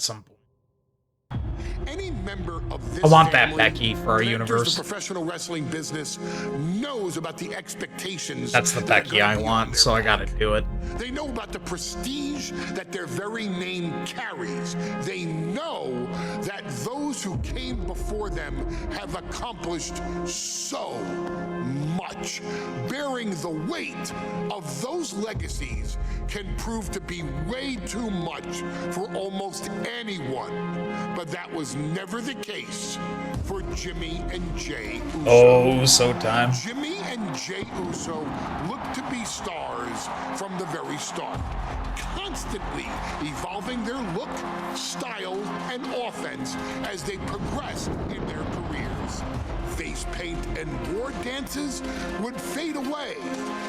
some point. Any member of this I want that family Becky for our that enters universe. the professional wrestling business knows about the expectations. That's the that are Becky gonna I be on want, their so I back. gotta do it. They know about the prestige that their very name carries. They know that those who came before them have accomplished so much. Bearing the weight of those legacies can prove to be way too much for almost anyone. But that was never the case for Jimmy and Jey Uso. Oh, so time. Jimmy and Jey Uso look to be stars from the very start, constantly evolving their look, style, and offense as they progressed in their careers. Face paint and war dances would fade away,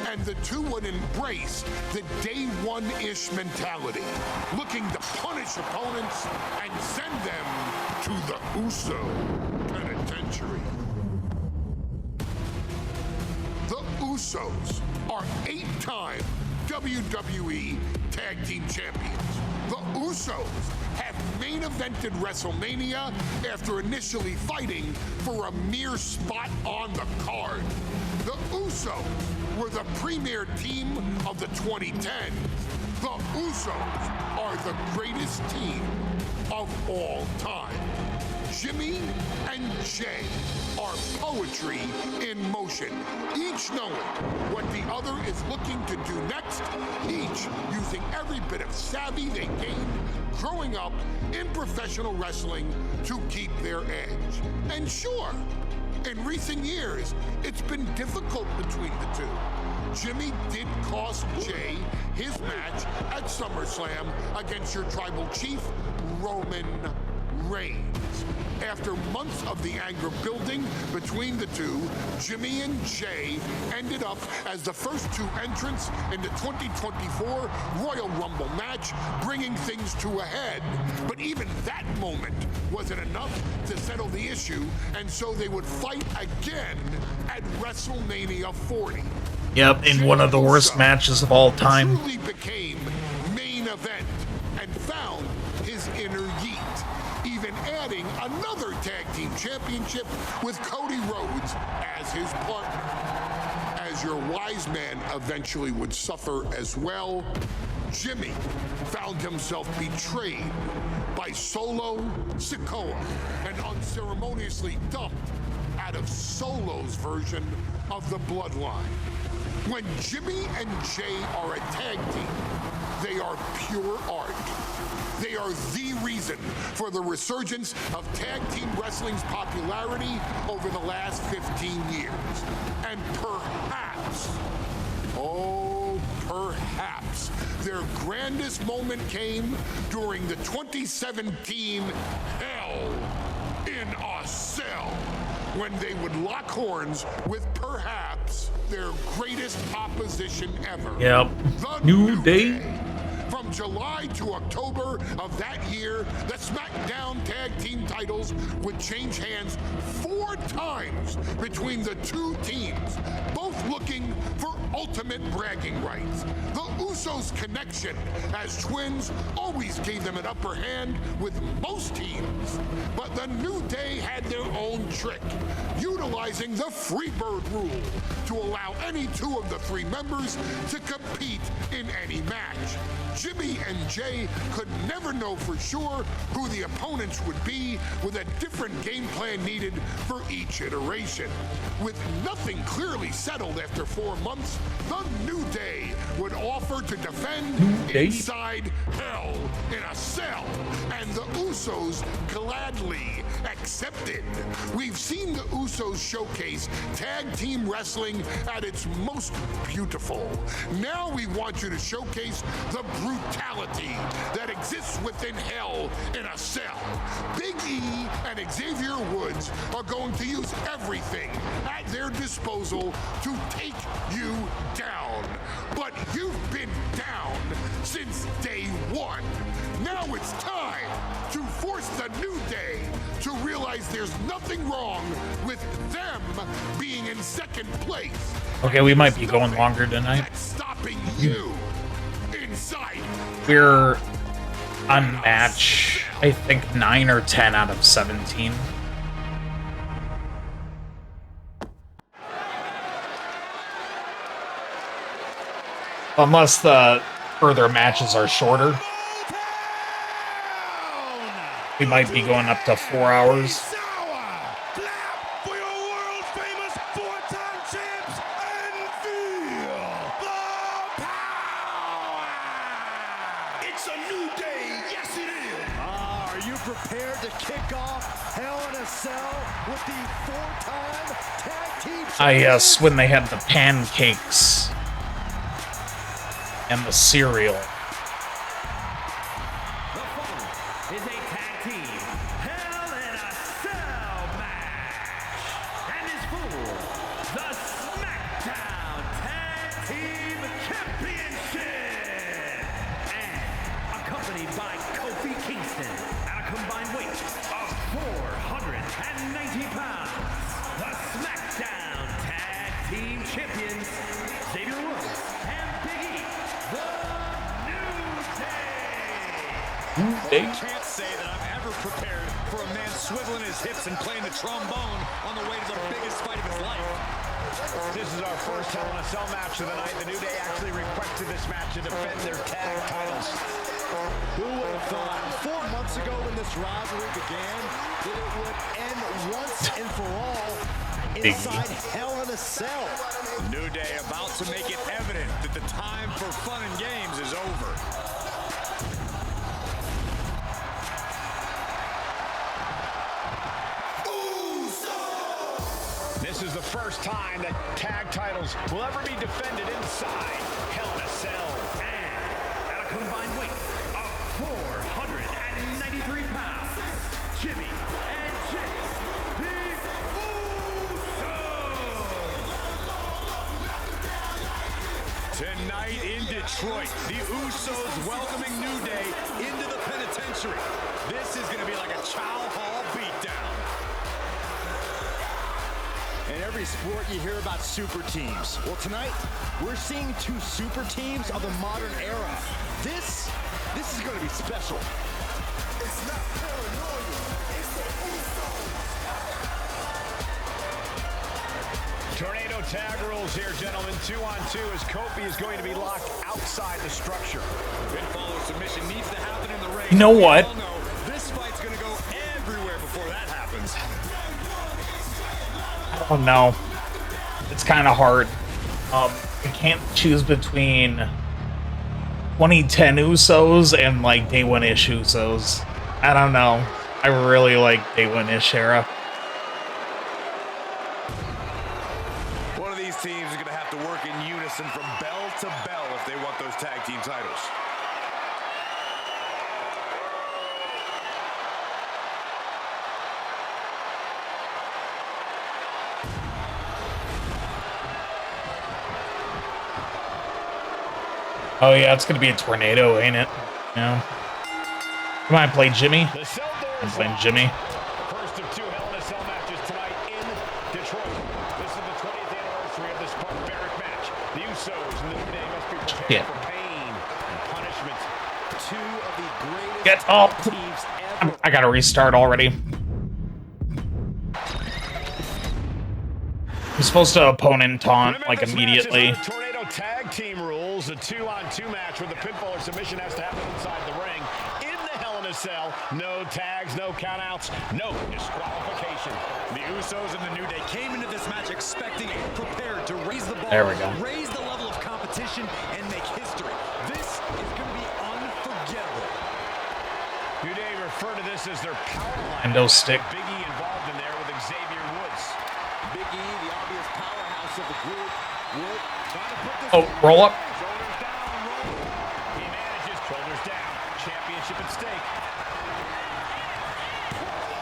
and the two would embrace the day one-ish mentality, looking to punish opponents and send them to the Uso penitentiary. The Usos are 8-time WWE Tag Team Champions. The Usos have main evented WrestleMania after initially fighting for a mere spot on the card. The Usos were the premier team of the 2010s. The Usos are the greatest team of all time. Jimmy and Jey are poetry in motion, each knowing what the other is looking to do next, each using every bit of savvy they gained growing up in professional wrestling to keep their edge. And sure, in recent years, it's been difficult between the two. Jimmy did cost Jey his match at SummerSlam against your tribal chief, Roman Reigns. After months of the anger building between the two, Jimmy and Jey ended up as the first two entrants in the 2024 Royal Rumble match, bringing things to a head. But even that moment wasn't enough to settle the issue, and so they would fight again at WrestleMania 40. Yep, in one of the worst matches of all time. Truly became main event and found his inner yeet, even adding another tag team championship with Cody Rhodes as his partner. As your Wiseman eventually would suffer as well, Jimmy found himself betrayed by Solo Sikoa and unceremoniously dumped out of Solo's version of the Bloodline. When Jimmy and Jey are a tag team, they are pure art. They are the reason for the resurgence of tag team wrestling's popularity over the last 15 years. And perhaps, oh, perhaps, their grandest moment came during the 2017 Hell in a Cell, when they would lock horns with perhaps their greatest opposition ever. Yep. The New Day. From July to October of that year, the SmackDown Tag Team titles would change hands 4 times between the two teams, both looking for ultimate bragging rights. The Usos' connection as twins always gave them an upper hand with most teams, but the New Day had their own trick, utilizing the Freebird rule to allow any 2 of the 3 members to compete in any match. Jimmy and Jey could never know for sure who the opponents would be, with a different game plan needed for each iteration. With nothing clearly settled after 4 months, the New Day would offer to defend inside Hell in a Cell, and the Usos gladly accepted. We've seen the Usos showcase tag team wrestling at its most beautiful. Now we want you to showcase the brutality that exists within Hell in a Cell. Big E and Xavier Woods are going to use everything at their disposal to take you down. But you've been down since day one. Now it's time to force the New Day to realize there's nothing wrong with them being in second place. Okay, we might be going longer tonight. That's stopping you inside. We're on match I think 9 or 10 out of 17. Unless the further matches are shorter. We might be going up to 4 hours. It's a new day, yes it is! Are you prepared to kick off Hell in a Cell with the 4-time tag team? Ah, yes, when they had the pancakes and the cereal. The following is a tag team Hell in a Cell match, and is for the SmackDown Tag Team Championship, and accompanied by Kofi Kingston at a combined weight of 490 pounds, the SmackDown Tag Team Champions, Xavier Woods and Big E, the New Day. I can't say that I'm ever prepared for a man swiveling his hips and playing the trombone on the way to the biggest fight of his life. This is our first Hell in a Cell match of the night. The New Day actually requested this match to defend their tag titles. Who would have thought 4 months ago when this rivalry began that it would end once and for all inside Hell in a Cell? New Day about to make it evident that the time for fun and games is over. This is the first time that tag titles will ever be defended inside Hell in a Cell. And at a combined weight of 493 pounds, Jimmy and Jay, the Usos. Tonight in Detroit, the Usos welcoming New Day into the penitentiary. This is going to be like a Chow Hall beatdown. In every sport, you hear about super teams. Well, tonight, we're seeing 2 super teams of the modern era. This is going to be special. It's not paranoia. It's the Usos. Tornado tag rules here, gentlemen. 2-on-2 as Kofi is going to be locked outside the structure. Pinfall or submission needs to happen in the ring. You know what? Oh, no. This fight's going to go everywhere before that happens. I don't know. It's kind of hard. I can't choose between 2010 Usos and like Day One-ish Usos. I don't know. I really like Day One-ish era. One of these teams is going to have to work in unison from bell to bell if they want those tag team titles. Oh yeah, it's gonna be a tornado, ain't it? Yeah. Come on, play Jimmy. I'm playing Jimmy. First of 2 Hell in a Cell matches tonight in Detroit. This is the 20th anniversary of this barbaric match. The Usos and the New Day must be prepared for pain and punishment. 2 of the greatest Get up! teams ever. I gotta restart already. I'm supposed to opponent taunt like immediately. Tornado tag team rules. A 2-on-2 match where the pinfall or submission has to happen inside the ring. In the Hell in a Cell, no tags, no countouts, no disqualification. The Usos and the New Day came into this match expecting it, prepared to raise the bar, There we go. raise the level of competition, and make history. This is going to be unforgettable. New Day refer to this as their power line. Endo stick. Big E involved in there with Xavier Woods. Big E, the obvious powerhouse of the group, would try to put this. Oh, roll up. Shoulders down, roll. He manages, shoulders down. Championship at stake.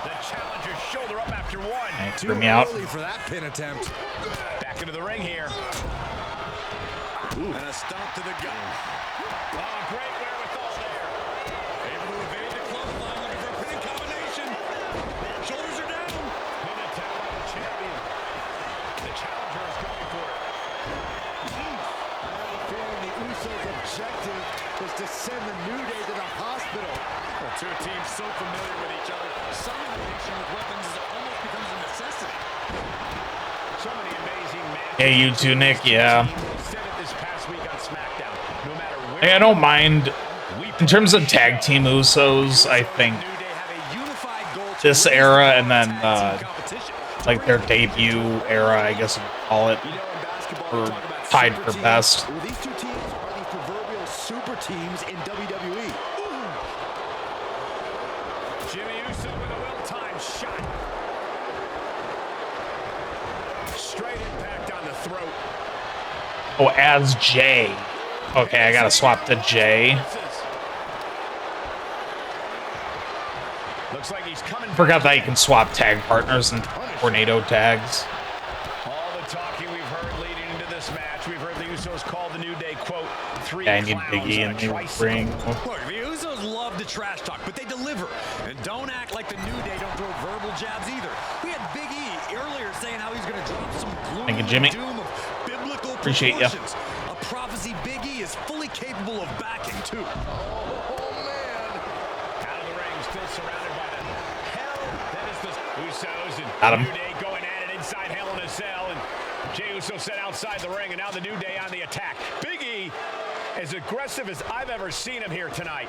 The challenger's shoulder up after 1. Hey, threw me out. Early for that pin attempt. Back into the ring here. And a stomp to the gut. Oh, great wherewithal there. Able to evade the clothesline, looking for a pinning combination. Shoulders are down. Pin attempt by the champion. The challenger is going for it. The Usos' objective was to send the New Day to the hospital. The two teams so familiar with each other. Some innovation with weapons almost becomes a necessity. So many amazing matches. Yeah, you too, Nick. Yeah. Said it this past week on SmackDown. No matter where Hey, I don't mind. In terms of tag team Usos, I think this era and then like their debut era, I guess you'd call it, were tied for best. Well, these two teams are the proverbial super teams in WWE. Jimmy Uso with a well-timed shot. Straight impact on the throat. Oh, as Jay. Okay, I gotta swap to Jay. Looks like he's coming. Forgot that you can swap tag partners and tornado tags. All the talking we've heard leading into this match, we've heard the Usos call the New Day, quote, three Yeah, I need clowns Big E on in a the tricycle. ring. Look, the Usos love to trash talk, but they deliver. And don't act like the New Day don't throw verbal jabs either. We had Big E earlier saying how he's going to drop some gloom Thank you, Jimmy. and doom of biblical Appreciate ya. proportions. A prophecy Big E is fully capable of backing, too. Out of the ring, still surrounded by the hell that is the Usos and Got him. New Day going at it inside Hell in a Cell, and Jey Uso set outside the ring, and now the New Day on the attack. Big E, as aggressive as I've ever seen him here tonight.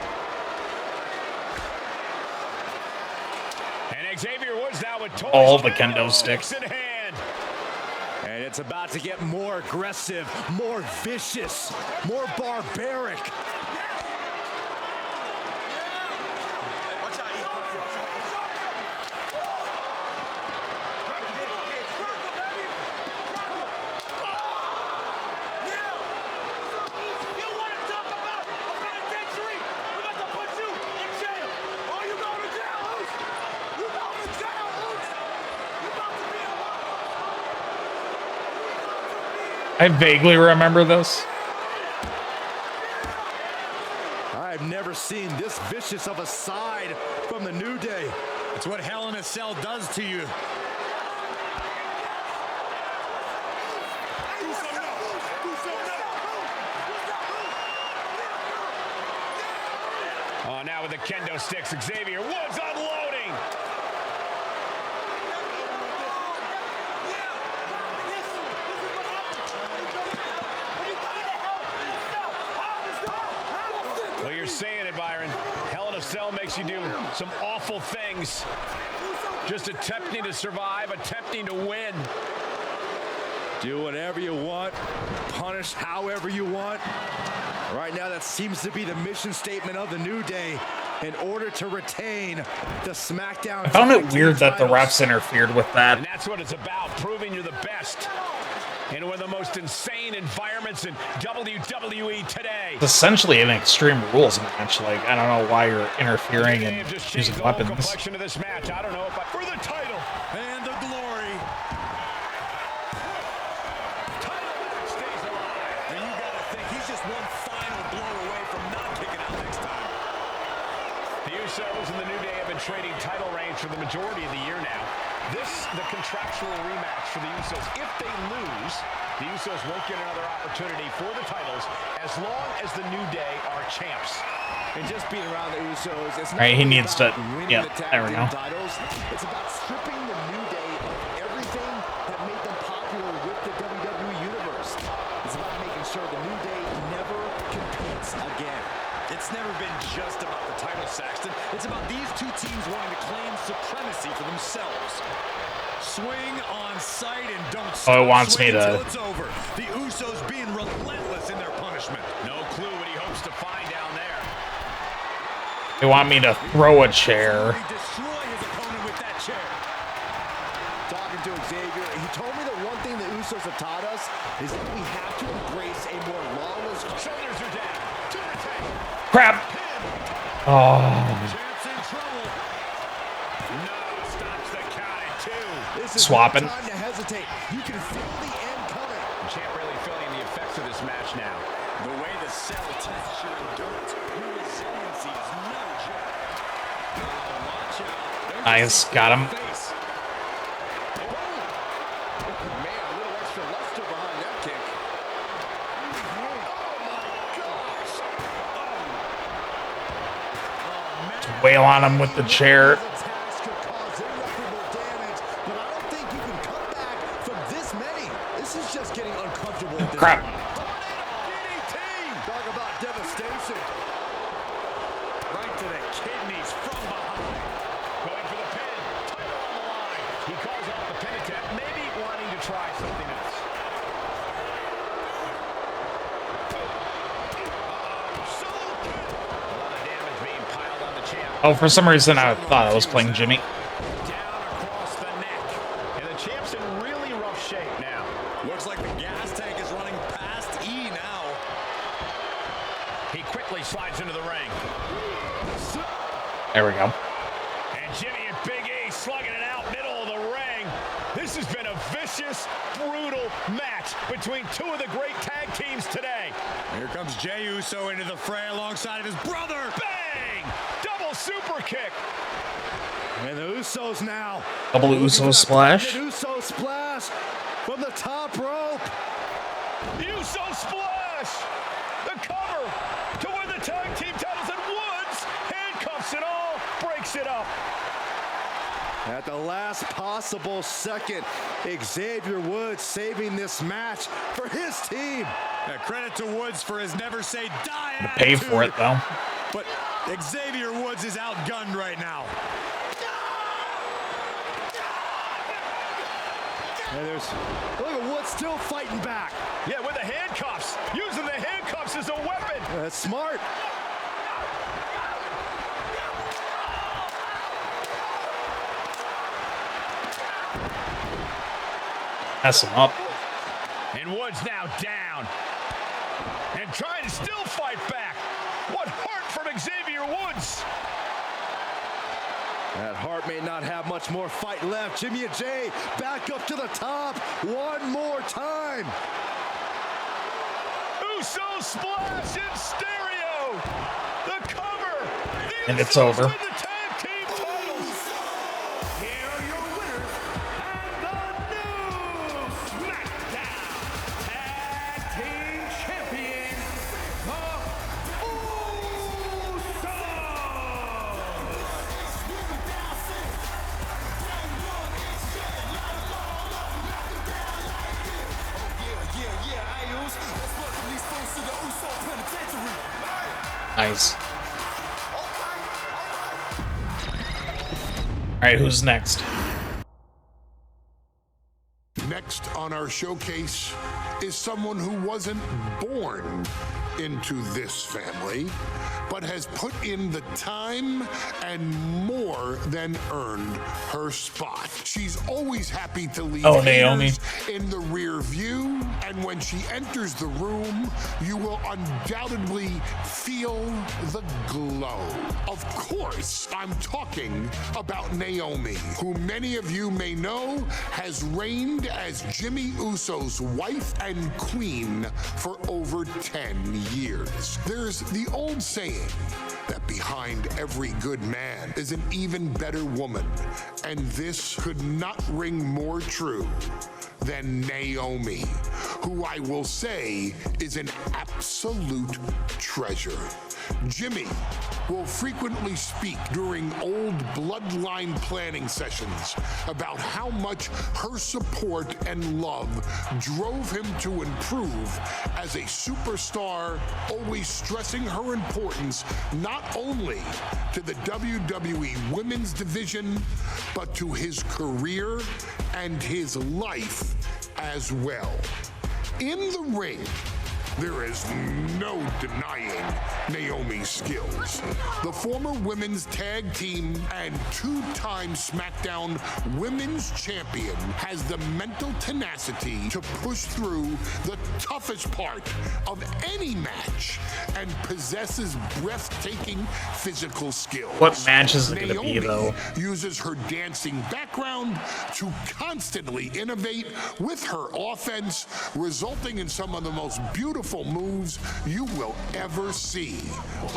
And Xavier Woods now with toys. All the kendo sticks. In hand. And it's about to get more aggressive, more vicious, more barbaric. I vaguely remember this. I've never seen this vicious of a side from the New Day. It's what Hell in a Cell does to you. Oh, now with the kendo sticks, Xavier Woods unloading. Well, you're saying it, Byron. Hell in a Cell makes you do some awful things. Just attempting to survive, attempting to win. Do whatever you want, punish however you want. Right now, that seems to be the mission statement of the New Day in order to retain the SmackDown. I found it weird that the refs interfered with that. And that's what it's about, proving you're the best. In one of the most insane environments in WWE today. It's essentially an Extreme Rules match. Like, I don't know why you're interfering and using weapons. Complexion of this match. I don't know if for the title And the glory. title match stays alive. And you got to think he's just one final blow away from not kicking out next time. The Usos and the New Day have been trading title reigns for the majority of the year now. This, the contractual rematch for the Usos. If they lose, the Usos won't get another opportunity for the titles as long as the New Day are champs. And just being around the Usos, it's not Right, he really needs to- about winning yeah, the tag there we team go. titles. It's about stripping the New Day of everything that made them popular with the WWE Universe. It's about making sure the New Day never competes again. It's never been just about the title, Saxton. It's about these two teams wanting to claim supremacy for themselves. Swing on sight and don't stop. Oh, it wants me swinging to- till it's over. The Usos being relentless in their punishment. No clue what he hopes to find down there. They want me to throw a chair. He destroy his opponent with that chair. Talking to Xavier, he told me that one thing the Usos have taught us is that we have to embrace a more lawless. Shoulders are down. To retain. Crap! Oh, Champ's in trouble. No, stops the count at two. This is Swapping. no time to hesitate. You can feel the end coming. Champ really feeling the effects of this match now. The way the cell tests your endurance, your resiliency is no joke. Watch out. nice. Got him. Face. Man, a little extra luster behind that kick. Wail on him with the chair. Crap. Talk about devastation. Right to the kidneys from behind. Going for the pin. Title on the line. He calls off the pin attempt, maybe wanting to try something else. A lot of damage being piled on the champ. Oh, for some reason I thought I was playing Jimmy. Down across the neck. And the champ's in really rough shape now. Looks like the gas tank is running past E now. He quickly slides into the ring. There we go. And Jimmy and Big E slugging it out middle of the ring. This has been a vicious, brutal match between two of the great tag teams today. Here comes Jey Uso into the fray alongside of his brother. Bang! Double super kick. And the Usos now. Double Uso splash. Uso splash from the top rope. Uso splash. The cover to win the tag team titles, and Woods handcuffs it all, breaks it up. At the last possible second, Xavier Woods saving this match for his team. Credit to Woods for his never say die attitude. Pay for it though. But Xavier Woods is outgunned right now. And look at Woods still fighting back. Yeah, with the handcuffs. Using the handcuffs as a weapon. That's smart. Mess him up. And Woods now down. And trying to still fight back. What heart from Xavier Woods. That Hart may not have much more fight left. Jimmy and Jey back up to the top one more time. Uso splash in stereo. The cover. The And it's Usos over. win the tag team titles. Here are your winners and the new SmackDown Tag Team Champions, the Usos. Nice. Alright, who's next? Next on our showcase is someone who wasn't born into this family, but has put in the time and more than earned her spot. She's always happy to leave Naomi haters in the rear view, and when she enters the room, you will undoubtedly feel the glow. Of course, I'm talking about Naomi, who many of you may know has reigned as Jimmy Uso's wife and queen for over 10 years. There's the old saying that behind every good man is an even better woman, and this could not ring more true than Naomi, who I will say is an absolute treasure. Jimmy will frequently speak during old Bloodline planning sessions about how much her support and love drove him to improve as a superstar, always stressing her importance not only to the WWE Women's Division, but to his career and his life as well. In the ring, there is no denying Naomi's skills. The former women's tag team and two-time SmackDown Women's Champion has the mental tenacity to push through the toughest part of any match and possesses breathtaking physical skills. What match is it going to be, Naomi though? uses her dancing background to constantly innovate with her offense, resulting in some of the most beautiful moves you will ever see,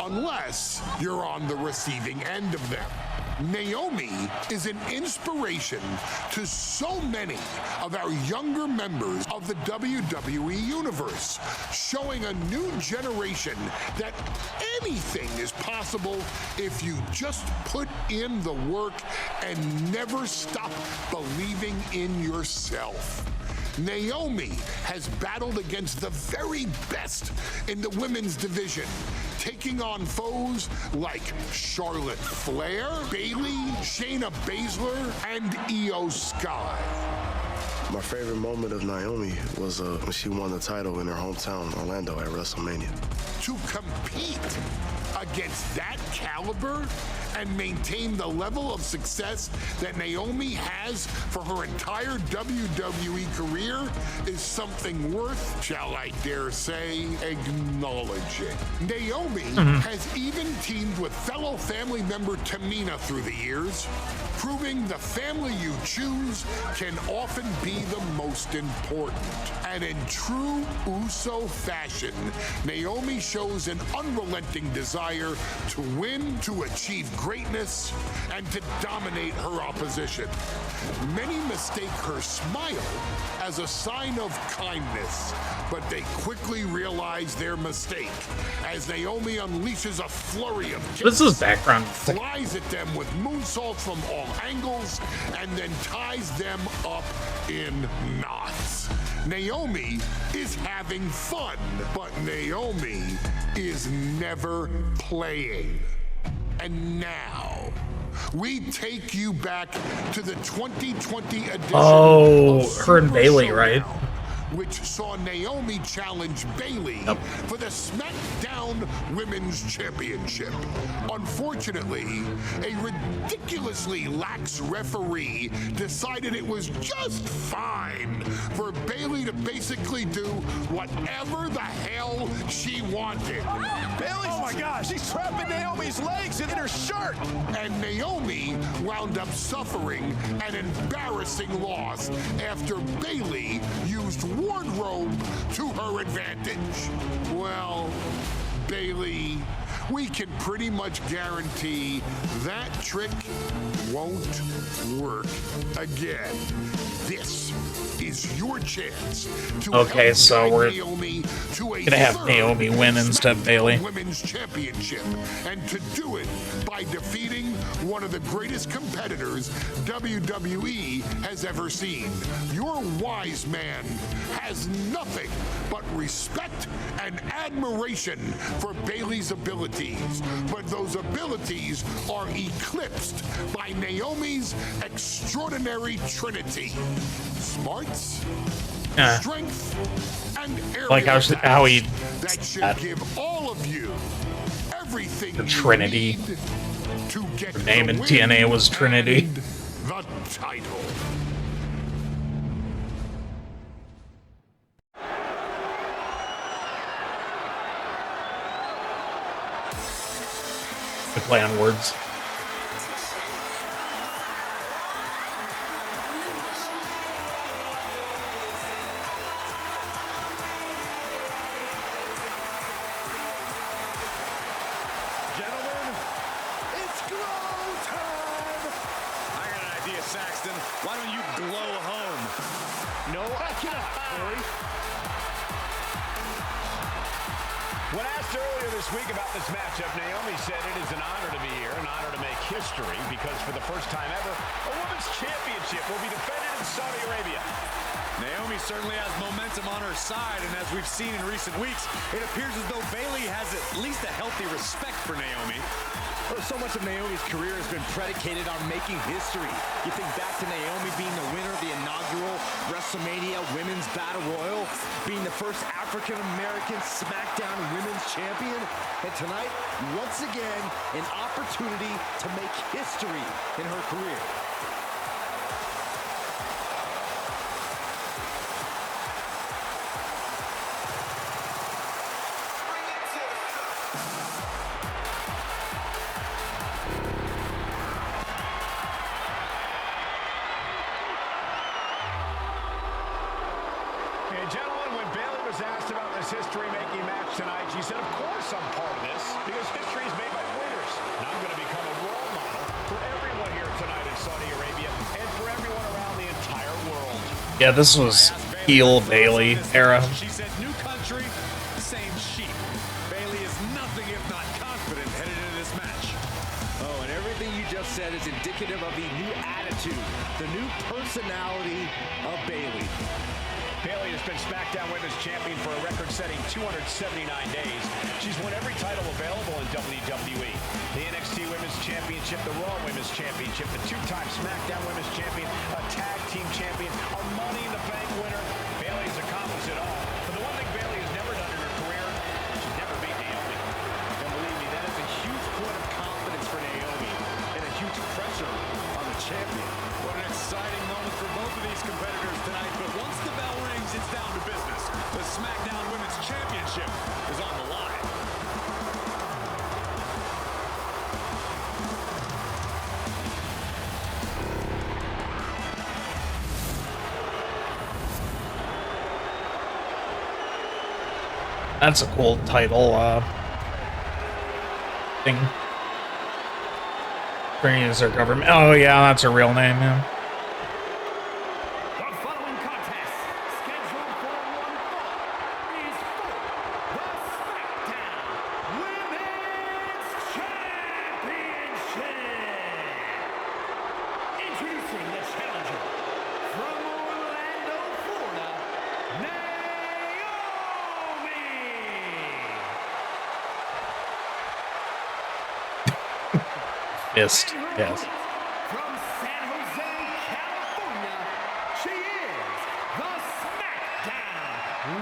unless you're on the receiving end of them. Naomi is an inspiration to so many of our younger members of the WWE Universe, showing a new generation that anything is possible if you just put in the work and never stop believing in yourself. Naomi has battled against the very best in the women's division, taking on foes like Charlotte Flair, Bayley, Shayna Baszler, and Io Sky. My favorite moment of Naomi was when she won the title in her hometown, Orlando, at WrestleMania. To compete against that caliber and maintain the level of success that Naomi has for her entire WWE career is something worth, shall I dare say, acknowledging. Naomi has even teamed with fellow family member Tamina through the years, proving the family you choose can often be the most important. And in true Uso fashion, Naomi shows an unrelenting desire to win, to achieve greatness, and to dominate her opposition. Many mistake her smile as a sign of kindness, but they quickly realize their mistake as Naomi unleashes a flurry of kicks, What is this background? flies at them with moonsaults from all angles, and then ties them up in knots. Naomi is having fun, but Naomi is never playing. And now, we take you back to the 2020 edition Oh, of her and Super Bayley, Showdown, right? which saw Naomi challenge Bayley for the SmackDown Women's Championship. Unfortunately, a ridiculously lax referee decided it was just fine for Bayley to basically do whatever the hell she wanted. Bayley, oh my gosh, she's trapping Naomi's legs in her shirt. And Naomi wound up suffering an embarrassing loss after Bayley used wardrobe to her advantage. Well, Bayley, we can pretty much guarantee that trick won't work again. This is your chance to Okay, help so guide we're Naomi to a gonna have third Naomi win instead of SmackDown Bayley. Women's Championship, and to do it by defeating one of the greatest competitors WWE has ever seen. Your wise man has nothing but respect and admiration for Bayley's abilities, but those abilities are eclipsed by Naomi's extraordinary trinity: smarts, strength, and Like how he that should that give all of you everything the you Trinity. need to get Her name the in win TNA was Trinity. and the title. The play on words. Gentlemen, it's glow time. I got an idea, Saxton. Why don't you glow home? No, I cannot, Corey. When asked earlier this week about this matchup, Naomi said it is an honor to be here, an honor to make history, because for the first time ever, a women's championship will be defended in Saudi Arabia. Naomi certainly has momentum on her side, and as we've seen in recent weeks, it appears as though Bayley has at least a healthy respect for Naomi. So much of Naomi's career has been predicated on making history. You think back to Naomi being the winner of the inaugural WrestleMania Women's Battle Royal, being the first African-American SmackDown Women's Champion, and tonight, once again, an opportunity to make history in her career. Hey, gentlemen, when Bayley was asked about this history-making match tonight, she said, of course I'm part of this, because history is made by winners, and I'm going to become a role model for every Saudi Arabia and for everyone around the entire world. Yeah, this was heel Bailey era. She said, new country, same sheep. Bailey is nothing if not confident headed into this match. Oh, and everything you just said is indicative of the new attitude, the new personality of Bailey. Bailey has been SmackDown Women's Champion for a record-setting 279 days. She's won every title available in WWE. The NXT Women's Championship, the Raw Women's Championship, the two-time SmackDown Women's Champion, a Tag Team Champion, a Money in the Bank winner. Bailey's accomplished it all. But the one thing Bailey has never done in her career, she's never beat Naomi. And believe me, that is a huge point of confidence for Naomi and a huge pressure on the champion. What an exciting moment for both of these competitors tonight. But once the bell rings, it's down to business. The SmackDown Women's Championship is on the line. That's a cool title thing. Bringing as their government. Oh yeah, that's her real name, yeah. The following contest, scheduled for one fall, is for the SmackDown Women's Championship. Introducing the challenger from Orlando, Florida, Naomi. Fist, yes. From San Jose, California, she is the SmackDown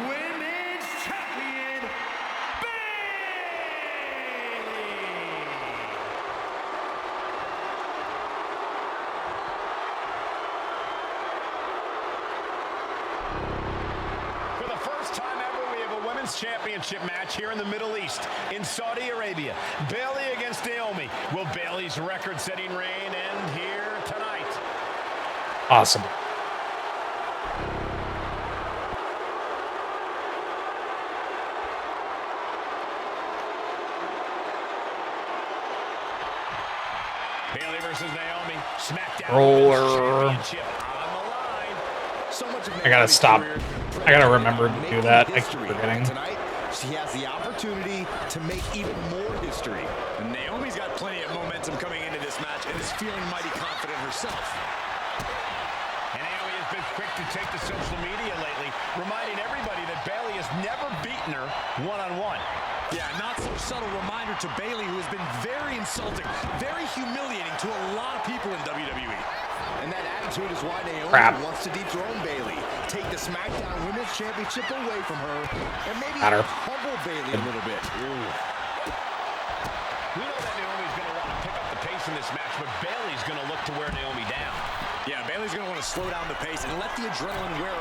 Women's Champion, Bayley. For the first time ever, we have a Women's Championship match here in the Middle East, in Saudi Arabia. Bailey against Naomi. Will Bailey's record-setting reign end here tonight? Awesome. Bailey versus Naomi. SmackDown Roller. Women's Championship on the line. So much of I gotta stop. career I gotta remember to do making that. I keep history. forgetting. Tonight, she has the opportunity to make even more history. And Naomi's got plenty of momentum coming into this match and is feeling mighty confident herself. And Naomi has been quick to take to social media lately, reminding everybody that Bailey has never beaten her one-on-one. Yeah, not so subtle reminder to Bailey, who has been very insulting, very humiliating to a lot of people in WWE. And that attitude is why Naomi Crap. wants to dethrone Bailey, take the SmackDown Women's Championship away from her, and maybe Got her. humble Bailey a little bit. We know that Naomi's going to want to pick up the pace in this match, but Bailey's going to look to wear Naomi down. Yeah, Bailey's going to want to slow down the pace and let the adrenaline wear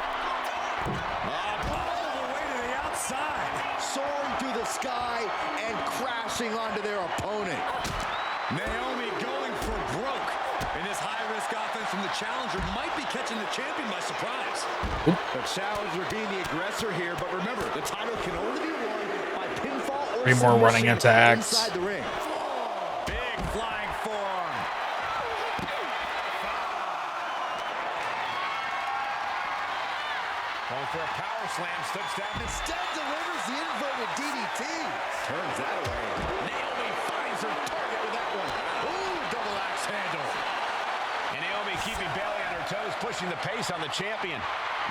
all the way to the outside. Soaring through the sky and crashing onto their opponent. Naomi going for broke. And this high-risk offense from the challenger might be catching the champion by surprise. The challenger being the aggressor here, but remember, the title can only be won by pinfall or 3 more running submission attacks. inside the ring. Big flying forearm. Going for a power slam, steps down. Instead delivers the inverted DDT. Turns that away. Naomi finds her target with that one. Ooh, double axe handle. And Naomi keeping Bailey on her toes, pushing the pace on the champion.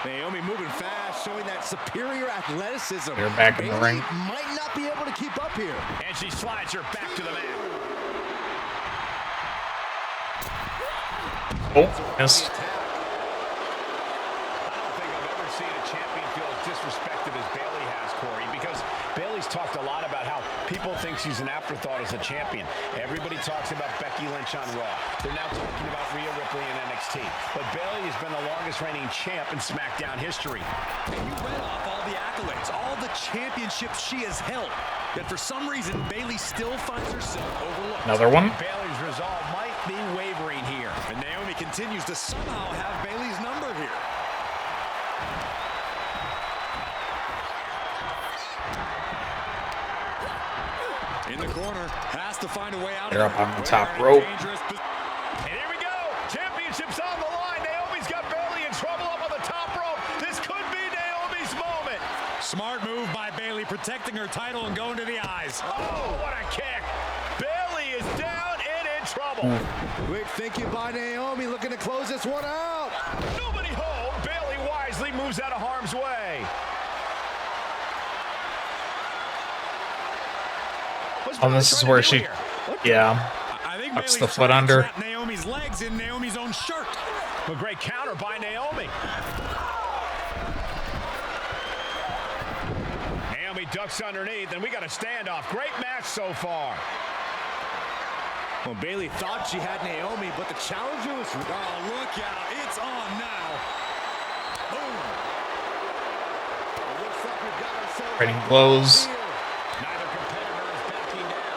Naomi moving fast, showing that superior athleticism. They're back in the Bailey ring. might not be able to keep up here. And she slides her back to the mat. Oh, missed. I don't think I've ever seen a champion feel as disrespected as Bailey has, Corey, because Bailey's talked a lot about how people think she's an afterthought as a champion. Everybody talks about Becky Lynch on Raw. They're now talking about Rhea Ripley in NXT. But Bailey has been the longest reigning champ in SmackDown history. And you read off all the accolades, all the championships she has held. Yet for some reason, Bailey still finds herself overlooked. Another one. Bailey's resolve might be wavering here. And Naomi continues to somehow have Bailey's number here. In the corner, has to find a way out. They're up on the top rope. And here we go. Champion Smart move by Bayley, protecting her title and going to the eyes. Oh, what a kick. Bayley is down and in trouble. Quick thinking by Naomi, looking to close this one out. Nobody home. Bayley wisely moves out of harm's way. Oh, this is where she, yeah, tucks the foot under. Naomi's legs in Naomi's own shirt. A great counter by Naomi. Naomi ducks underneath, and we got a standoff. Great match so far. Well, Bayley thought she had Naomi, but the challenger was... Oh, look out. It's on now. Boom. It looks like we've got ourselves... Trading blows. Neither competitor is backing down.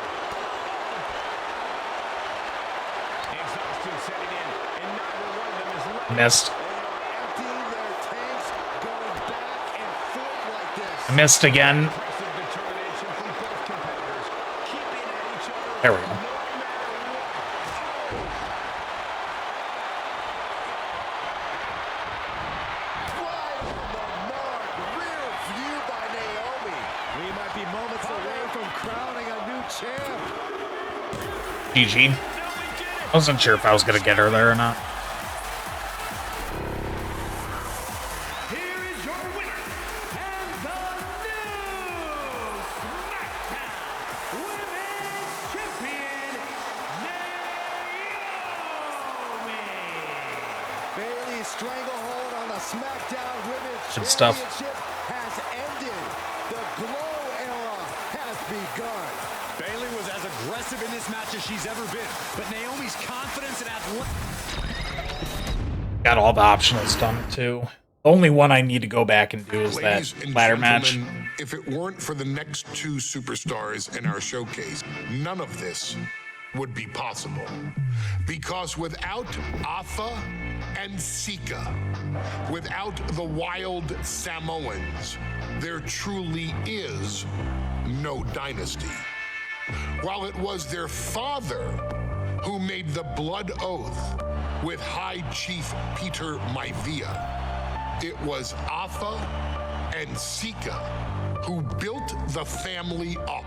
Exhaustion setting in, and neither one of them is letting. Missed. Emptying their tanks, going back and forth like this. I missed again. Impressive determination from both competitors, keeping at each other. There we go. GG. I wasn't sure if I was gonna get her there or not. Here is your winner, and the new SmackDown Women's Champion, Naomi. Bayley's stranglehold on the SmackDown Women's Good stuff. Championship has ended. The Glow era has begun. Bayley was as aggressive in this match as she's ever been, but Naomi's confidence and Got all the optionals done too. The only one I need to go back and do is Ladies that and ladder match. gentlemen, if it weren't for the next two superstars in our showcase, none of this would be possible. Because without Atha and Sika, without the Wild Samoans, there truly is no dynasty. While it was their father who made the blood oath with High Chief Peter Maivia, it was Atha and Sika who built the family up,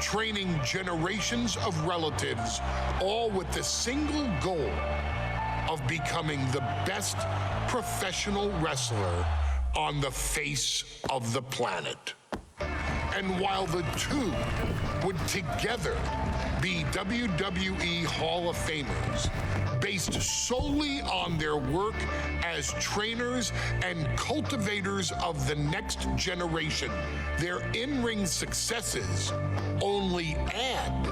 training generations of relatives, all with the single goal of becoming the best professional wrestler on the face of the planet. And while the two would together be WWE Hall of Famers, based solely on their work as trainers and cultivators of the next generation, their in-ring successes only add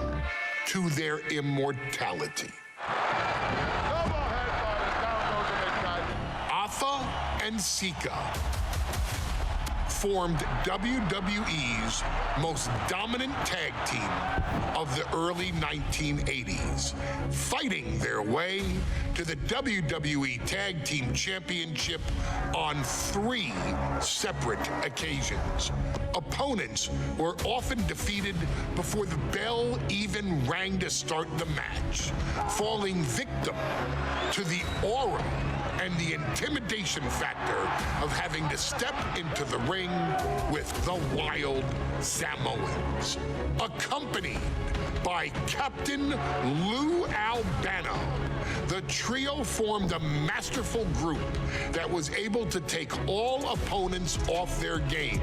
to their immortality. Atha and Sika formed WWE's most dominant tag team of the early 1980s, fighting their way to the WWE Tag Team Championship on 3 separate occasions. Opponents were often defeated before the bell even rang to start the match, falling victim to the aura and the intimidation factor of having to step into the ring with the Wild Samoans, accompanied by Captain Lou Albano. The trio formed a masterful group that was able to take all opponents off their game,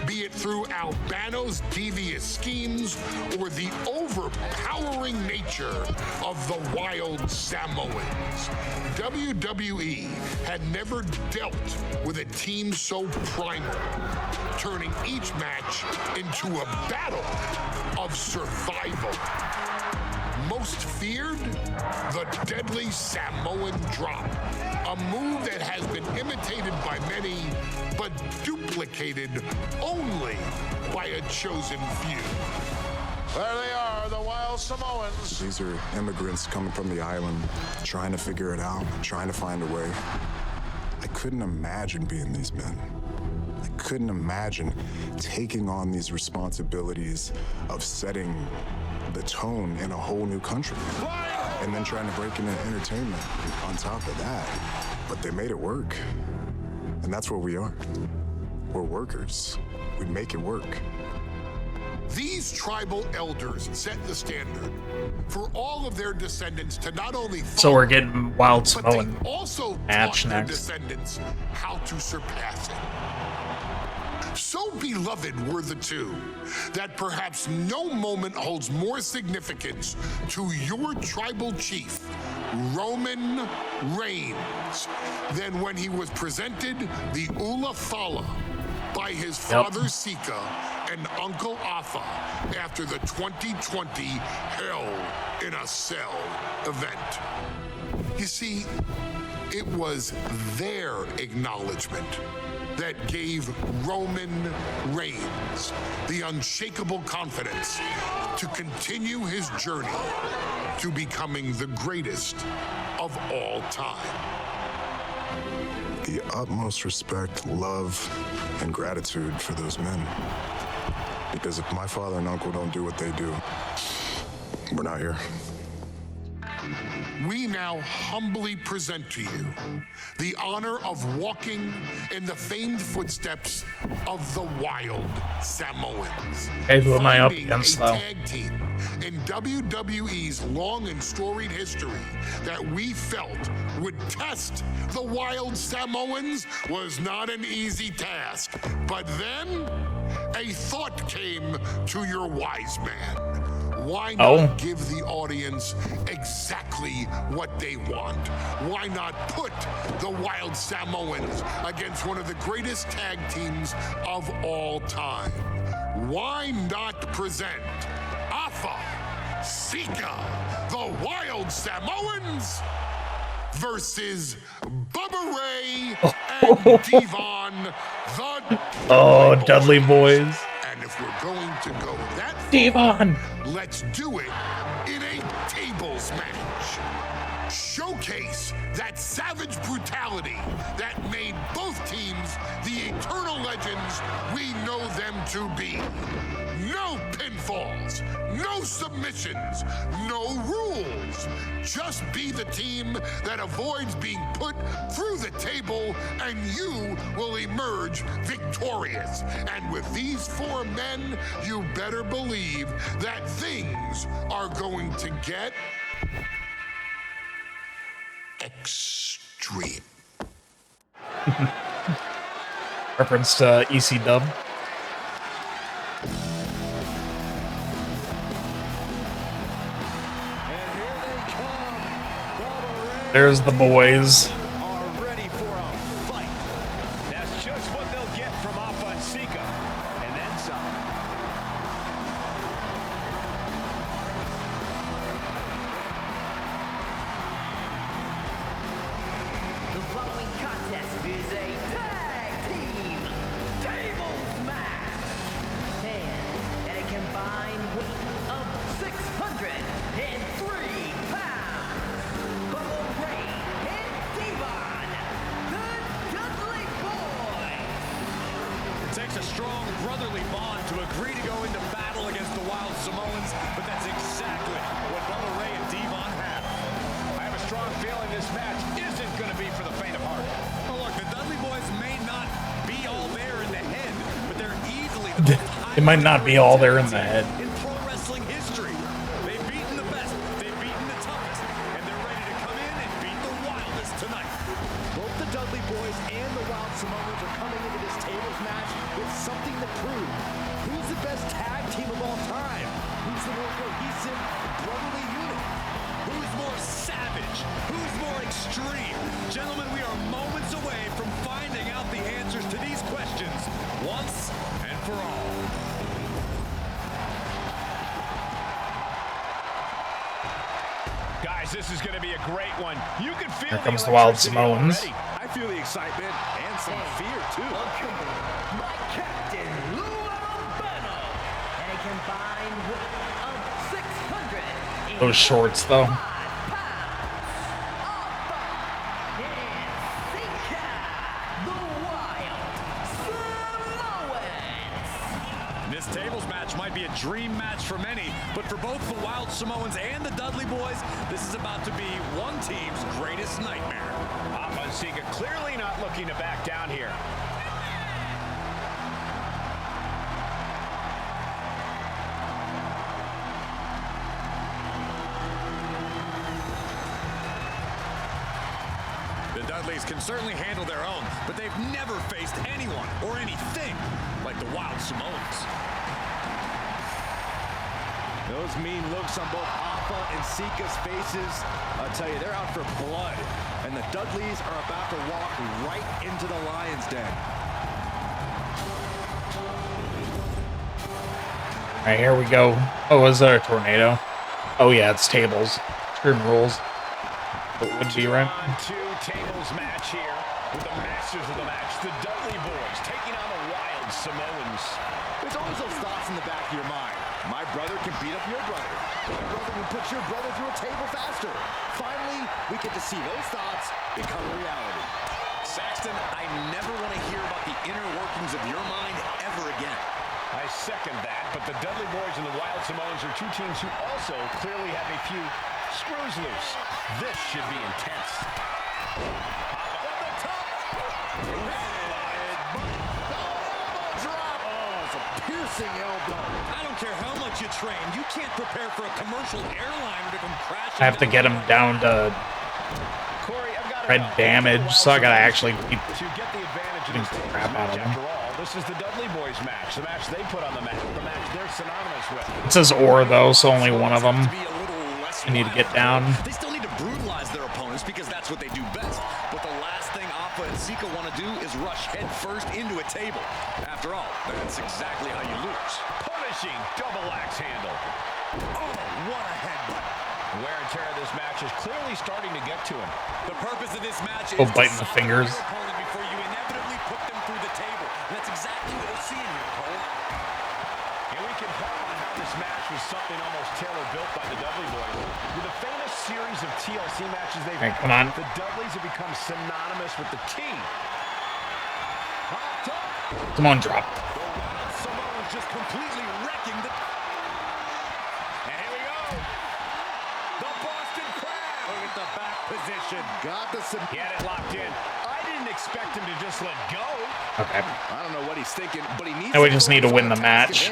be it through Albano's devious schemes or the overpowering nature of the Wild Samoans. WWE had never dealt with a team so primal, turning each match into a battle of survival. Most feared, the deadly Samoan drop, a move that has been imitated by many, but duplicated only by a chosen few. There they are, the Wild Samoans. These are immigrants coming from the island, trying to figure it out, trying to find a way. I couldn't imagine being these men. I couldn't imagine taking on these responsibilities of setting the tone in a whole new country. And then trying to break into entertainment on top of that. But they made it work. And that's where we are. We're workers. We'd make it work. These tribal elders set the standard for all of their descendants to not only follow, So we're getting Wild but Samoan they also match taught their next. descendants how to surpass it. So beloved were the two that perhaps no moment holds more significance to your tribal chief, Roman Reigns, than when he was presented the Ula Fala by his father Sika and Uncle Afa after the 2020 Hell in a Cell event. You see, it was their acknowledgement that gave Roman Reigns the unshakable confidence to continue his journey to becoming the greatest of all time. The utmost respect, love, and gratitude for those men. Because if my father and uncle don't do what they do, we're not here. We now humbly present to you the honor of walking in the famed footsteps of the Wild Samoans. Hey, who am I up Finding against, a though? tag team in WWE's long and storied history that we felt would test the Wild Samoans was not an easy task. But then a thought came to your wise man. Why not give the audience exactly what they want? Why not put the Wild Samoans against one of the greatest tag teams of all time? Why not present Afa, Sika, the Wild Samoans versus Bubba Ray and Devon, the Dudley Boys. And if we're going to go that far, Devon, let's do it in a tables match. Showcase that savage brutality that made both teams the eternal legends we know them to be. No pinfalls, no submissions, no rules. Just be the team that avoids being put through the table, and you will emerge victorious. And with these four men, you better believe that things are going to get extreme. reference to EC Dub. There's the boys. Are ready for a fight. That's just what they'll get from Afa and Sika, and then some. The following contest is a tag team tables match. And at a combined weight of 603 pounds, Bubba Ray and Devon, the Dudley Boys. It takes a strong brotherly bond to agree to go into battle against the Wild Samoans, but that's exactly what Bubba Ray and Devon have. I have a strong feeling this match isn't going to be for the faint of heart. Oh, look, the Dudley Boys may not be all there in the head, but they're easily the most It might not be all there in the head. in pro wrestling history. They've beaten the best, they've beaten the toughest, and they're ready to come in and beat the wildest tonight. Both the Dudley Boys and the Wild Samoans are coming into this tables match with something to prove. Who's the best tag team of all time? Who's the more cohesive, brotherly unit? Who's more savage? Who's more extreme? Gentlemen, we are moments away from finding out the answers to these questions once and for all. Guys, this is going to be a great one. You can feel Here comes the Wild Samoans. already. I feel the excitement and some fear, too. Accompanied by Captain Lou Albano and a combined weight of 600. Those shorts, though. This tables match might be a dream match for many, but for both the Wild Samoans and the Dudley Boys, this is about to be one team's greatest nightmare. Afa and Sika clearly not looking to back down here. Dudleys can certainly handle their own, but they've never faced anyone or anything like the Wild Samoans. Those mean looks on both Alpha and Sika's faces, I'll tell you, they're out for blood. And the Dudleys are about to walk right into the lion's den. All right, here we go. Oh, is that a tornado? Oh yeah, it's tables. Screw rules. It would be right. Two tables match here with the masters of the match, the Dudley Boys, taking on the Wild Samoans. There's always those thoughts in the back of your mind. My brother can beat up your brother. My brother can put your brother through a table faster. Finally, we get to see those thoughts become reality. Saxton, I never want to hear about the inner workings of your mind ever again. I second that, but the Dudley Boys and the Wild Samoans are two teams who also clearly have a few screws loose. This should be intense. Piercing elbow. I don't care how much you train, you can't prepare for a commercial airliner to come crashing. I have to get him down to Corey, I've got red damage, so I gotta actually beat to get the advantage of this crap out of him. After all, this is the Dudley Boys match, the match they put on the map, the match they're synonymous with. It says or though, so only one of them. I need to get down. They still need to brutalize their opponents because that's what they do best. But the last thing Alpha and Sika want to do is rush head first into a table. After all, that's exactly how you lose. Punishing double axe handle. Oh, what a headbutt. Wear and tear of this match is clearly starting to get to him. The purpose of this match is Oh, biting the fingers. your opponent before you inevitably put them through the table. And that's exactly what we're seeing here, Cole. And we can harp on how this match was something almost tailor-built by the Dudley Boys. With a famous series of TLC matches they've All right, come on. the Dudleys have become synonymous with the team. Come on, drop. Samoa's just completely wrecking the... And here we go. The Boston Crab. Look at the back position. Got the He had it locked in. I didn't expect him to just let go. Okay. I don't know what he's thinking, but he needs Now we just need to win the match.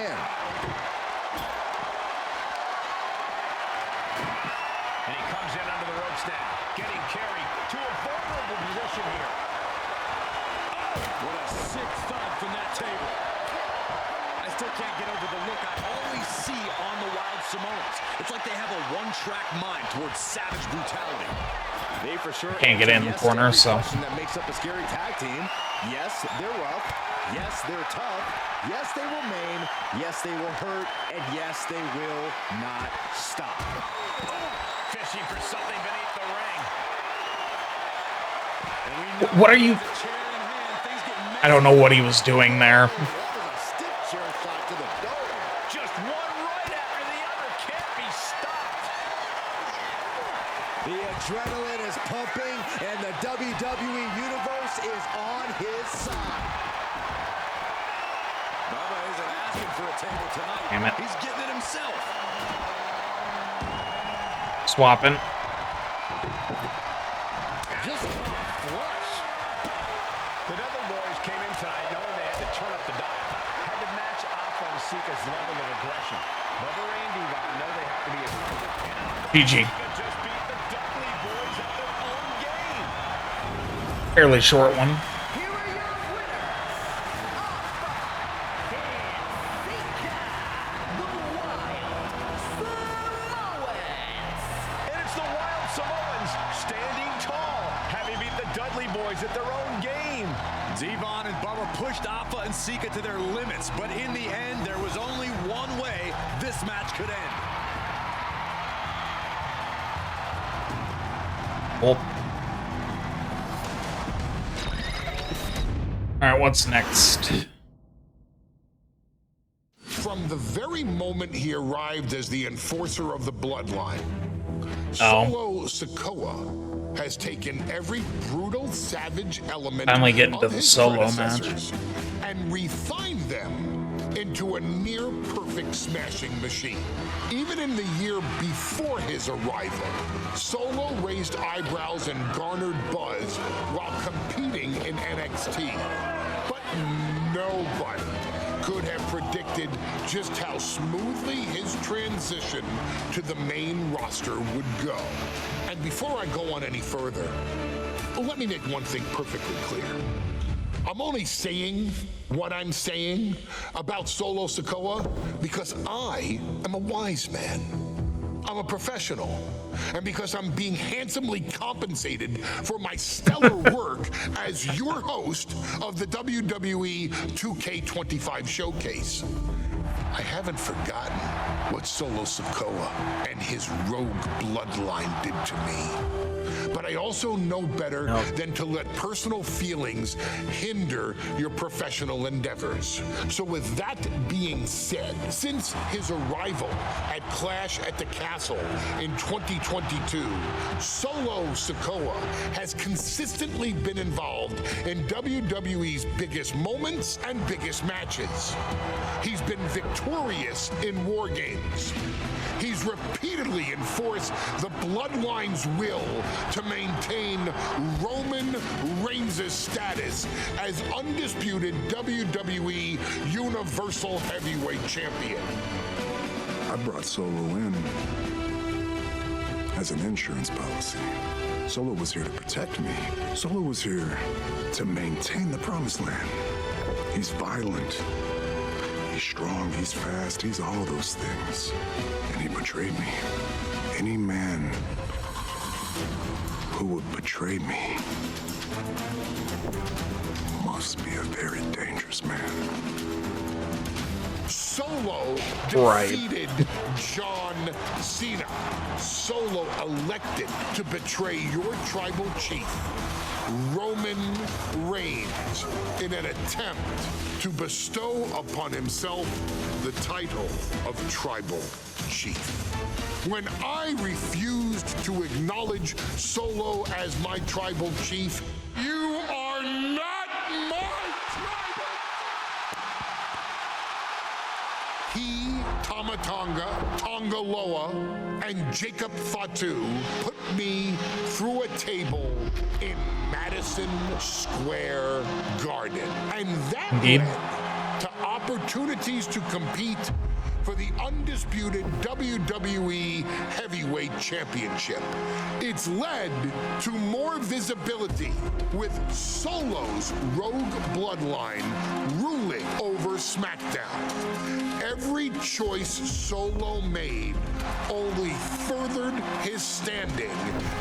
And he comes in under the ropes now, getting carried to a vulnerable position here. What a sick thud from that table. I still can't get over the look I always see on the Wild Samoans. It's like they have a one-track mind towards savage brutality. They for sure Can't get in the corner, so. that makes up a scary tag team. Yes, they're rough. Yes, they're tough. Yes, they will maim. Yes, they will hurt. And yes, they will not stop. Fishing for something beneath the ring. And we know What are you? Chair in hand, things get messy. I don't know what he was doing there. That was a stiff chair shot to the dome. just one right after the other can't be stopped. The adrenaline is pumping, and the WWE Universe is on his side. Bubba isn't asking for a table tonight. Damn it. He's getting it himself. Swapping. Just flush. The Dudley Boys came in tonight knowing they had to turn up the dial, had to match Alpha and Sika's level of aggression. Bubba Ray and Devon know they have to be as PG. just beat the Dudley Boys at their own game. Fairly short one. Here are your winners, Alpha and Sika, the Wild Samoans. And it's the Wild Samoans standing tall, having beat the Dudley Boys at their own game. Devon and Bubba pushed Alpha and Sika to their limits, but in the end, there was only one way this match could end. Well. All right, what's next? From the very moment he arrived as the enforcer of the Bloodline, Oh. Solo Sikoa has taken every brutal, savage element Finally getting to of the his solo predecessors and refined them into a near-perfect smashing machine. Even in the year before his arrival, Solo raised eyebrows and garnered buzz while competing in NXT. But nobody could have predicted just how smoothly his transition to the main roster would go. And before I go on any further, let me make one thing perfectly clear. I'm only saying what I'm saying about Solo Sikoa because I am a wise man. I'm a professional. And because I'm being handsomely compensated for my stellar work as your host of the WWE 2K25 showcase. I haven't forgotten what Solo Sikoa and his rogue bloodline did to me. But I also know better than to let personal feelings hinder your professional endeavors. So with that being said, since his arrival at Clash at the Castle in 2022, Solo Sikoa has consistently been involved in WWE's biggest moments and biggest matches. He's been victorious in War Games. He's repeatedly enforced the Bloodline's will to maintain Roman Reigns' status as undisputed WWE Universal Heavyweight Champion. I brought Solo in as an insurance policy. Solo was here to protect me. Solo was here to maintain the promised land. He's violent. He's strong, he's fast, he's all those things. And he betrayed me. Any man who would betray me must be a very dangerous man. Solo defeated John Cena. Solo elected to betray your tribal chief, Roman Reigns, in an attempt to bestow upon himself the title of tribal chief. When I refused to acknowledge Solo as my tribal chief, you are not my tribal. He, Tamatonga, Tongaloa, and Jacob Fatu put me through a table in Madison Square Garden. And that led to opportunities to compete for the undisputed WWE Heavyweight Championship. It's led to more visibility with Solo's rogue bloodline ruling over SmackDown. Every choice Solo made only furthered his standing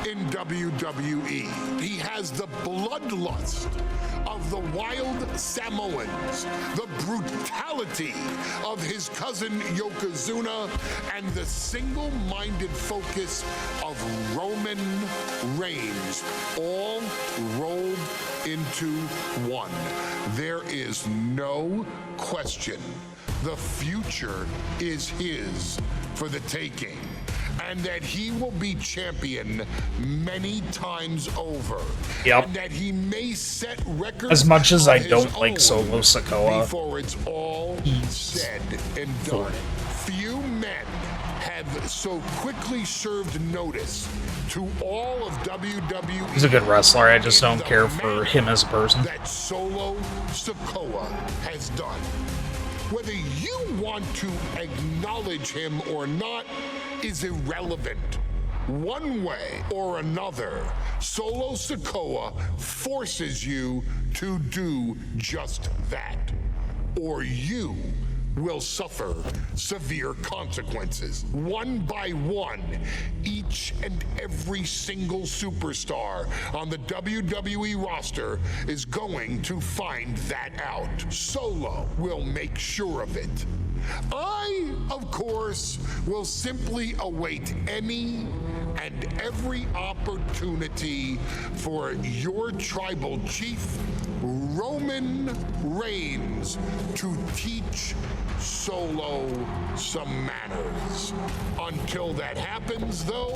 in WWE. He has the bloodlust of the wild Samoans, the brutality of his cousin Yokozuna, and the single-minded focus of Roman Reigns, all rolled into one. There is no question the future is his for the taking, and that he will be champion many times over. Yep. And that he may set records as much as I of don't his like own Solo Sikoa, before it's all said and done. Few men have so quickly served notice to all of WWE. He's a good wrestler, I just don't care for him as a person. That Solo Sikoa has done. Whether you want to acknowledge him or not is irrelevant. One way or another, Solo Sikoa forces you to do just that, or you will suffer severe consequences. One by one, each and every single superstar on the WWE roster is going to find that out. Solo will make sure of it. I, of course, will simply await any and every opportunity for your tribal chief, Roman Reigns, to teach Solo some manners. Until that happens, though,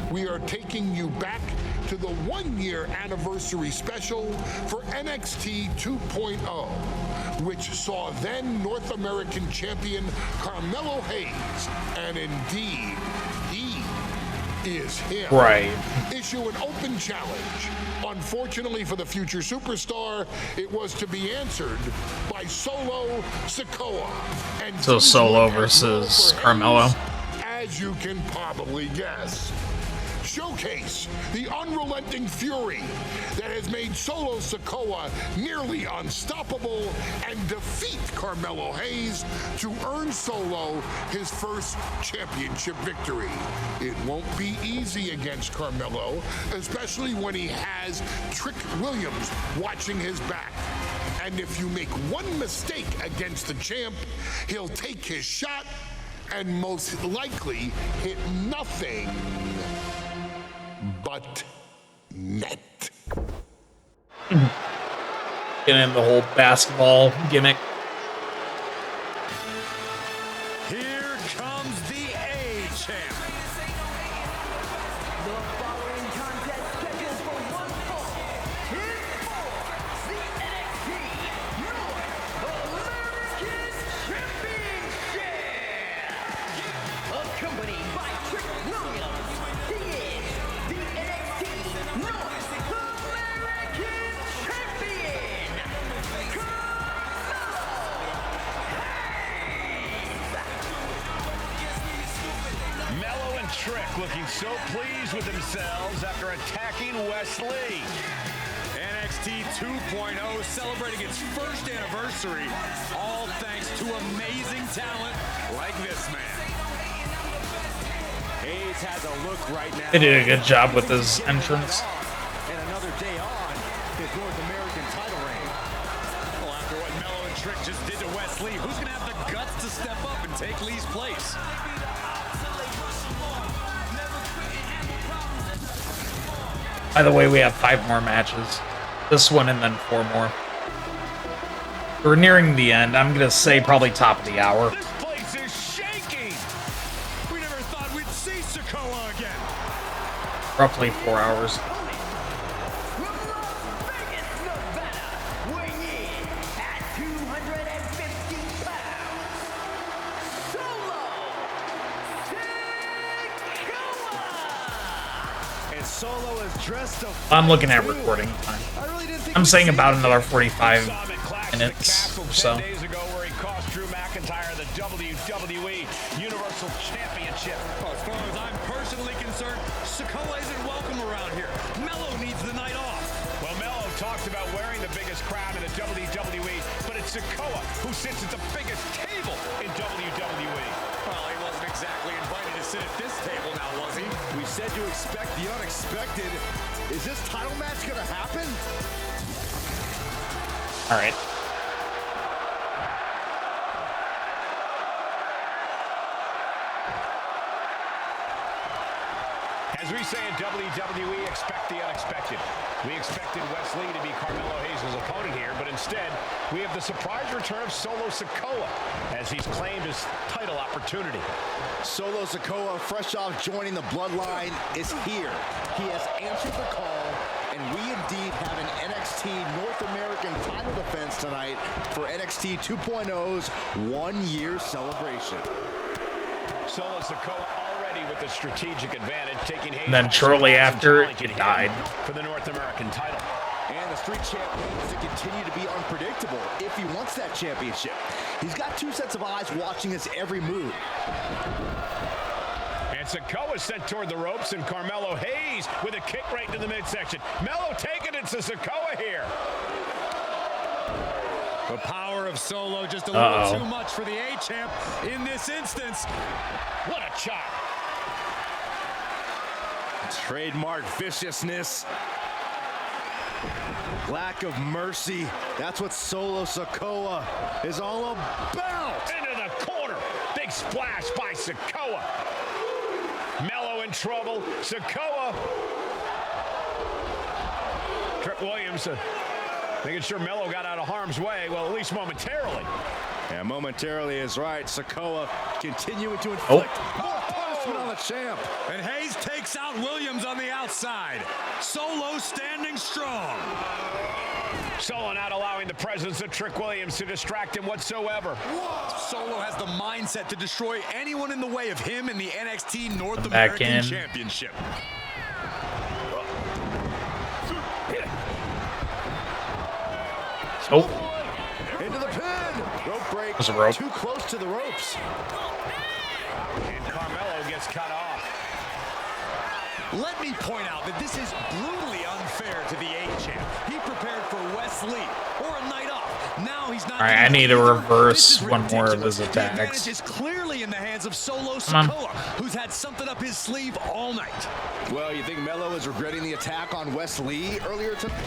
we are taking you back to the one-year anniversary special for NXT 2.0, which saw then North American champion Carmelo Hayes, and indeed, he is him. Right. Issue an open challenge. Unfortunately for the future superstar, it was to be answered by Solo Sikoa. And So Solo versus Carmelo. as you can probably guess. showcase the unrelenting fury that has made Solo Sikoa nearly unstoppable and defeat Carmelo Hayes to earn Solo his first championship victory. It won't be easy against Carmelo, especially when he has Trick Williams watching his back. And if you make one mistake against the champ, he'll take his shot and most likely hit nothing but net. Getting in the whole basketball gimmick. Here comes the A-Champ. The following contest scheduled for one fall is for the NXT North American Championship. Accompanied by Trick Williams, he is the NXT North American Champion, Mello and Trick looking so pleased with themselves after attacking Wes Lee. NXT 2.0 celebrating its first anniversary, all thanks to amazing talent like this man. Hayes has a look right now. They did a good job with his entrance. And another day on his North American title reign. Well, after what Mello and Trick just did to Wes Lee, who's going to have the guts to step up and take Lee's place? By the way, we have 5 more matches. This one and then 4 more. We're nearing the end. I'm gonna say probably top of the hour. This place is shaking. We never thought we'd see Sikoa again. Roughly 4 hours. From Las Vegas, Nevada, weighing in at 250 pounds, Solo Sikoa. And Solo is dressed to I'm looking at recording time. I really didn't think I'm we'd saying see about this. another 45 Saw him at Clash of the minutes Castle or 10 so. days ago where he cost Drew McIntyre the WWE Universal Championship. Well, as far as I'm personally concerned, Sikoa isn't welcome around here. Mello needs the night off. Well, Mello talks about wearing the biggest crown in the WWE, but it's Sikoa who sits at the biggest table in WWE. Well, he wasn't exactly invited to sit at this table now, was he? We said to expect the unexpected. Is this title match gonna happen? All right. As we say in WWE, expect the unexpected. We expected Wes Lee to be Carmelo Hayes' opponent here, but instead, we have the surprise return of Solo Sikoa as he's claimed his title opportunity. Solo Sikoa, fresh off joining the Bloodline, is here. He has answered the call, and we indeed have an NXT North American title defense tonight for NXT 2.0's one-year celebration. Solo Sikoa already with the strategic advantage, taking Hayes. And then shortly after, he died. For the North American title. And the Street Champ needs to continue to be unpredictable if he wants that championship. He's got 2 sets of eyes watching his every move. And Sikoa sent toward the ropes, and Carmelo Hayes with a kick right to the midsection. Mello taking it to Sikoa here. The power of Solo just a little too much for the A-Champ in this instance. What a chop. Trademark viciousness. Lack of mercy. That's what Solo Sikoa is all about. Into the corner. Big splash by Sikoa. Mello in trouble. Sikoa. Trick Williams making sure Mello got out of harm's way. Well, at least momentarily. Yeah, momentarily is right. Sikoa continuing to inflict more punishment on the champ. And Hayes takes out Williams on the outside. Solo standing strong. Solo not allowing the presence of Trick Williams to distract him whatsoever. Solo has the mindset to destroy anyone in the way of him in the NXT North Back American in. Championship. Oh, Into the pin. Rope break. There's a rope. Too close to the ropes. And Carmelo gets cut off. Let me point out that this is brutally unfair to the A-Champ. He prepared for Wesley or a night off. Now he's not. All right, I need to reverse one more of his attacks. The advantage is clearly in the hands of Solo Sikoa, who's had something up his sleeve all night. Well, you think Melo is regretting the attack on Wesley earlier tonight?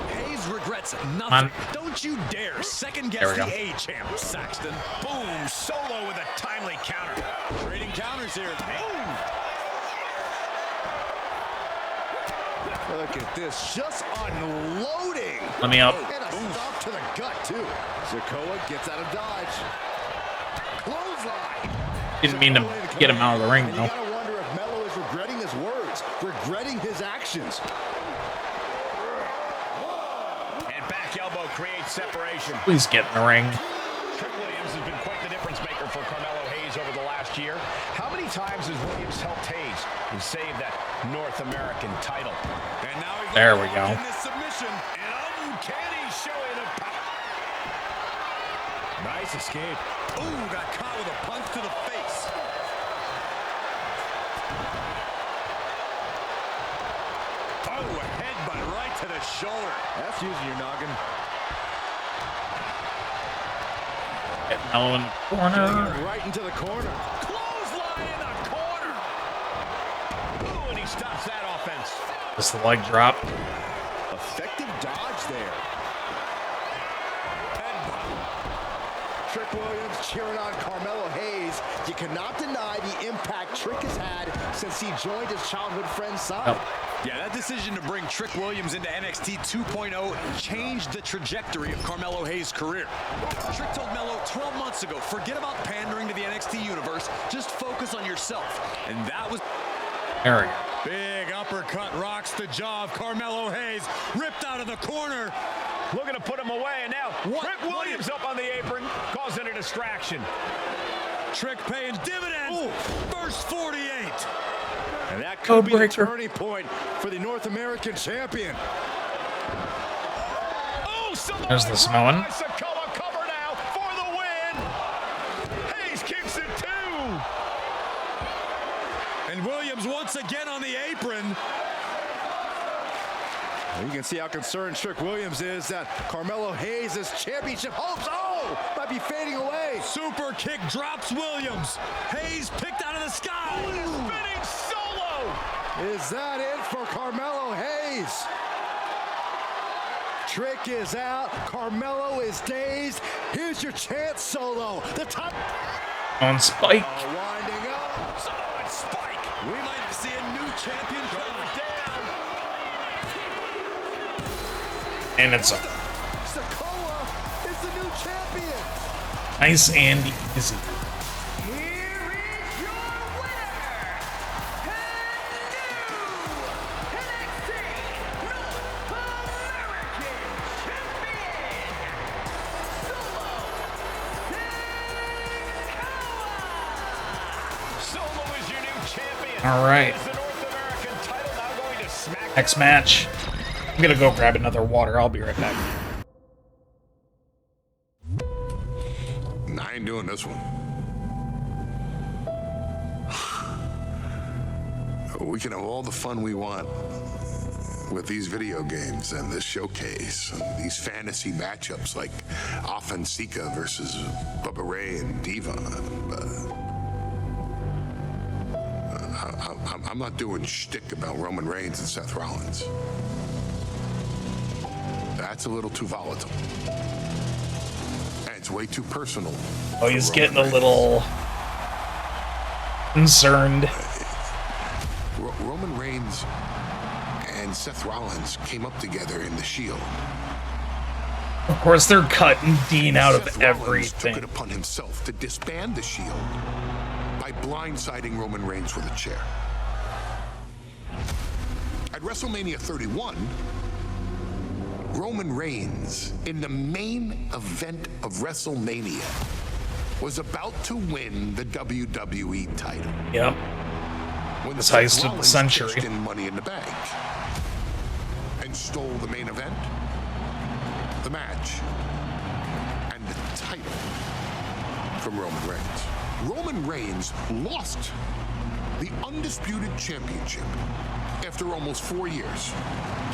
Hayes regrets nothing. Don't you dare second-guess the A-Champ, Saxton. Boom, Solo with a timely counter. Trading counters here. Boom. Look at this, just unloading. Let me up. And a stop to the gut, too. Sikoa gets out of dodge. Clothesline. Didn't mean to get him out of the ring, though. You gotta wonder if Melo is regretting his words, regretting his actions. And back elbow creates separation. Please get in the ring. Trick Williams has been quite the difference maker for Carmelo Hayes over the last year. How many times has Williams helped Hayes and saved that North American title? And now there we go. In this submission, an uncanny showing of power. Nice escape. Ooh, got caught with a punch to the face. Oh, a headbutt right to the shoulder. That's using your noggin. Get Melo in the corner. Right into the corner. Clothesline in the corner. Ooh, and he stops that offense. Just the leg drop. Effective dodge there. Headbutt. Trick Williams cheering on Carmelo Hayes. You cannot deny the impact Trick has had since he joined his childhood friend's side. Yeah, that decision to bring Trick Williams into NXT 2.0 changed the trajectory of Carmelo Hayes' career. Trick told Melo 12 months ago, forget about pandering to the NXT universe, just focus on yourself. And that was... There we go. Big uppercut rocks the jaw of Carmelo Hayes, ripped out of the corner. Looking to put him away, and now Trick Williams up on the apron, causing a distraction. Trick paying dividends. Ooh. First 48. And that could be the turning point for the North American champion. Oh, there's the Samoan. Sikoa cover now for the win. Hayes kicks it too. And Williams once again on the apron. You can see how concerned Trick Williams is that Carmelo Hayes' championship hopes, might be fading away. Super kick drops Williams. Hayes picked out of the sky. Spinning solo. Is that it for Carmelo Hayes? Trick is out. Carmelo is dazed. Here's your chance, Solo. The top. On Spike. Winding up. Solo and Spike. We might see a new champion down. And it's up. Sikoa is the new champion. Nice and easy. Here is your winner, and new NXT North American Champion, Solo Sikoa. Solo is your new champion. All right. Is the North American title now going to SmackDown? Next match. I'm gonna go grab another water. I'll be right back. I ain't doing this one. We can have all the fun we want with these video games and this showcase and these fantasy matchups like Offensica versus Bubba Ray and Diva. I'm not doing shtick about Roman Reigns and Seth Rollins. That's a little too volatile. And it's way too personal. Oh, he's getting a little concerned. Roman Reigns and Seth Rollins came up together in the Shield. Of course, they're cutting Dean out of Seth Rollins everything. took it upon himself to disband the Shield by blindsiding Roman Reigns with a chair. At WrestleMania 31, Roman Reigns, in the main event of WrestleMania, was about to win the WWE title. Yep. When This Seth heist of the Rollins century. cashed in Money in the Bank and stole the main event, the match, and the title from Roman Reigns. Roman Reigns lost the undisputed championship after almost 4 years,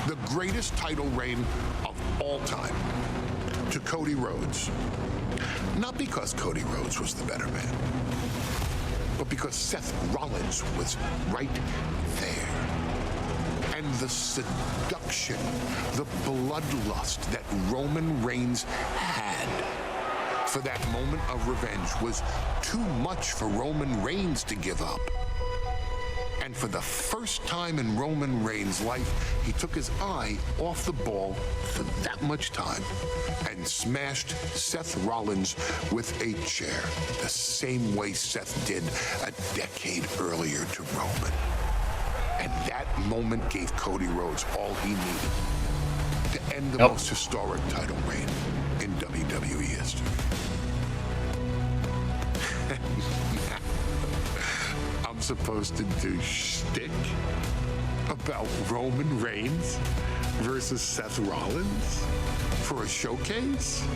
the greatest title reign of all time to Cody Rhodes. Not because Cody Rhodes was the better man, but because Seth Rollins was right there. And the seduction, the bloodlust that Roman Reigns had for that moment of revenge was too much for Roman Reigns to give up. And for the first time in Roman Reigns' life, he took his eye off the ball for that much time and smashed Seth Rollins with a chair, the same way Seth did a decade earlier to Roman. And that moment gave Cody Rhodes all he needed to end the most historic title reign in WWE history. I'm supposed to do shtick about Roman Reigns versus Seth Rollins for a showcase?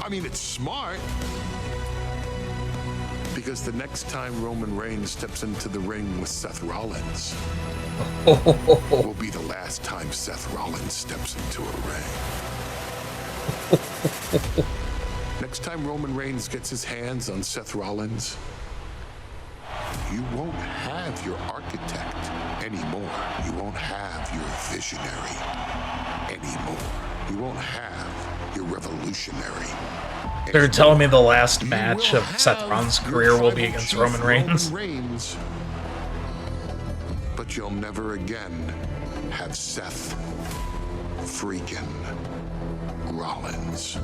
I mean, it's smart, because the next time Roman Reigns steps into the ring with Seth Rollins will be the last time Seth Rollins steps into a ring. Next time Roman Reigns gets his hands on Seth Rollins, you won't have your architect anymore. You won't have your visionary anymore. You won't have your revolutionary. They're telling me the last match of Seth Rollins' career will be against Roman Reigns. But you'll never again have Seth freaking Rollins.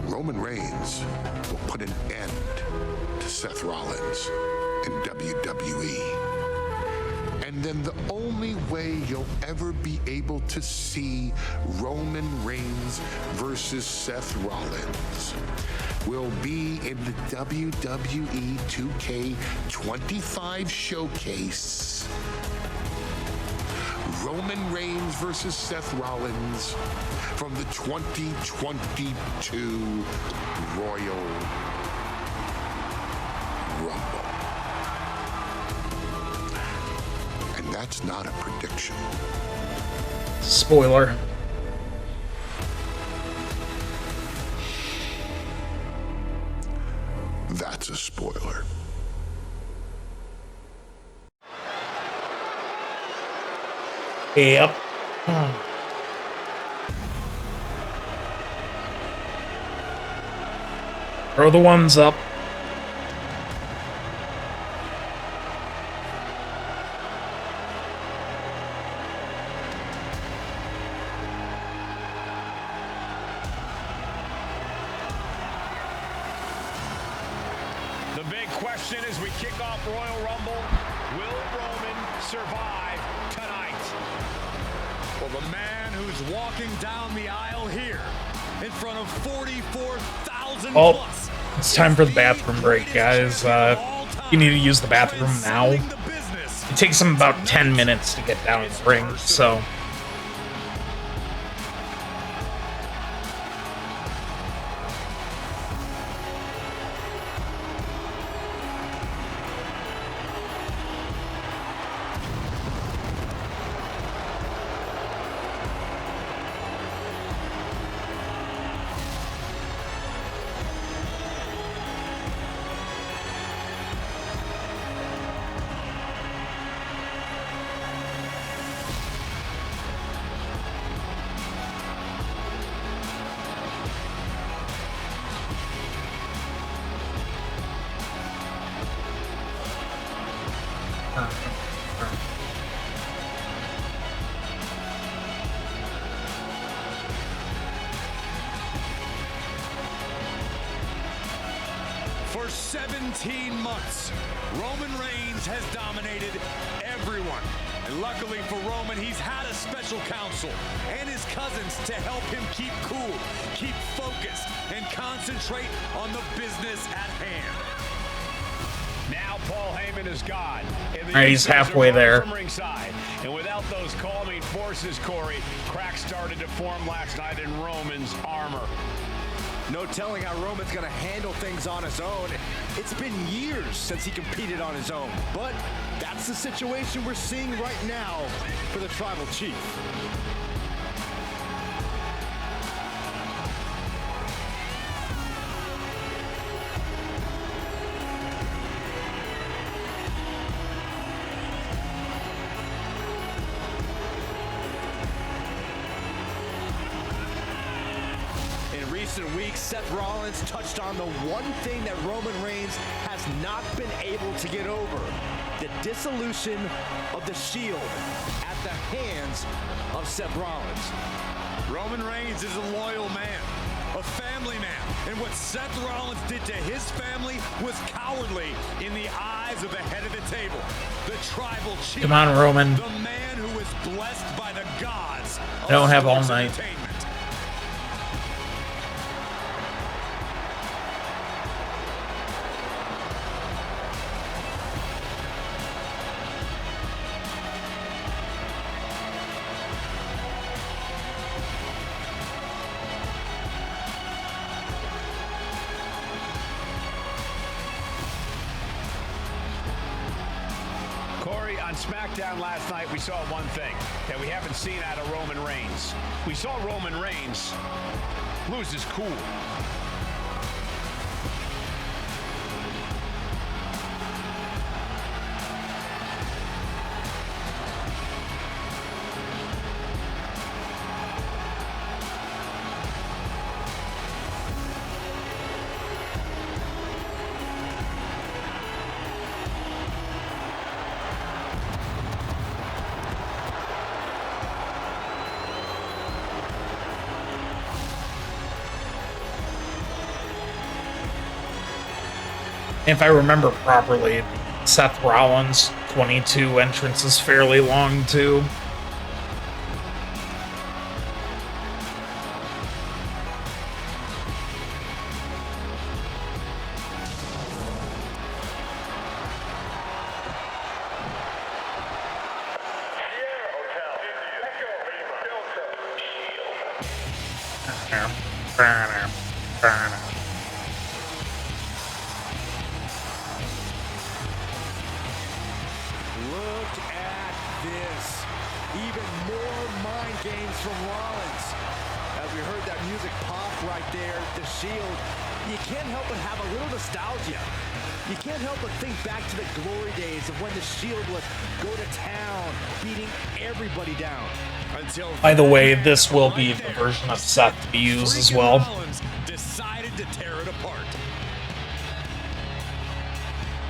Roman Reigns will put an end to Seth Rollins in WWE. And then the only way you'll ever be able to see Roman Reigns versus Seth Rollins will be in the WWE 2K25 showcase. Roman Reigns versus Seth Rollins from the 2022 Royal Rumble. And that's not a prediction. Spoiler. That's a spoiler. Yep. Throw the ones up. The big question as we kick off Royal Rumble, will Roman survive tonight? Well, the man who's walking down the aisle here in front of 44,000 plus. It's time for the bathroom break, guys. You need to use the bathroom now. It takes them about 10 minutes to get down the ring, so... For 17 months, Roman Reigns has dominated everyone. And luckily for Roman, he's had a special counsel and his cousins to help him keep cool, keep focused, and concentrate on the business at hand. Now Paul Heyman is gone. Alright, he's halfway there. Ringside. And without those calming forces, Corey, cracks started to form last night in Roman's armor. No telling how Roman's gonna handle things on his own. It's been years since he competed on his own, but that's the situation we're seeing right now for the Tribal Chief. In recent weeks, Seth Rollins touched on the one thing that Roman Reigns has not been able to get over: the dissolution of the Shield at the hands of Seth Rollins. Roman Reigns is a loyal man, a family man, and what Seth Rollins did to his family was cowardly in the eyes of the head of the table, the Tribal Chief. Come on, Roman. The man who is blessed by the gods. I don't have all night. Corey, on SmackDown last night, we saw one thing that we haven't seen out of Roman Reigns. We saw Roman Reigns lose his cool. If I remember properly, Seth Rollins' 22 entrance is fairly long, too. Look at this. Even more mind games from Rollins. As we heard that music pop right there, the Shield, you can't help but have a little nostalgia. You can't help but think back to the glory days of when the Shield was go to town, beating everybody down. Until By the way, this will be the version of Seth to be used as well. Rollins decided to tear it apart.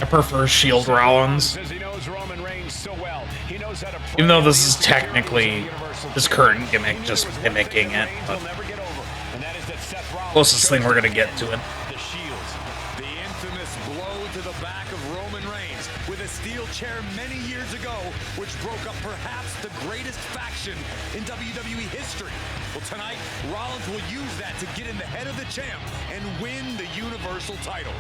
I prefer Shield Rollins. Says he knows Roman Reigns so well. He knows how to play. Even though this is technically his current gimmick, just mimicking it. But closest thing we're gonna get to it. The Shield, the infamous blow to the back of Roman Reigns with a steel chair many years ago, which broke up perhaps the greatest faction in WWE history. Well, tonight, Rollins will use that to get in the head of the champ and win the Universal title.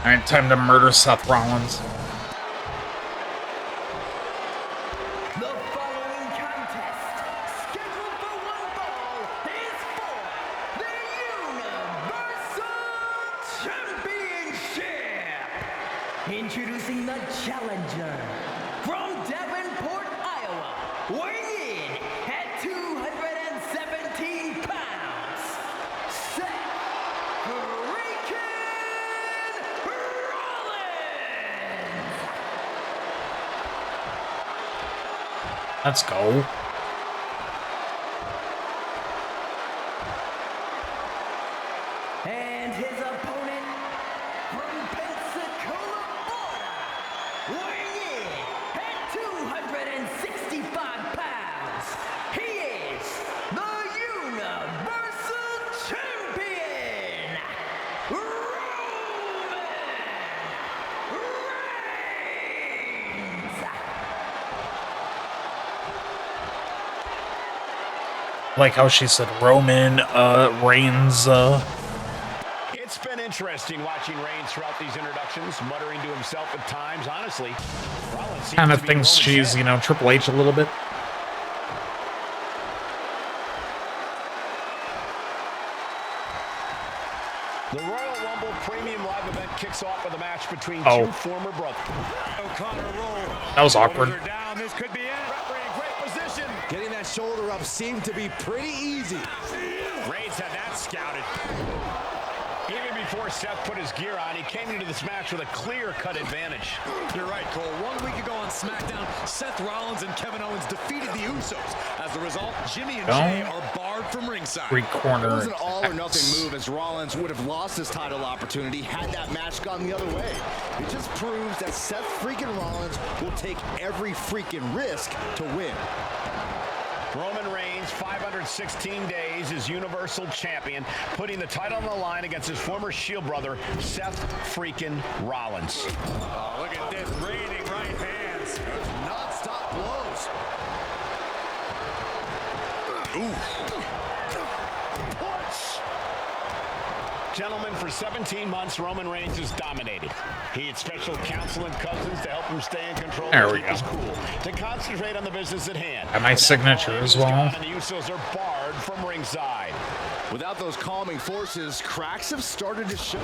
Alright, time to murder Seth Rollins. The following contest, scheduled for one fall, is for the Universal Championship. Introducing the challenger from Davenport, Iowa, weighing in at 217 pounds, Seth Let's go. And his opponent from Pensacola, Florida, weighing in at 265 pounds, he is the Universal Champion, Roman Reigns. Like how she said Roman Reigns. It's been interesting watching Reigns throughout these introductions, muttering to himself at times. Honestly, Rollins Kind of seems to be thinks she's, you know, Triple H a little bit. The Royal Rumble Premium Live event kicks off with a match between two former brothers. That was awkward. Down. This could be it. Great position. Getting that shoulder up seemed to be pretty easy. Reigns had that scouted. Even before Seth put his gear on, he came into this match with a clear-cut advantage. You're right, Cole. 1 week ago on SmackDown, Seth Rollins and Kevin Owens defeated the Usos. As a result, Jimmy and Jay are barred from ringside. Corner. It was an all-or-nothing move, as Rollins would have lost his title opportunity had that match gone the other way. It just proves that Seth freaking Rollins will take every freaking risk to win. Roman Reigns, 516 days as Universal Champion, putting the title on the line against his former Shield brother, Seth freaking Rollins. Oh, look at this, reigning right hands. Non-stop blows. Gentlemen, for 17 months, Roman Reigns has dominated. He had special counsel and cousins to help him stay in control. There we go. Cool, to concentrate on the business at hand. And my signature as well. And the Usos are barred from ringside. Without those calming forces, cracks have started to show.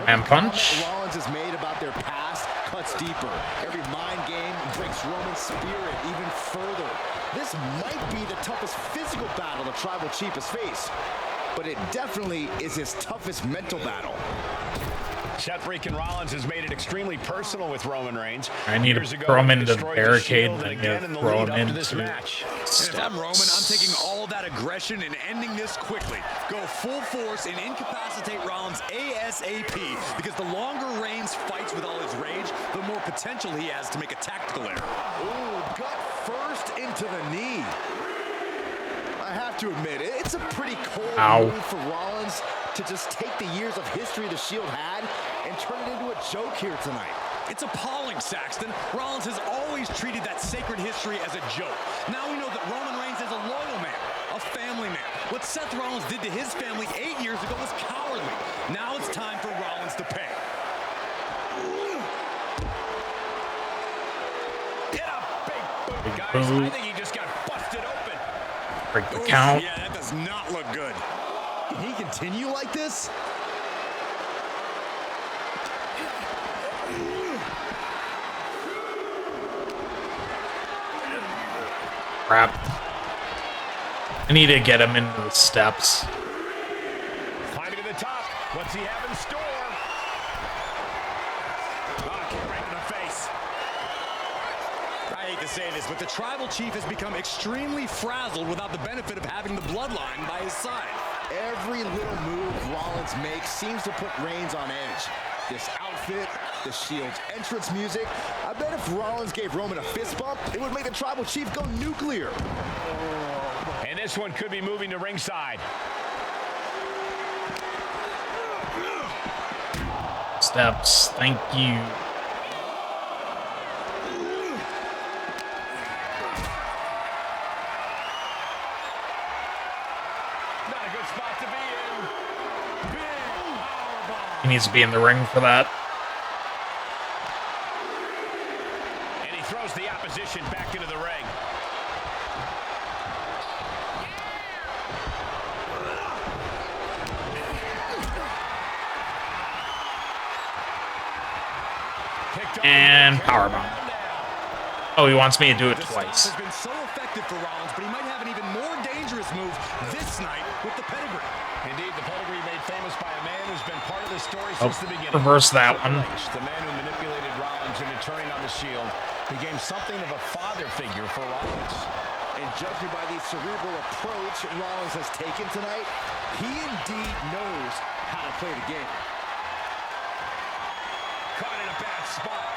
And punch. Rollins has made about their past cuts deeper. Every mind game breaks Roman's spirit even further. This might be the toughest physical battle the Tribal Chief has faced, but it definitely is his toughest mental battle. Seth freaking Rollins has made it extremely personal with Roman Reigns. I need to throw him into the barricade and then throw him into If I'm Roman, I'm taking all of that aggression and ending this quickly. Go full force and incapacitate Rollins ASAP, because the longer Reigns fights with all his rage, the more potential he has to make a tactical error. Ooh, gut first into the knee. I have to admit, it's a pretty cold move for Rollins to just take the years of history the Shield had and turn it into a joke here tonight. It's appalling, Saxton. Rollins has always treated that sacred history as a joke. Now we know that Roman Reigns is a loyal man, a family man. What Seth Rollins did to his family 8 years ago was cowardly. Now it's time for Rollins to pay. Get a big boot, guys. I think he just got busted open. Break the count. Yeah, that does not look good. Can he continue like this? Crap. I need to get him into the steps. Climbing to the top. What's he have in store? Right in the face. I hate to say this, but the Tribal Chief has become extremely frazzled without the benefit of having the Bloodline by his side. Every little move Rollins makes seems to put Reigns on edge. This outfit, the Shield's entrance music. I bet if Rollins gave Roman a fist bump, it would make the Tribal Chief go nuclear. And this one could be moving to ringside. Steps, thank you. Not a good spot to be in. Big powerbomb. He needs to be in the ring for that. And he throws the opposition back into the ring. And powerbomb. Oh, he wants me to do it twice. Has been so effective for Rollins, but he might have an even more dangerous move this night with the pedigree. Indeed, the pedigree made famous by a man who's been part of the story since the beginning. Reverse that one. The man who manipulated Rollins into turning on the Shield became something of a father figure for Rollins. And judging by the cerebral approach Rollins has taken tonight, he indeed knows how to play the game. Caught in a bad spot.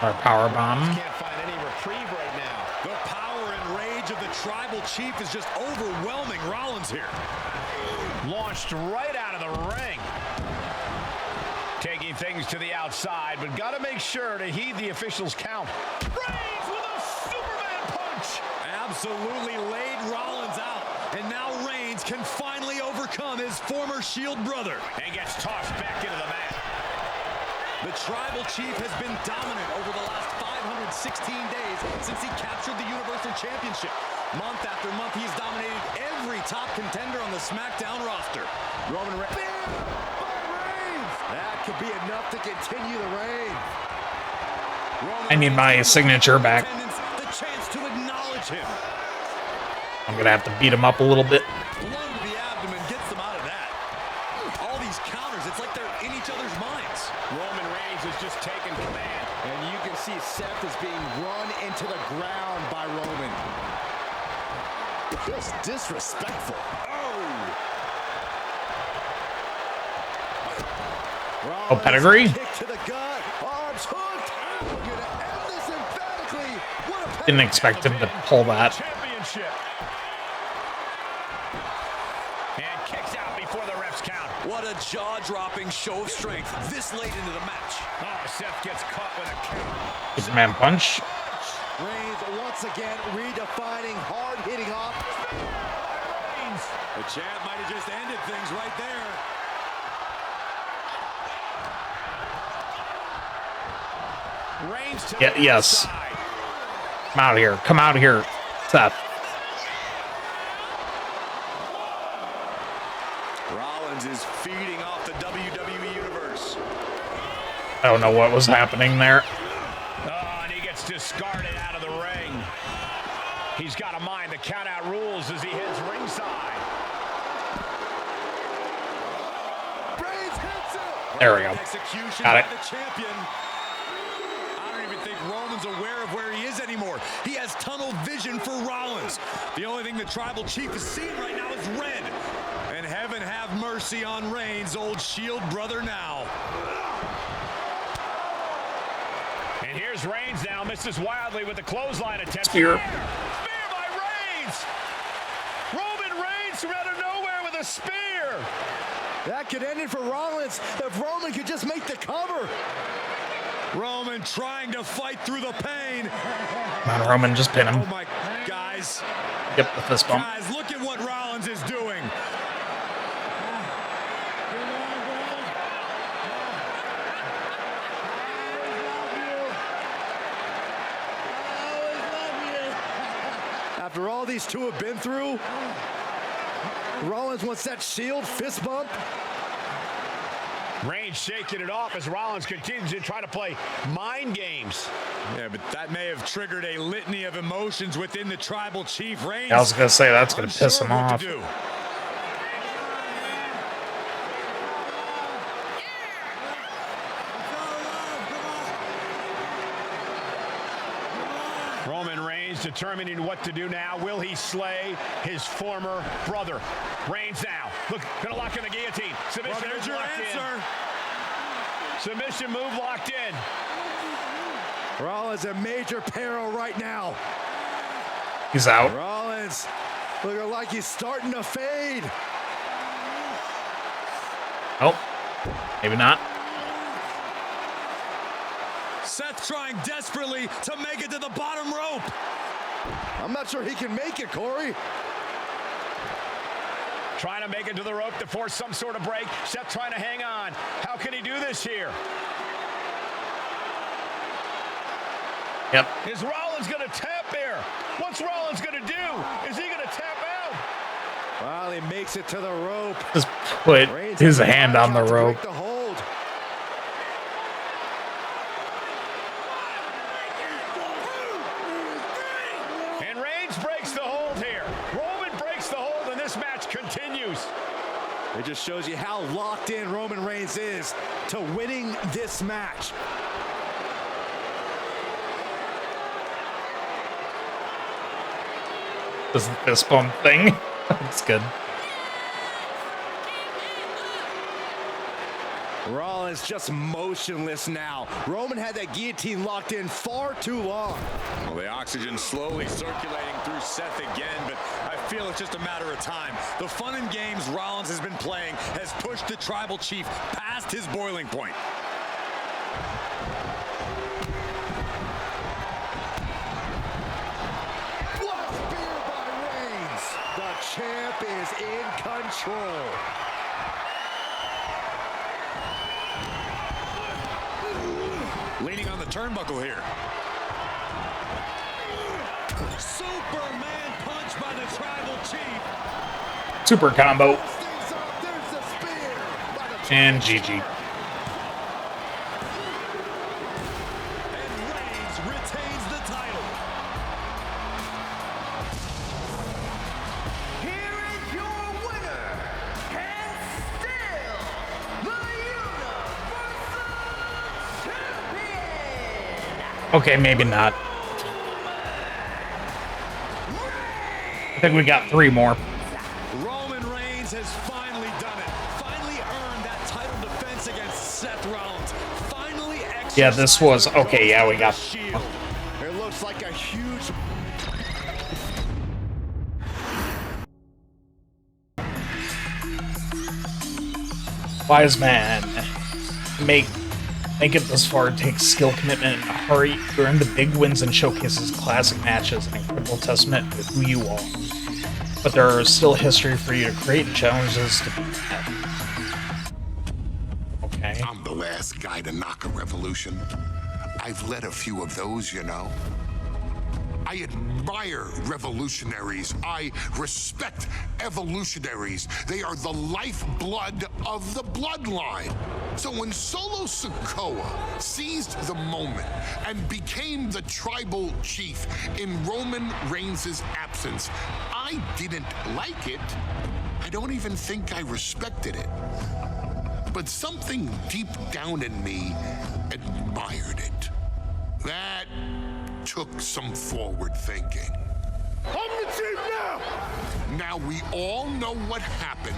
Our powerbomb. Can't find any reprieve right now. The power and rage of the Tribal Chief is just overwhelming Rollins here. Launched right out of the ring. Taking things to the outside, but got to make sure to heed the officials' count. Reigns with a Superman punch. Absolutely laid Rollins can finally overcome his former Shield brother. And gets tossed back into the mat. The Tribal Chief has been dominant over the last 516 days since he captured the Universal Championship. Month after month, he's dominated every top contender on the SmackDown roster. Roman Reigns. That could be enough to continue the reign. I need my signature back. The chance to acknowledge him. I'm gonna have to beat him up a little bit. Blow to the abdomen gets them out of that. All these counters, it's like they're in each other's minds. Roman Reigns has just taken command. And you can see Seth is being run into the ground by Roman. Just disrespectful. Oh, pedigree? Kick to the gut. Arms hooked. We're gonna end this emphatically. What a Didn't expect him to pull that. Championship. And kicks out before the refs count. What a jaw-dropping show of strength this late into the match. Oh, Seth gets caught with a count. Superman punch. Reigns once again redefining hard-hitting offense. The champ might have just ended things right there. Reigns to Yeah, the yes. outside. Come out of here. Come out of here, Seth. Rollins is feeding off the WWE Universe. I don't know what was happening there. Oh, and he gets discarded out of the ring. He's got to mind the count-out rules as he heads ringside. Reigns hits it. There we go. Execution Got by it. the champion. I don't even think Roman's aware of where he is anymore. He has tunnel vision for Rollins. The only thing the Tribal Chief is seeing right now is red. And heaven have mercy on Reigns, old Shield brother now. And here's Reigns now, misses wildly with the clothesline attempt. Spear. Spear by Reigns! Roman Reigns from out of nowhere with a spear! That could end it for Rollins if Roman could just make the cover. Roman trying to fight through the pain. Come on, Roman, just pin him. Oh my, guys. Yep, the fist bump. Guys, look at what Rollins is doing. After all these two have been through, Rollins wants that Shield fist bump. Reigns shaking it off as Rollins continues to try to play mind games. Yeah, but that may have triggered a litany of emotions within the Tribal Chief. Reigns. I was gonna say that's gonna piss him unsure what off. to do. Roman Reigns determining what to do now. Will he slay his former brother? Reigns now. Look, gonna lock in the guillotine. Submission Well, there's move your locked answer. in. Submission move locked in. Rollins in major peril right now. He's out. Rollins looking like he's starting to fade. Oh, maybe not. Seth trying desperately to make it to the bottom rope. I'm not sure he can make it, Corey. Trying to make it to the rope to force some sort of break. Seth trying to hang on. How can he do this here? Yep. Is Rollins going to tap there? What's Rollins going to do? Is he going to tap out? Well, he makes it to the rope. Just put Reigns his has hand on the to rope. break the hold. And Reigns breaks the hold here. Roman breaks the hold, and this match continues. It just shows you how locked in Roman Reigns is to winning this match. This fist bump thing. That's good. Rollins just motionless now. Roman had that guillotine locked in far too long. Well, the oxygen slowly circulating through Seth again, but I feel it's just a matter of time. The fun and games Rollins has been playing has pushed the Tribal Chief past his boiling point. What a spear by Reigns. The champ is in control. Leaning on the turnbuckle here. Superman punch by the tribal chief. Super combo. And GG. And Reigns retains the title. Here is your winner, and still the Universal Champion. Okay, maybe not. I think we got 3 more. Roman Reigns has finally done it. Finally earned that title defense against Seth Rollins. Finally exercised. Yeah, this was okay. Yeah, we got. Shield. It looks like a huge. Wiseman. Make it this far takes skill, commitment, and a hurry. Earn the big wins and showcases classic matches, an incredible testament to who you are. But there is still history for you to create and challenges to be met. Okay. I'm the last guy to knock a revolution. I've led a few of those, you know. I admire revolutionaries. I respect evolutionaries. They are the lifeblood of the bloodline. So when Solo Sikoa seized the moment and became the tribal chief in Roman Reigns' absence, I didn't like it. I don't even think I respected it. But something deep down in me admired it. That took some forward thinking. I'm the chief now! Now we all know what happened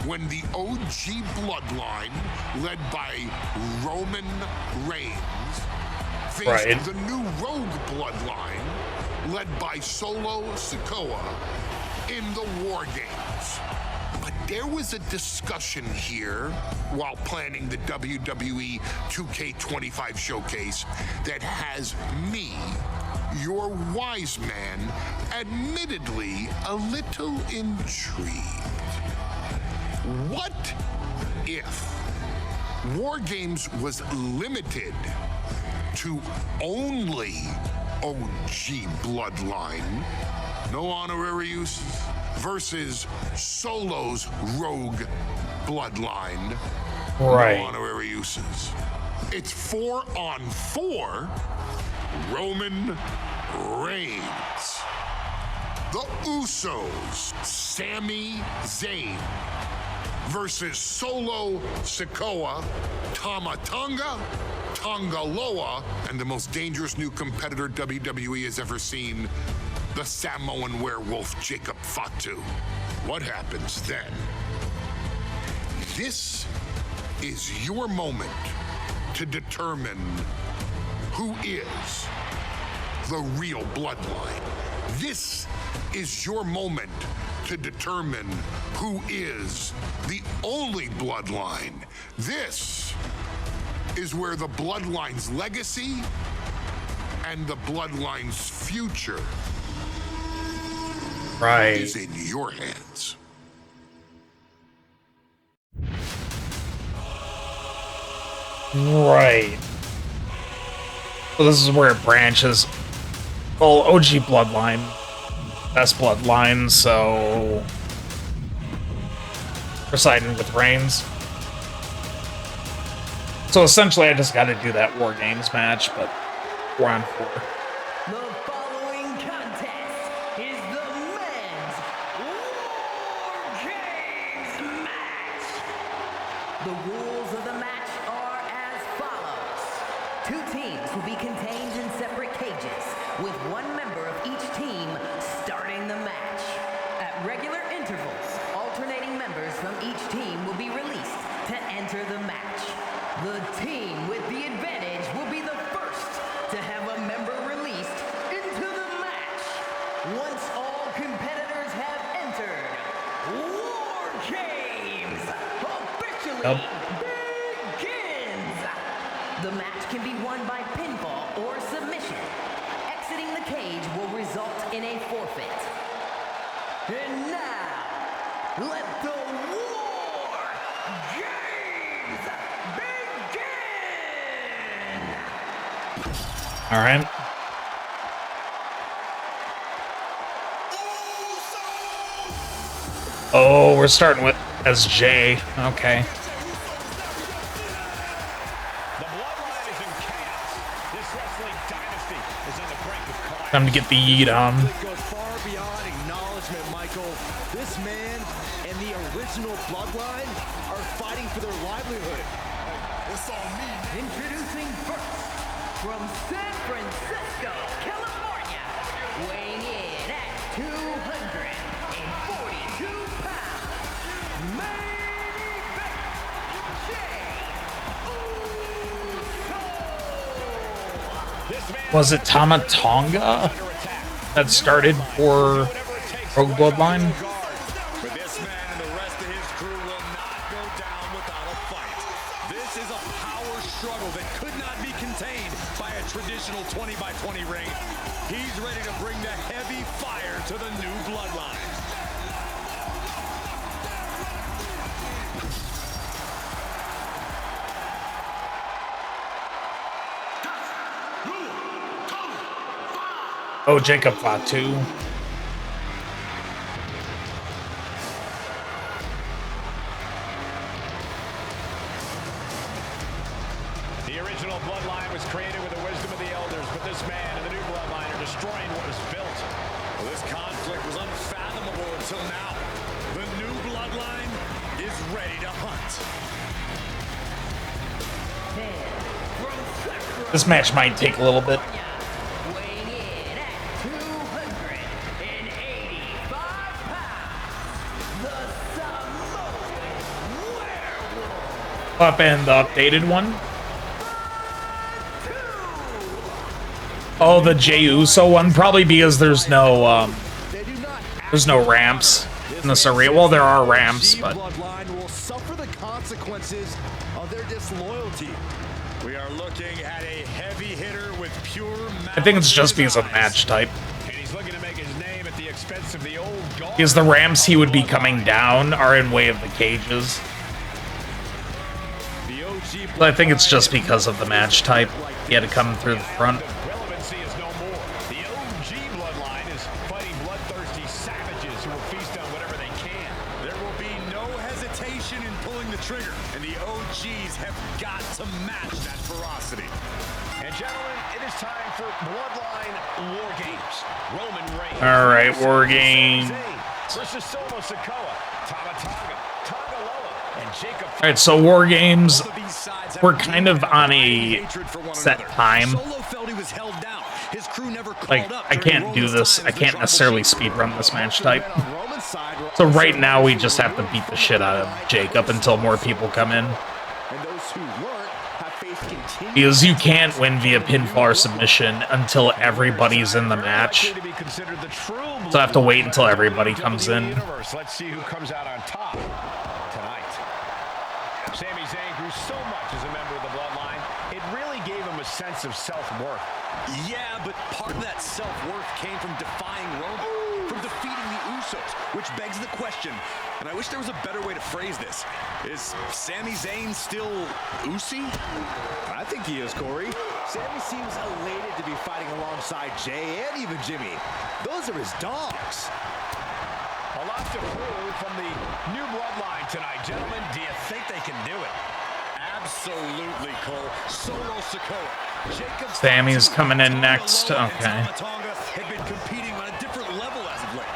when the OG bloodline, led by Roman Reigns, faced the new rogue bloodline, led by Solo Sikoa, in the War Games. But there was a discussion here while planning the WWE 2K25 showcase that has me, your wise man, admittedly a little intrigued. What if War Games was limited to only OG bloodline, no honorary uses, versus Solo's rogue bloodline, Right. no honorary uses? It's 4-on-4 Roman Reigns. The Usos, Sami Zayn, versus Solo Sikoa, Tama Tonga, Tonga Loa, and the most dangerous new competitor WWE has ever seen, the Samoan werewolf Jacob Fatu. What happens then? This is your moment to determine who is the real bloodline. This is your moment to determine who is the only bloodline. This is where the bloodline's legacy and the bloodline's future is in your hands. Right. So this is where it branches. Well, OG bloodline. Best bloodline, so we're siding with Reigns. So essentially I just gotta do that War Games match, but 4-on-4. The following contest is the men's War Games match. The rules of the match are as follows. 2 teams will be contained in separate cages, with 1 member of each team starting the match. At regular intervals, alternating members from each team will be released to enter the match. The team with the advantage will be the first to have a member released into the match. Once all competitors have entered, War Games officially begins. The match can be won by pinfall or submission. Exiting the cage will result in a forfeit. And And now, let the war games begin! All right. Oh, we're starting with as Jay. Okay. The Bloodline is in chaos. This wrestling dynasty is on the brink of collapse. Time to get the yeet on. It goes far beyond acknowledgement, Michael. This man and the original Bloodline are fighting for their livelihood. It's on me. Introducing first, from San Francisco, California, weighing in at 242 pounds, main event, Jey Uso! This man Was it Tama Tonga that started for Rogue Bloodline? But this man and the rest of his crew will not go down without a fight. This is a power struggle that could not be contained by a traditional 20-by-20 ring. He's ready to bring the heavy fire to the new Bloodline. Oh, Jacob Fatu. The original Bloodline was created with the wisdom of the elders, but this man and the new Bloodline are destroying what was built. Well, this conflict was unfathomable until now. The new Bloodline is ready to hunt. This match might take a little bit. Weighing in at 285 pounds, the Samoan Werewolf! Up and the updated one. Oh, the Jey Uso one, probably because there's no ramps in this arena. Well, there are ramps, but Bloodline will suffer the consequences of their disloyalty. We are looking at a heavy hitter with pure I think it's just because of match type. And he's looking to make his name at the expense of the old guard. Because the ramps he would be coming down are in way of the cages. The OG But I think it's just because of the match type. He had to come through the front. The relevancy is no more. The OG Bloodline is fighting bloodthirsty savages who will feast on whatever they can. There will be no hesitation in pulling the trigger, and the OGs have got to match that ferocity. And gentlemen, it is time for Bloodline War Games. Roman Reigns. All right, War Games. Versus Solo Sikoa, Tama Tonga, Tonga Loa, and Jacob. All right, so War Games, Both of these sides have we're kind of on a hatred for one set another. time. Solo felt he was held down. His crew never Like, called up I during can't do Roman's this. time I as the can't Tribal necessarily Chief. speedrun this match type. On Roman's side were So also right now, we those just who have to were beat the shit out of Jacob until more people come in. And those who weren't have faced continued Because you can't win via pinfall or submission until everybody's in the match. To be considered the true So I have to wait until everybody comes in. Universe. Let's see who comes out on top tonight. Sami Zayn grew so much as a member of the Bloodline, it really gave him a sense of self-worth. Yeah, but part of that self-worth came from defying Roman, from defeating the Usos, which begs the question, and I wish there was a better way to phrase this. Is Sami Zayn still Usi? I think he is, Corey. Sami seems elated to be fighting alongside Jay and even Jimmy. Those are his dogs. A lot to prove from the new Bloodline tonight. Gentlemen, do you think they can do it? Absolutely, Cole. Solo Sikoa. Jacob Sammy's Fatu, coming in Tonga next. Loa, and Okay. Tama Tonga have been competing on a different level as of late.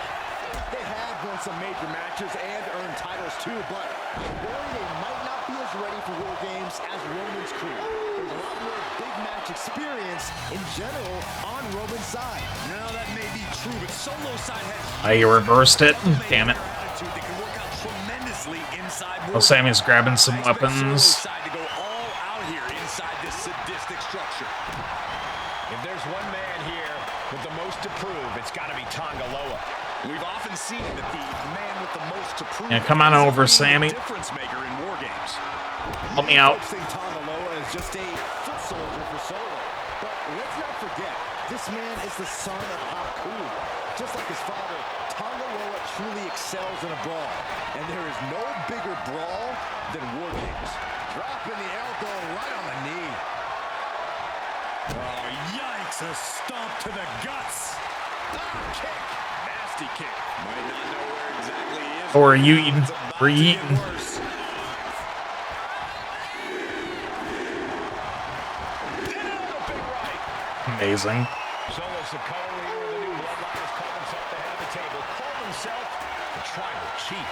They have won some major matches and earned titles too, but they might not be as ready for War Games as Roman's crew. There's a lot more big match experience in general on Roman's side. Now that may be true, but Solo side has I reversed it. Damn it. attitude that can work out tremendously inside Well, Sammy's grabbing some I expect Solo's weapons. side to go all out here inside this sadistic structure. If there's one man here with the most to prove, it's got to be Tonga Loa. We've often seen that the man with the most to prove Yeah, come on is over, the Sammy. difference maker in war games. Help me out. Folks think Tonga Loa is just a foot soldier for Solo. But let's not forget, this man is the son of Haku. Just like his father, Tonga Loa truly excels in a brawl. And there is no bigger brawl than War Games. Dropping the elbow right on the knee. Oh, yikes. A stomp to the guts. Kick. Nasty kick. Might not know where exactly he is. Or are you eating? We're eating. Amazing. Solo Sikoa, leader of the new Bloodline, has called himself the head of the table, called himself the tribal chief.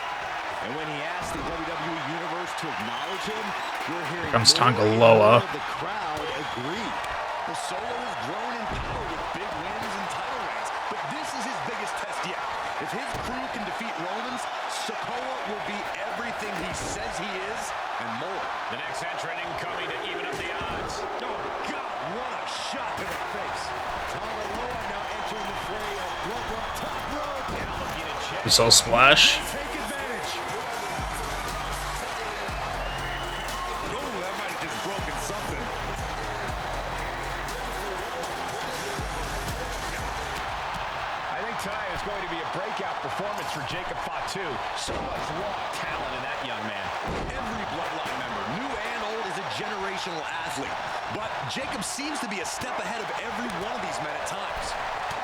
And when he asked the WWE Universe to acknowledge him, we're hearing Comes more Tonga and Loa. more of the crowd agree. The Solo has grown in power with big wins and title reigns, but this is his biggest test yet. If his crew can defeat Romans, Sikoa will be everything he says he is and more. The next entrant incoming to even up the odds. Oh, God, what a shot to the face. Tonga Loa now entering the fray of Bloodline top rope. Now looking to check. So splash. Take advantage. Oh, that might have just broken something. I think tonight is going to be a breakout performance for Jacob Fatu. So much raw talent in that young man. Every Bloodline member, new and old, is a generational athlete. But Jacob seems to be a step ahead of every one of these men at times.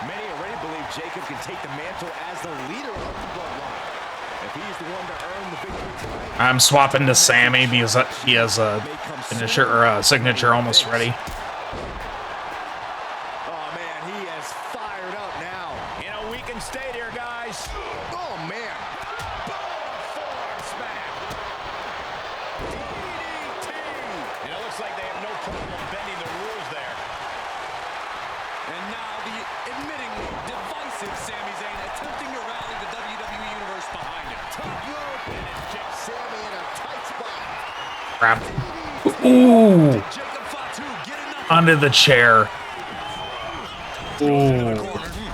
Many already believe Jacob can take the mantle as the leader of the Bloodline. If he's the one to earn the victory tonight, I'm swapping to Sammy because he has a finisher or a signature almost ready. oh man, he has fired up now. In a weakened state here, guys. Oh man. Forearm smack. DDT. And it looks like they have no problem bending the rules there. And now the admittingly divisive Sami Zayn attempting to rally the WWE Universe behind him. Top rope, and it's just Sami in a tight spot. Crap. Ooh. Jacob Fatu, get enough. Onto the chair. Ooh.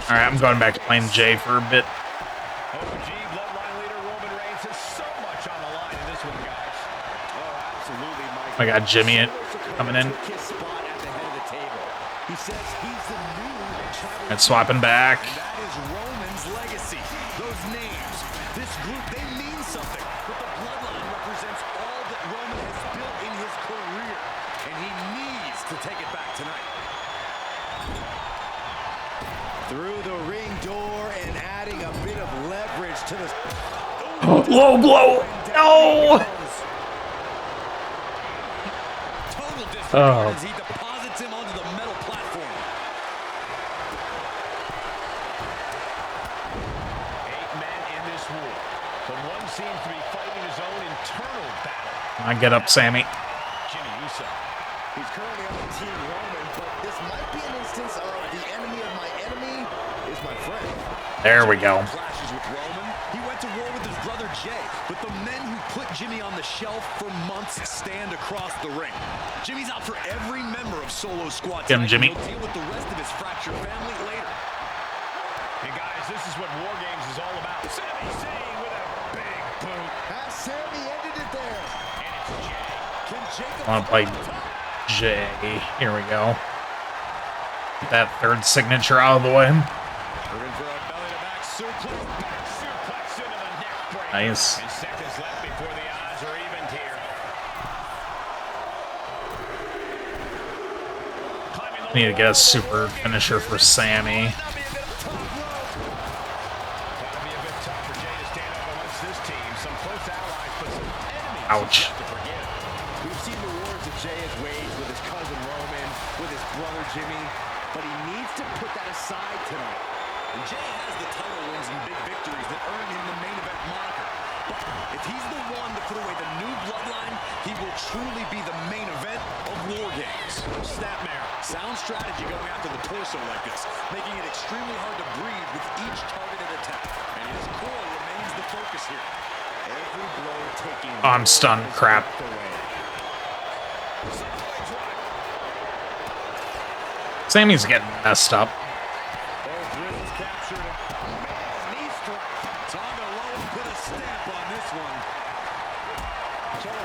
Alright, I'm going back to playing Jay for a bit. OG Bloodline leader Roman Reigns has so much on the line in this one, guys. Oh, absolutely, Mike. I got Jimmy coming in. His spot at the head of the table. He says he's the new tribal And swapping back. chief. That is Roman's legacy. Those names, this group, they mean something. But the Bloodline represents all that Roman has built in his career. And he needs to take it back tonight. Through the ring door and adding a bit of leverage to the... Low blow. No. Total disregard Oh. as he deposits him onto the metal platform. 8 men in this war, but one seems to be fighting his own internal battle. I get up, Sammy. Jimmy Uso. He's currently on Team Roman, but this might be an instance of the enemy of my enemy is my friend. There we go. Clashes with Roman. He went to war with his brother Jay, but the men who put Jimmy on the shelf for months stand across the ring. Jimmy's out for every member of Solo Squad. Get him, Jimmy. He'll deal with the rest of his fractured family later. And guys, this is what War Games is all about. Sami Zayn with a big boot. Has Sami ended it there? And it's Jay. Can Jacob... I want to play Jay. Here we go. Get that third signature out of the way. We're in for a belly-to-back suplex. Back suplex into the neck break. Nice. And seconds left before the odds are evened here. Climbing the Need to get a super finisher for Sammy. Gotta be a bit tough for Jay to stand up amongst this team. Some close allies, but some enemies. Ouch. to forgive. We've seen the wars that Jay has waged with his cousin Roman, with his brother Jimmy, but he needs to put that aside tonight. And Jay has the title wins and big victories that earn him the main event moniker. But if he's the one to put away the new Bloodline, he will truly be the main event of War Games. Snapmare, sound strategy going after the torso like this, making it extremely hard to breathe with each targeted attack. And his core remains the focus here. Every blow taking... Oh, I'm stunned. Crap. Sammy's getting messed up.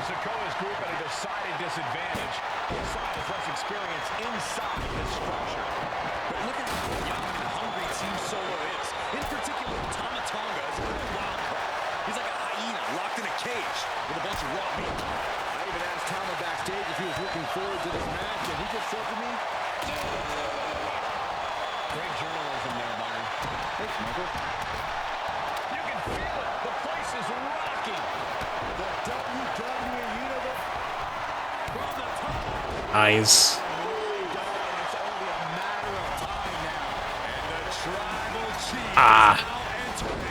Sikoa's group at a decided disadvantage. His side has less experience inside this structure. But look at how young and hungry Team Solo is. In particular, Tama Tonga is a real wild card. He's like a hyena locked in a cage with a bunch of raw meat. I even asked Tama backstage if he was looking forward to this match, and he just said to me, great journalism there, Byron. Thanks, Michael. You can feel it. The place is rocking. The WWE Universe from the top. Nice. It's only a matter of time now. And the tribal chief Ah. is now entering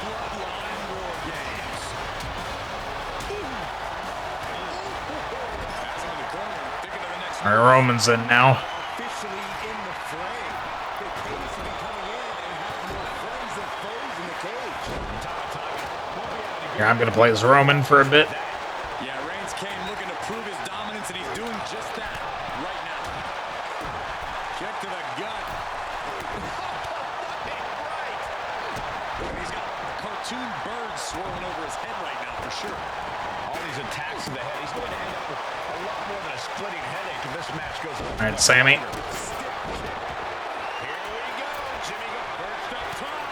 Bloodline War Games. Has him in the corner, thinking of the next All right, Roman's in now. Officially in the fray. The case will be coming in and have more friends than foes in the cage. Here, I'm gonna play as Roman for a bit. Yeah, Reigns came looking to prove his dominance, and he's doing just that right now. Kick to the gut. He's got cartoon birds swirling over his head right now, for sure. All these attacks to the head. He's going to end up with a lot more than a splitting headache if this match goes on. All right, Sammy. Here we go. Jimmy got first up top.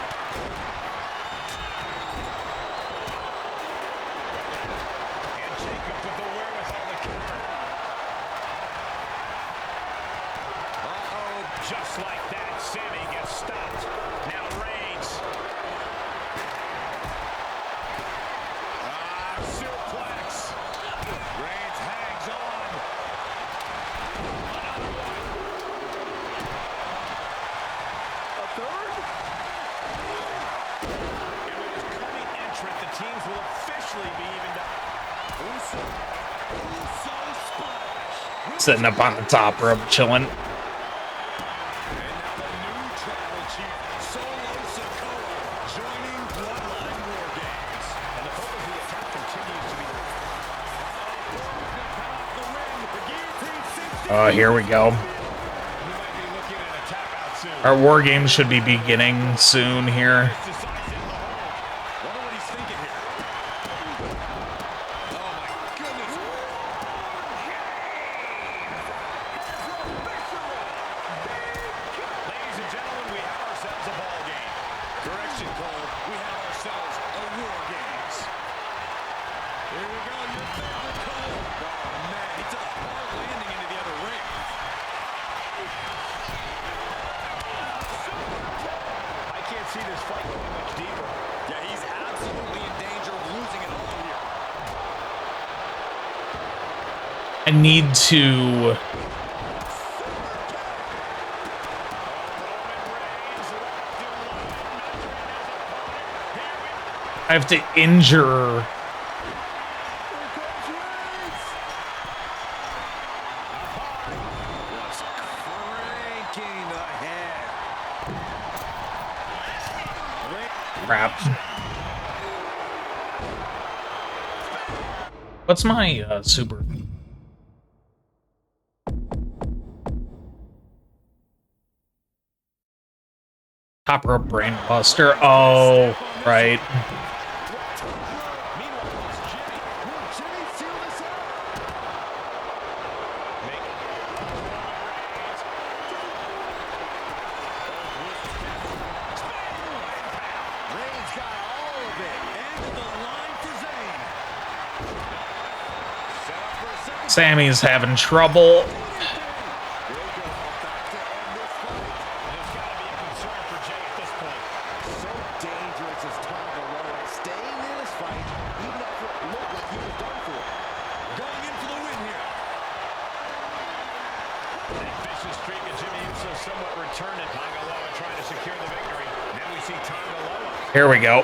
And Jacob with the wherewithal to counter. Uh-oh. Just like that, Sammy gets stopped. Now Reigns. Suplex. Reigns hangs on. Another one. A third? And with his coming entrant, the teams will officially be evened up. Uso splash. Sitting up on the top rope, chilling. And now the new tribal chief, Solo Sikoa, joining Bloodline War Games. And the focus of the attack continues to be the win. The guillotine 60. Here we go. We might be looking at a tap out soon. Our war game should be beginning soon here. Decisive in the hold. Wonder what he's thinking here. Oh my goodness. Ladies and gentlemen, we have ourselves a ball game. Correction, Cole. We have ourselves a War Games. Here we go. You're Cole. Oh, man. He took a hard landing into the other ring. I can't see this fight going much deeper. Yeah, he's absolutely in danger of losing it all here. I need to. I have to injure. Was cranking the head. Crap. What's my super? Top rope brain buster. Oh, right. Meanwhile, it's Jimmy. Will Jimmy seal this out? Make it. Reigns got all of it. End of the line for Zayn. Set up for a second. Sammy's having trouble. There's got to be a concern for Jay at this point. So dangerous is Tonga Loa, staying in this fight, even after it looked like he was done for. Going in for the win here. That vicious streak of Jimmy Uso somewhat returned it. Tonga Loa trying to secure the victory. Now we see Tonga Loa. Here we go. A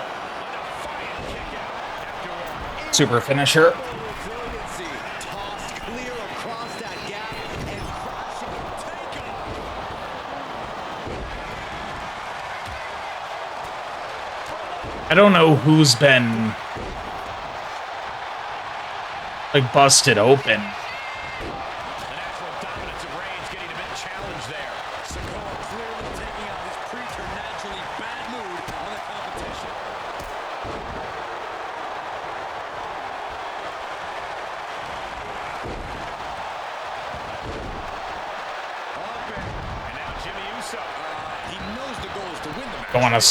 defiant kick out after a Super finisher. Resiliency tossed clear across that gap and crashing takeoff. I don't know who's been like busted open. The natural dominance of Reigns getting a bit challenged there. Sikoa clearly taking out his preternaturally bad mood on the competition. And now Jimmy Uso. He knows the goal is to win the match. Don't want to.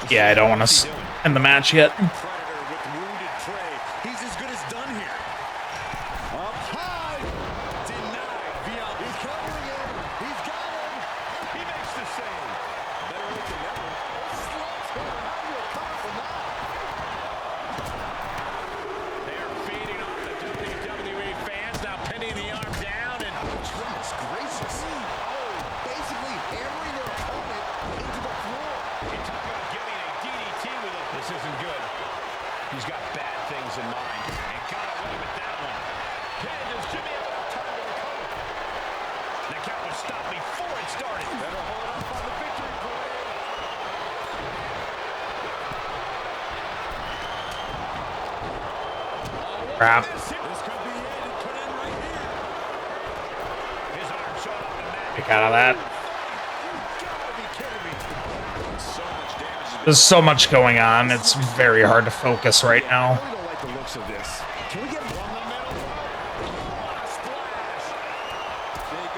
Yeah, I don't want to. Doing? in the match yet. Predator with wounded prey. He's as good as done here. Up high. Denied. He's covering him. He's got him. He makes the save. Better late than never. Slugs him. How do you recover from that? They're feeding off the WWE fans, now pinning the arm down and Goodness gracious. Oh, basically hammering their opponent into the floor. you talk about giving a DDT with it. This isn't good. He's got bad things in mind. And got away with that one. Okay, does Jimmy have enough time to recover? The count was stopped before it started. Better hold up on the victory parade. Crap. This could be it. It could end right here. His arm shot off the mat. Kick out of that. You gotta be kidding me. So much damage has been There's so much going on. It's very hard to focus right now. I really don't like the looks of this. Can we get from the middle. What a splash. Big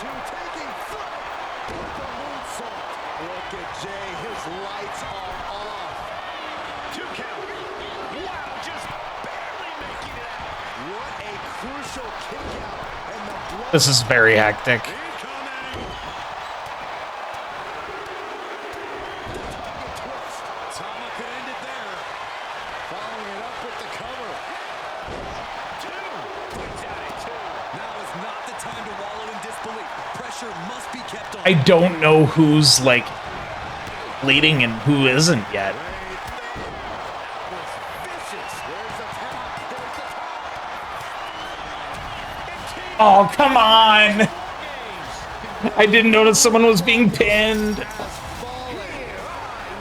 two taking flight with the moonsault. Look at Jay, his lights are off. 2 count. Wow, just barely making it out. What a crucial kick out, and the blood This is very hectic. Incoming. twist. Tama could end it there. Following it up with the cover. 2. Puts out at 2. Now is not the time to wallow in disbelief. Pressure must be kept on. I don't know who's like bleeding and who isn't yet. Oh, come on! I didn't notice someone was being pinned.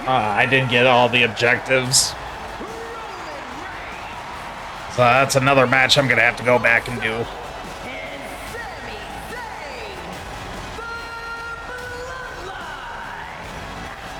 I didn't get all the objectives. So that's another match I'm gonna have to go back and do.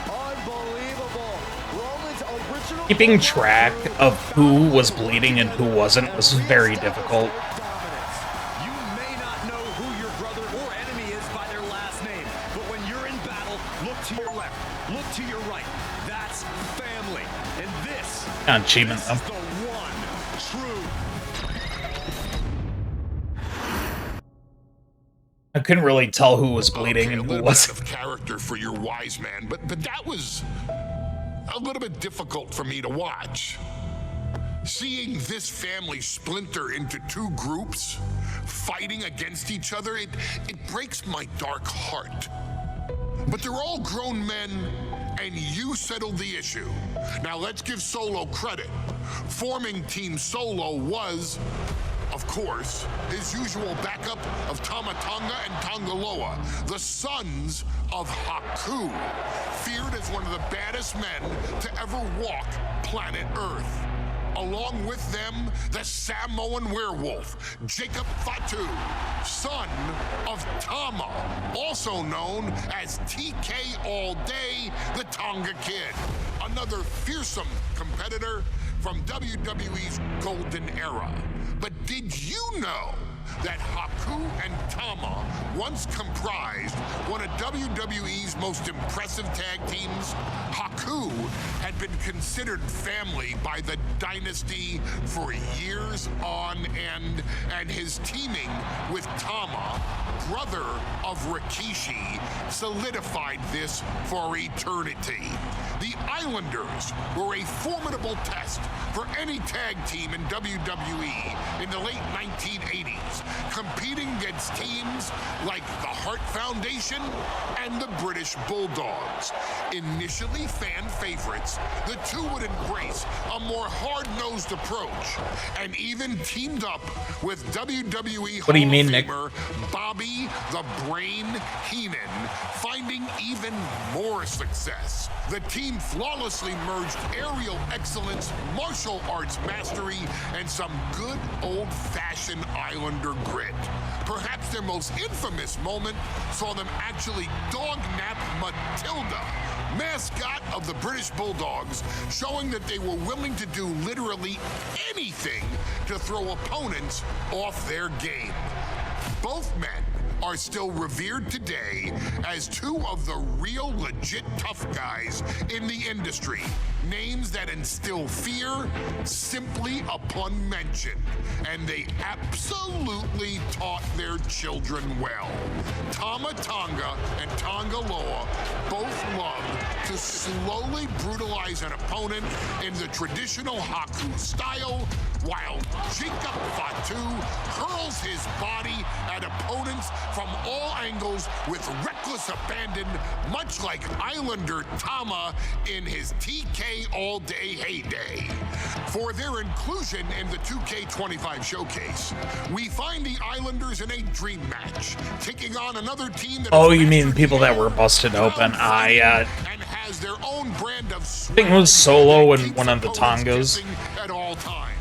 Unbelievable. Roman's original Keeping track of who was bleeding and who wasn't was very difficult. dominance. You may not know who your brother or enemy is by their last name, but when you're in battle, look to your left, look to your right. That's family. And this Achievement is though. the one true. I couldn't really tell who was bleeding Okay, and a who little bit out wasn't. of character for your Wiseman, but that was a little bit difficult for me to watch. Seeing this family splinter into 2 groups, fighting against each other, it breaks my dark heart. But they're all grown men, and you settled the issue. Now let's give Solo credit. Forming Team Solo was, of course, his usual backup of Tama Tonga and Tongaloa, the sons of Haku, feared as one of the baddest men to ever walk planet Earth. Along with them, the Samoan werewolf, Jacob Fatu, son of Tama, also known as TK All Day, the Tonga Kid, another fearsome competitor from WWE's golden era. But did you know that Haku and Tama once comprised one of WWE's most impressive tag teams? Haku had been considered family by the Dynasty for years on end, and his teaming with Tama, brother of Rikishi, solidified this for eternity. The Islanders were a formidable test for any tag team in WWE in the late 1980s, competing against teams like the Hart Foundation and the British Bulldogs. Initially fan favorites, the two would embrace a more hard-nosed approach and even teamed up with WWE What do you Hall mean, of Nick? Famer Bobby the Brain Heenan, finding even more success. The team flawlessly merged aerial excellence, martial arts mastery, and some good old-fashioned Islander grit. Perhaps their most infamous moment saw them actually dog-nap Matilda, mascot of the British Bulldogs, showing that they were willing to do literally anything to throw opponents off their game. Both men are still revered today as two of the real legit tough guys in the industry. names that instill fear simply upon mention, and they absolutely taught their children well. Tama Tonga and Tonga Loa both love to slowly brutalize an opponent in the traditional Haku style, while Jacob Fatu hurls his body at opponents from all angles with reckless abandon, much like Islander Tama in his TK all-day heyday. For their inclusion in the 2K25 showcase, we find the Islanders in a dream match, taking on another team that... Oh, you mean people that were busted open? And has their own brand of I think it was Solo and one of the Tongas. At all times.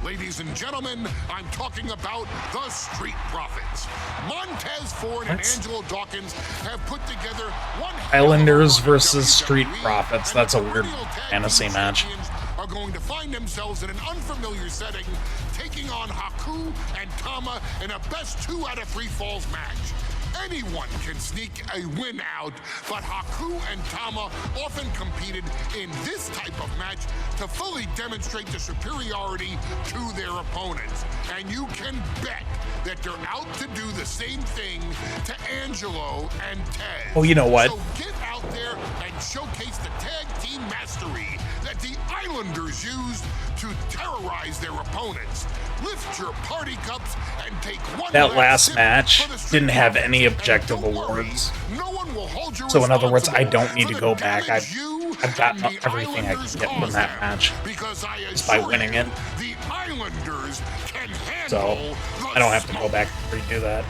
Ladies and gentlemen, I'm talking about the Street Profits. Montez Ford and Angelo Dawkins have put together one... Islanders versus Street Profits. That's a weird fantasy match. Are going to find themselves in an unfamiliar setting, taking on Haku and Tama in a best 2 out of 3 falls match. Anyone can sneak a win out, but Haku and Tama often competed in this type of match to fully demonstrate the superiority to their opponents. And you can bet that they're out to do the same thing to Angelo and Tez. Oh, you know what? So get out there and showcase the tag team mastery that the Islanders used to terrorize their opponents. Lift your party cups and take one. That last match didn't have any objective awards. So in other words, I don't need to go back. I've gotten everything I can get from that match just by winning it. So I don't have to go back and redo that.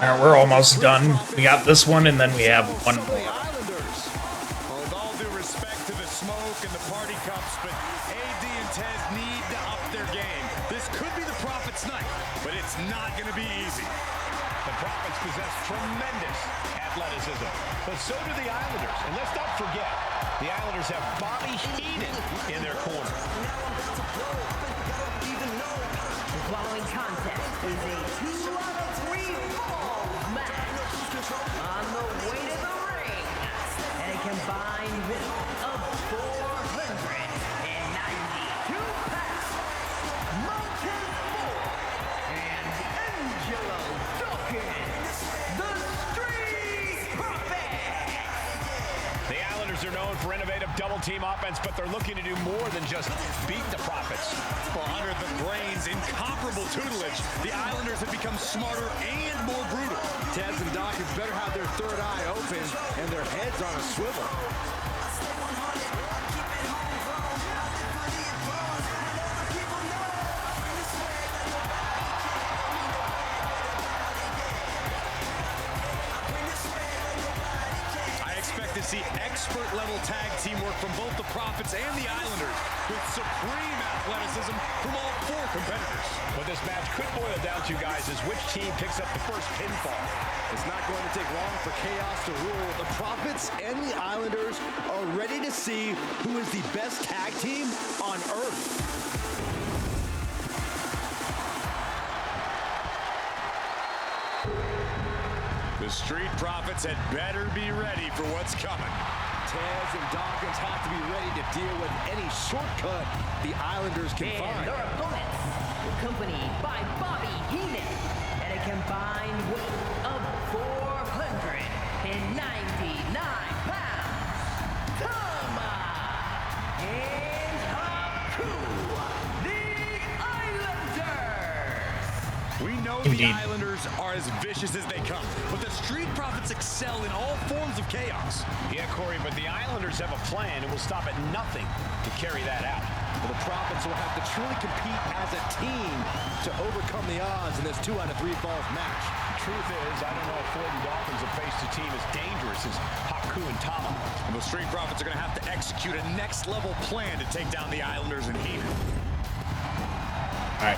Alright, we're almost done. We got this one, and then we have one more. With all due respect to the smoke and the party cups, but AD and Tez need to up their game. This could be the Profits' night, but it's not going to be easy. The Profits possess tremendous athleticism, but so do the Islanders. And let's not forget, the Islanders have Bobby Heenan in their corner. The following contest is a 2 out of 3 falls match on the way to the ring, and a combined weight of 492 pounds. Mountain Ford and Angelo Dawkins, the Street Profits. The Islanders are known for innovative double-team offense, but they're looking to do more than just beat the Profits. Well, under the Brains' incomparable tutelage, the Islanders have become smarter and more brutal. Tez and Dawkins better have their third eye open and their heads on a swivel. I expect to see expert-level tag teamwork from both the Profits and the Islanders, with supreme athleticism from all 4 competitors. What this match could boil down to, guys, is which team picks up the first pinfall. It's not going to take long for chaos to rule. The Profits and the Islanders are ready to see who is the best tag team on Earth. The Street Profits had better be ready for what's coming. Tez and Dawkins have to be ready to deal with any shortcut the Islanders can find. Their opponents, accompanied by Bobby Heenan, and a combined weight of 499 pounds. Tama and Haku, the Islanders. We know the Islanders are as vicious as they come, but the Street Profits excel in all forms of chaos. Yeah, Corey, but the Islanders have a plan and will stop at nothing to carry that out. Well, the Profits will have to truly compete as a team to overcome the odds in this 2 out of 3 falls match. Truth is, I don't know if Ford and Dawkins have faced a team as dangerous as Haku and Tama. And the Street Profits are going to have to execute a next-level plan to take down the Islanders and Heyman. All right.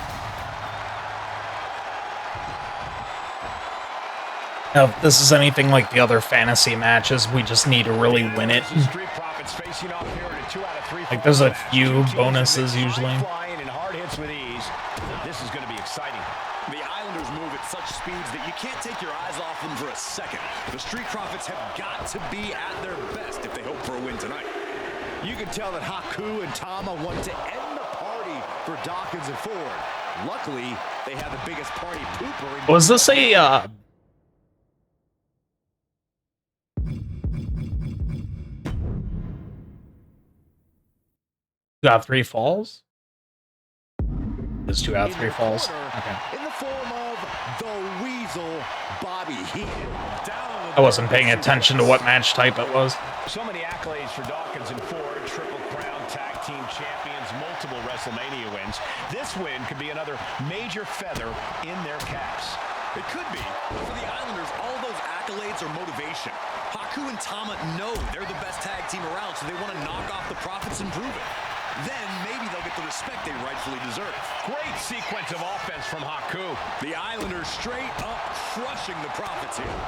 Now, if this is anything like the other fantasy matches, we just need to really win it. Street Profits opponents facing off here in a 2 out of 3. Like, there's a few bonuses usually. Flying and hard hits with ease. This is going to be exciting. The Islanders move at such speeds that you can't take your eyes off them for a second. The Street Profits have got to be at their best if they hope for a win tonight. You can tell that Haku and Tama want to end the party for Dawkins and Ford. Luckily, they have the biggest party pooper. Was this a two out of 3 falls? It's 2 out of 3 falls. Okay. In the form of the Weasel, Bobby Heenan. I wasn't paying attention to what match type it was. So many accolades for Dawkins and Ford. Triple Crown Tag Team Champions, multiple WrestleMania wins. This win could be another major feather in their caps. It could be. For the Islanders, all those accolades are motivation. Haku and Tama know they're the best tag team around, so they want to knock off the Profits and prove it. Then maybe they'll get the respect they rightfully deserve. Great sequence of offense from Haku. The Islanders straight up crushing the Profits here.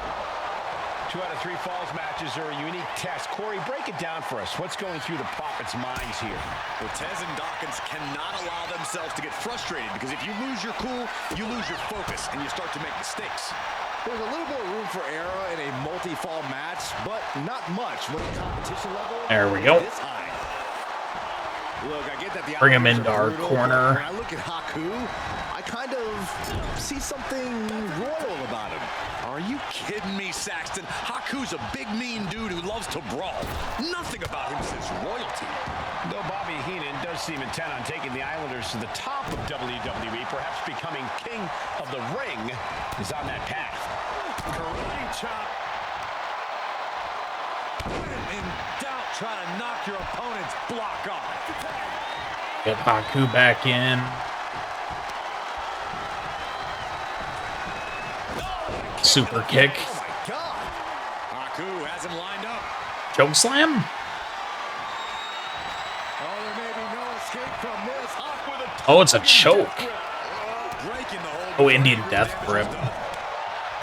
2 out of 3 falls matches are a unique test. Corey, break it down for us. What's going through the Profits' minds here? Well, Tez and Dawkins cannot allow themselves to get frustrated, because if you lose your cool, you lose your focus, and you start to make mistakes. There's a little more room for error in a multi-fall match, but not much when the competition level There we go. is this high. Look, I get that the Bring him Islanders into are our brutal, corner. but when I look at Haku, I kind of see something royal about him. Are you kidding me, Saxton? Haku's a big, mean dude who loves to brawl. Nothing about him says royalty. Though Bobby Heenan does seem intent on taking the Islanders to the top of WWE, perhaps becoming king of the ring, is on that path. Karate chop. When in doubt, try to knock your opponent's block off. Get Haku back in. Super kick. Oh my God. Haku has him lined up. Choke slam? Oh, there may be no escape from this. Hawk with a Oh, it's a choke. breaking the hold. Oh, Indian death grip.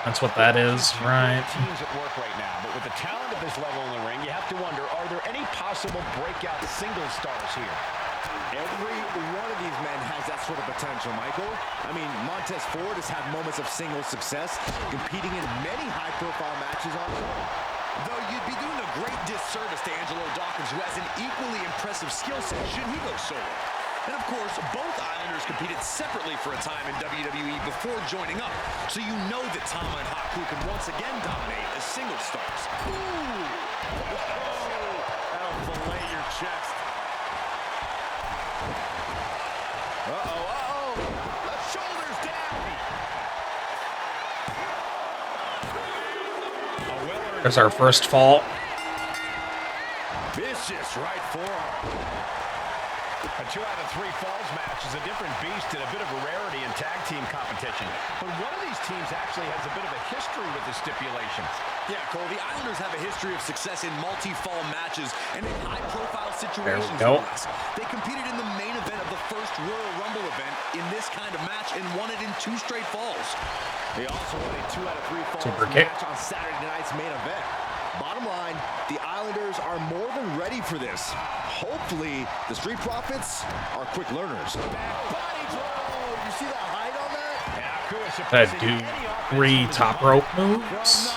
That's what that is, right? Teams at work right now, but with the talent of this level in the ring, you have to wonder, are there any possible breakout single stars here? Every one of these men has that sort of potential, Michael. I mean, Montez Ford has had moments of single success, competing in many high-profile matches on his own. Though you'd be doing a great disservice to Angelo Dawkins, who has an equally impressive skill set should he go solo. And of course, both Islanders competed separately for a time in WWE before joining up, so you know that Tama and Haku can once again dominate as single stars. Ooh! Whoa! That'll fillet your chest. Uh-oh. The shoulders down. There's our first fall. Vicious right forearm. A 2 out of 3 falls match is a different beast and a bit of a rarity in tag team competition. But one of these teams actually has a bit of a history with the stipulation. Yeah, Cole, the Islanders have a history of success in multi-fall matches and in high-profile situations. There we go. They competed in the main event of the first Royal Rumble event in this kind of match and won it in 2 straight falls. They also won a 2 out of 3 falls Super kick. match on Saturday night's main event. Bottom line, the Islanders are more than ready for this. Hopefully, the Street Profits are quick learners. Body throw! You see that height on that? That dude, 3 top rope moves.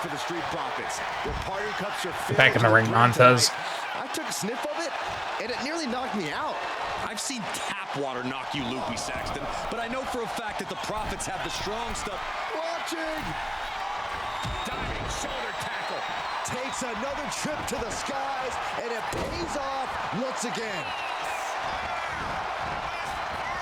For the Street Profits. Their party cups are filled. Back in the ring, Montez. I took a sniff of it, and it nearly knocked me out. I've seen tap water knock you loopy, Saxton, but I know for a fact that the Profits have the strong stuff. Watching! Diving shoulder tackle. Takes another trip to the skies, and it pays off once again.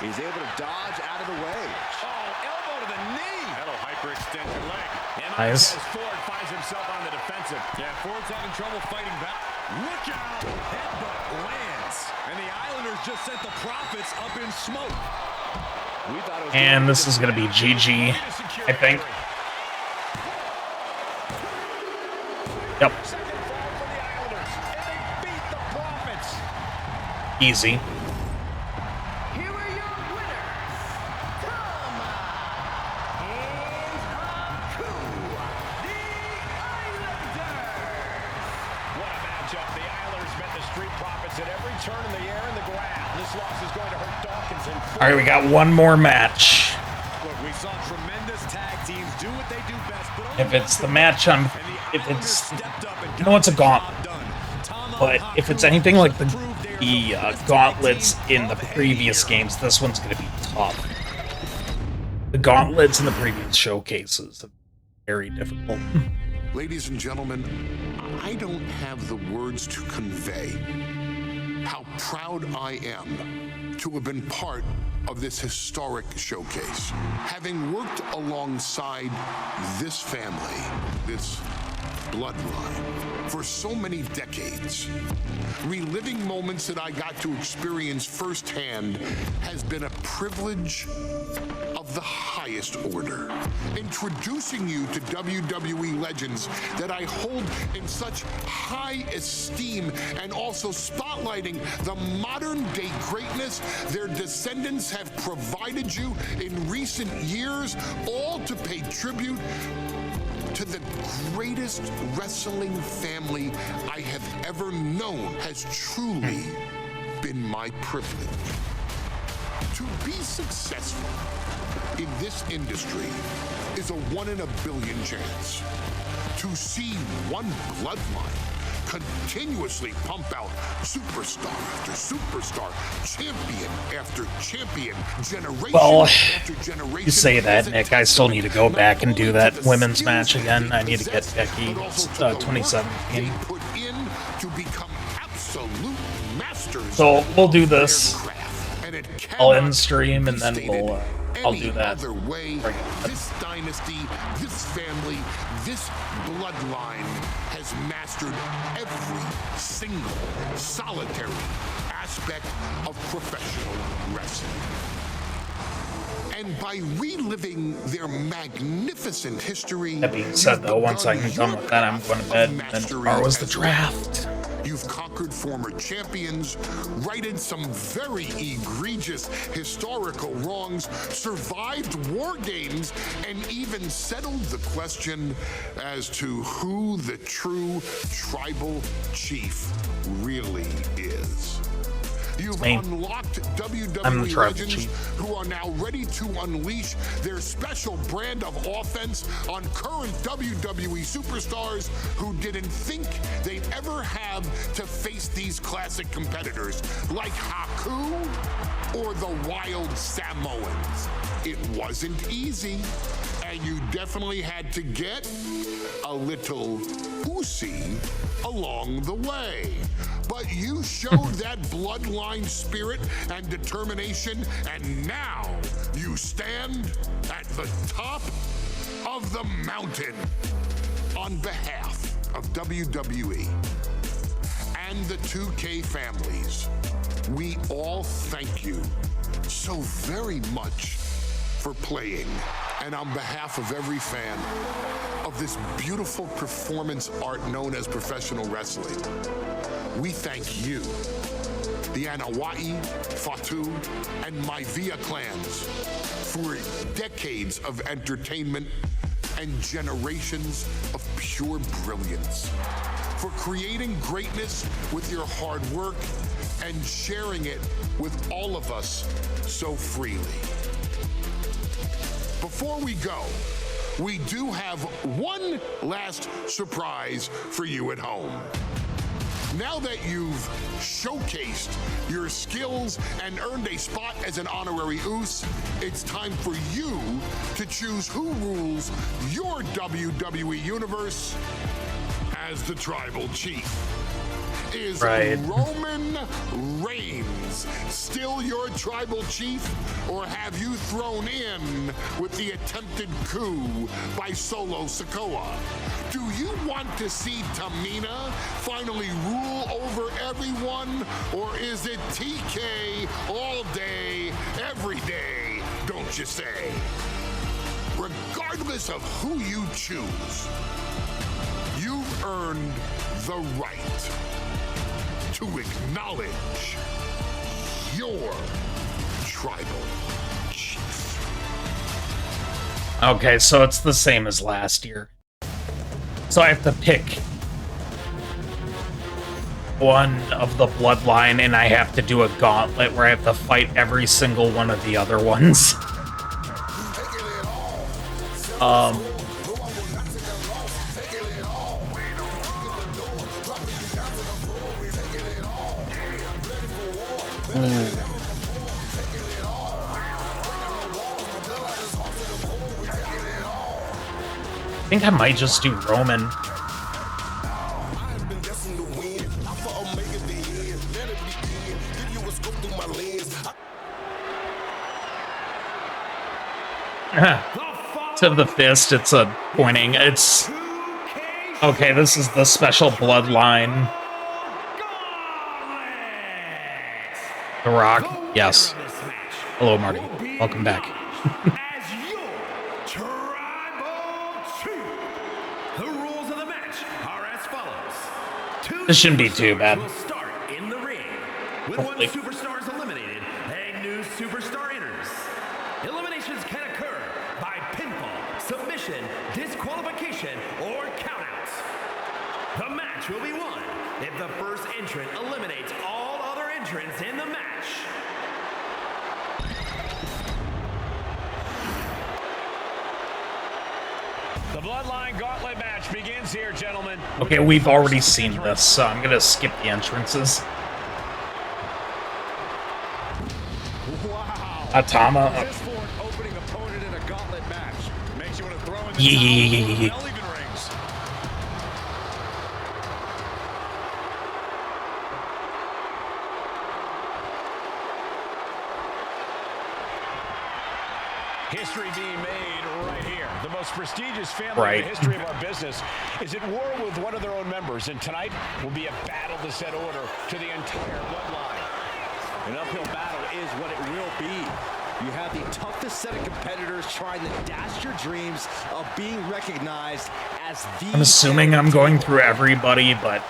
He's able to dodge out of the way. Oh, elbow to the knee. That'll hyperextend your leg. Nice. Ford finds himself on the defensive. Yeah, Ford's having trouble fighting back. Look out! Headbutt lands. And the Islanders just sent the Profits up in smoke. We thought it was And this is going to be GG, I think. Yep. Second fall for the Islanders, and they beat the Profits. Easy. Attacks at every turn in the air and the ground. This loss is going to hurt Dawkins. All right, we got one more match. Look, we saw tremendous tag teams do what they do best. But If it's the match I'm, if it's, you know, it's a gauntlet. But if it's anything like the gauntlets in the previous games, this one's going to be tough. The gauntlets in the previous showcases are very difficult. Ladies and gentlemen, I don't have the words to convey how proud I am to have been part of this historic showcase. Having worked alongside this family, this bloodline, for so many decades, reliving moments that I got to experience firsthand has been a privilege of the highest order. Introducing you to WWE legends that I hold in such high esteem, and also spotlighting the modern day greatness their descendants have provided you in recent years, all to pay tribute to the greatest wrestling family I have ever known. Has truly been my privilege. To be successful in this industry is a 1 in a billion chance. To see one bloodline continuously pump out superstar after superstar, champion after champion, generation after generation. You say that, Nick. I still need to go back and do that women's match again. I need to get Becky 2017. Put in to become absolute masters. So we'll do this. I'll end stream and then we'll I'll do that. Other way, this dynasty, this family, this bloodline has mastered every single solitary aspect of professional wrestling. And by reliving their magnificent history... That being said, though, once I'm done with that, I'm going to bed, and then tomorrow is the draft. You've conquered former champions, righted some very egregious historical wrongs, survived war games, and even settled the question as to who the true tribal chief really is. You've unlocked WWE legends who are now ready to unleash their special brand of offense on current WWE superstars who didn't think they'd ever have to face these classic competitors like Haku or the Wild Samoans. It wasn't easy, and you definitely had to get a little oozy along the way. But you showed that bloodline spirit and determination, and now you stand at the top of the mountain. On behalf of WWE and the 2K families, we all thank you so very much for playing. And on behalf of every fan of this beautiful performance art known as professional wrestling, we thank you, the Anawai, Fatu, and Maivia clans, for decades of entertainment and generations of pure brilliance, for creating greatness with your hard work and sharing it with all of us so freely. Before we go, we do have one last surprise for you at home. Now that you've showcased your skills and earned a spot as an honorary Oos, it's time for you to choose who rules your WWE universe as the Tribal Chief. Is Roman Reigns still your Tribal Chief, or have you thrown in with the attempted coup by Solo Sikoa? Do you want to see Tamina finally rule over everyone, or is it TK all day, every day, don't you say? Regardless of who you choose, you've earned the right to acknowledge your Tribal Chief. Okay, so it's the same as last year. So I have to pick one of the Bloodline, and I have to do a gauntlet where I have to fight every single one of the other ones. I think I might just do Roman. To the fist, it's a pointing. It's okay. This is the special Bloodline. The Rock, yes. Hello, Marty. Welcome back. As your tribal chief. The rules of the match are as follows. This shouldn't be too bad. Will start in the ring. When Hopefully. one superstar is eliminated, a new superstar enters. Eliminations can occur by pinfall, submission, disqualification, or countouts. The match will be won if the first entrant eliminates all other entrants in the match. The Bloodline Gauntlet match begins here, gentlemen. Okay, we've already seen this, so I'm gonna skip the entrances. Wow. Atama. This for an opening opponent in a gauntlet match. Makes you want to throw in the Yeah. towel. Bell even rings. History being made right here. The most prestigious family in the history of our business is at war with one of their own members, and tonight will be a battle to set order to the entire bloodline. An uphill battle is what it will be. You have the toughest set of competitors trying to dash your dreams of being recognized as the... I'm assuming I'm going through everybody, but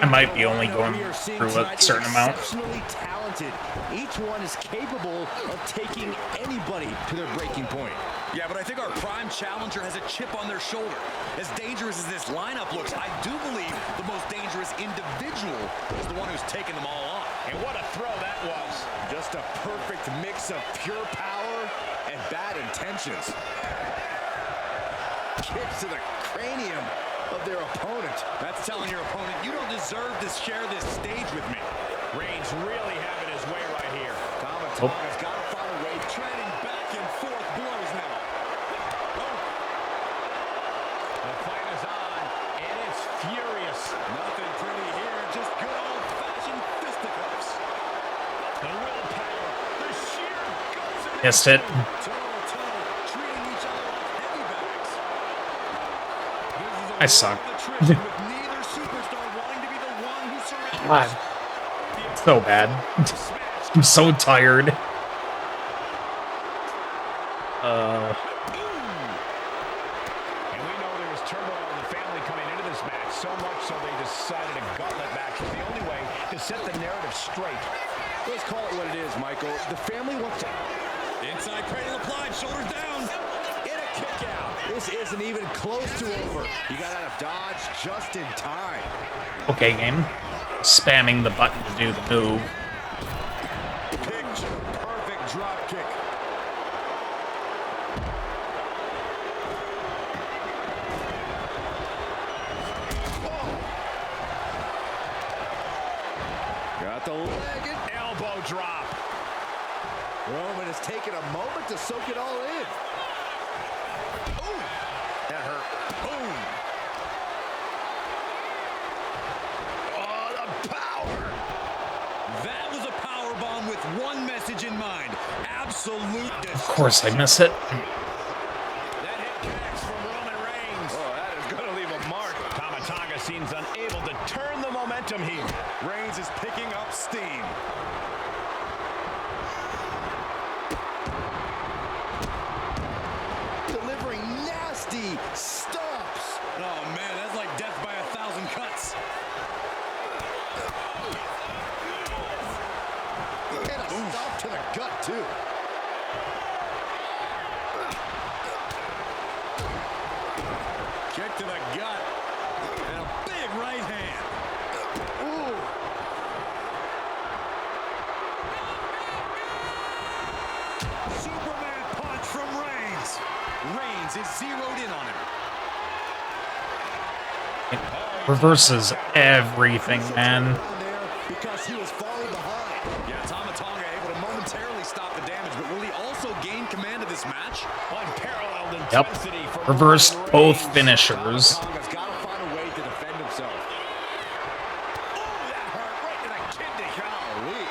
I might be only going through a certain amount. Exceptionally talented. Each one is capable of taking anybody to their breaking point. Yeah, but I think our prime challenger has a chip on their shoulder. As dangerous as this lineup looks, I do believe the most dangerous individual is the one who's taken them all on. And what a throw that was. Just a perfect mix of pure power and bad intentions. Kicks to the cranium of their opponent. That's telling your opponent, you don't deserve to share this stage with me. Reigns really having his way right here. Has got to find a way, trading back and forth blows now. The fight is on, and it's furious. Nothing pretty here, just good old-fashioned fisticuffs. The willpower, the sheer guts of Missed it. Toe-to-toe, treating each other like heavy bags. This is a I suck. war of attrition with neither superstar wanting to be the one who surrenders. God. So bad. I'm so tired. And we know there was turmoil in the family coming into this match, so much so they decided a gauntlet match was the only way to set the narrative straight. Let's call it what it is, Michael. The family wants to... Inside cradle applied, shoulders down. In a kick out. This isn't even close to over. You got out of dodge just in time. Okay, game. Spamming the button to do the move. Picture perfect drop kick. Got the leg and Elbow drop. Roman has taken a moment to soak it all in. Ooh, that hurt. Boom. Oh, the power. That was a power bomb with one message in mind. Absolute destruction. Of course, I miss it. That hit connects from Roman Reigns. Oh, that is going to leave a mark. Tamatanga seems unable to turn the momentum here. Reigns is picking up steam. Delivering nasty stomps. Oh, man, that's like death by 1,000 cuts. And a stomp to the gut, too. Kick to the gut. And a big right hand. Ooh. defense is zeroed in on him. It reverses everything, man. Because he was falling behind. Yeah, Tama Tonga able to momentarily stop the damage, but will he also gain command of this match? Unparalleled intensity. Yep. Reversed both finishers. Tonga's got to find a way to defend himself. Oh, that hurt right to the kidney. Golly.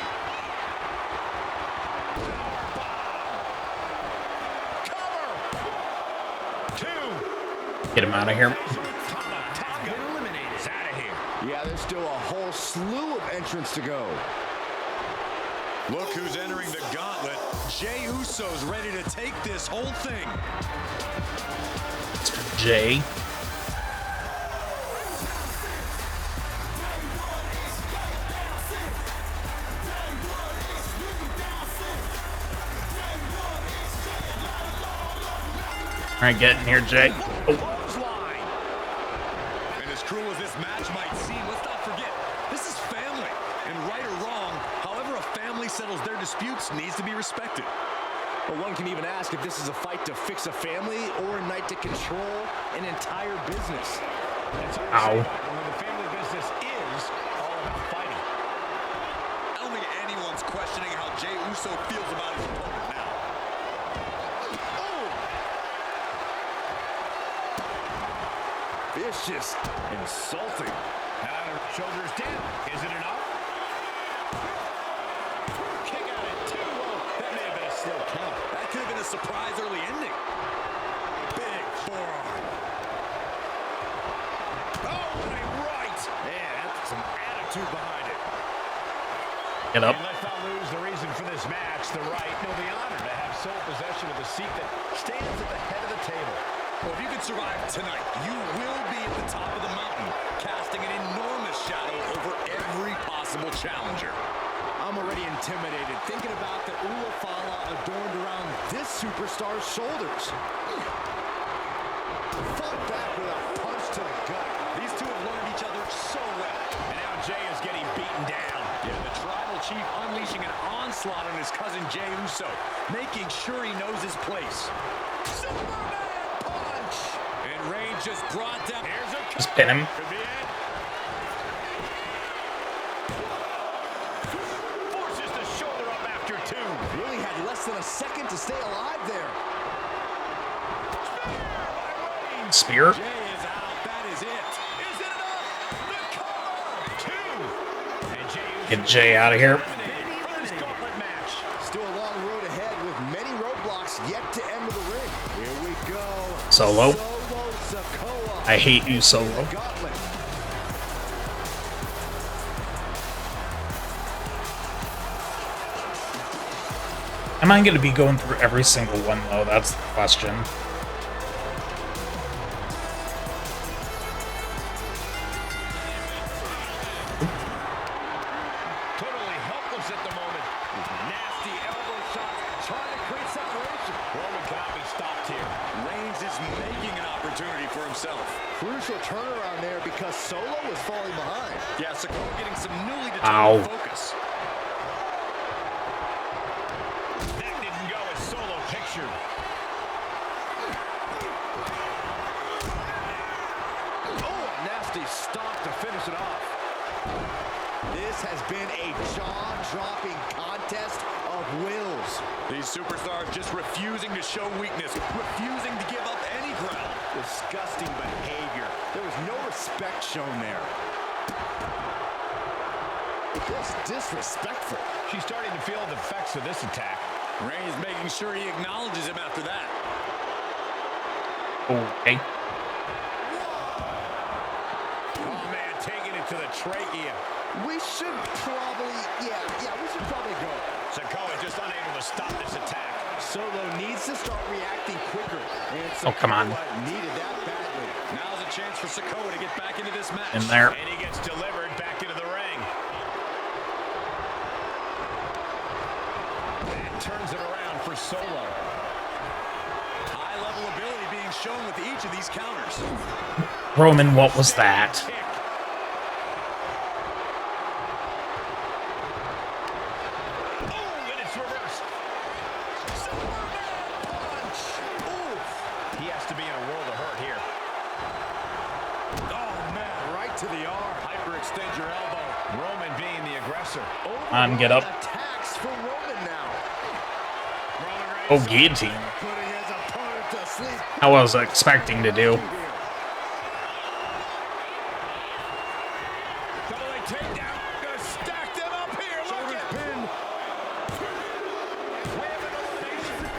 Get him out of here. Tonga eliminated. Is out of here. Yeah, there's still a whole slew of entrants to go. Look who's entering the gauntlet. Jey Uso's ready to take this whole thing. It's for Jay. All right, get in here, Jay. Oh. And as cruel as this match might seem, let's not forget, this is family. And right or wrong, however a family settles their disputes needs to be respected. But one can even ask if this is a fight to fix a family or a night to control an entire business. Ow. When the family business is all about fighting. I don't think anyone's questioning how Jey Uso feels about his opponent now. Vicious. Insulting. Now, shoulders down. Is it enough? Kick out at 2. That may have been a slow count. That could have been a surprise early ending. Big forearm. Oh, what a right. Yeah, that's some attitude behind it. Get up. And let's not lose the reason for this match, the right, no, the honor to have sole possession of the seat that stands at the head of the table. Well, if you can survive tonight, you will be at the top of the mountain, casting an enormous shadow over every possible challenger. I'm already intimidated thinking about the Ulafala adorned around this superstar's shoulders. Fought back with a punch to the gut. These two have learned each other so well. And now Jey is getting beaten down. Yeah, the tribal chief unleashing an onslaught on his cousin Jey Uso, making sure he knows his place. Superman punch! And Reigns just brought down. Here's a Just pin him. Could be it. Forces the shoulder up after 2. Really had less than a second to stay alive there. Spear. Jey is out. That is it. Is it enough? The cover. 2. And Jey Uso Get Jay out of here. for this gauntlet match. Still a long road ahead with many roadblocks yet to enter the ring. Here we go. Solo. Sikoa. I hate you, Solo. Gauntlet. Am I going to be going through every single one, though? That's the question. Totally helpless at the moment. Nasty elbow shots trying to create separation. Roman cannot be stopped here. Reigns is making an opportunity for himself. Crucial turnaround there because Solo was falling behind. Yeah, Sikoa getting some newly Ow. determined focus. That didn't go as Solo pictured. Oh, a nasty stop to finish it off. This has been a jaw-dropping contest of wills. These superstars just refusing to show weakness, refusing to give up any ground. Disgusting behavior. There was no respect shown there. Just disrespectful. She's starting to feel the effects of this attack. Reigns making sure he acknowledges him after that. Okay. Oh, man, taking it to the trachea. We should probably, we should probably go. Sikoa just unable to stop this attack. Solo needs to start reacting quicker. And Oh, come on. Sikoa needed that badly. Now's a chance for Sikoa to get back into this match. In there. And he gets delivered back into the ring. And turns it around for Solo. High-level ability being shown with each of these counters. Roman, what was that? Kick. Oh, and it's reversed. Superman punch. Oof. He has to be answer. On, get up. Attacks for Roman now. Oh, guillotine. Putting his opponent to sleep. I was expecting to do. Double-leg takedown. Gonna stack them up here. Look at pin.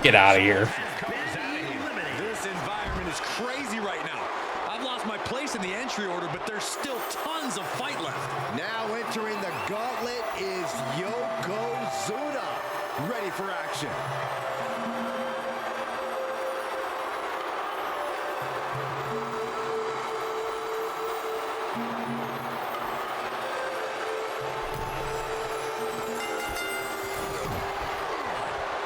Get out of here. This environment is crazy right now. I've lost my place in the entry order, but there's still tons of fight left. Now entering the gauntlet is Yokozuna. Ready for action.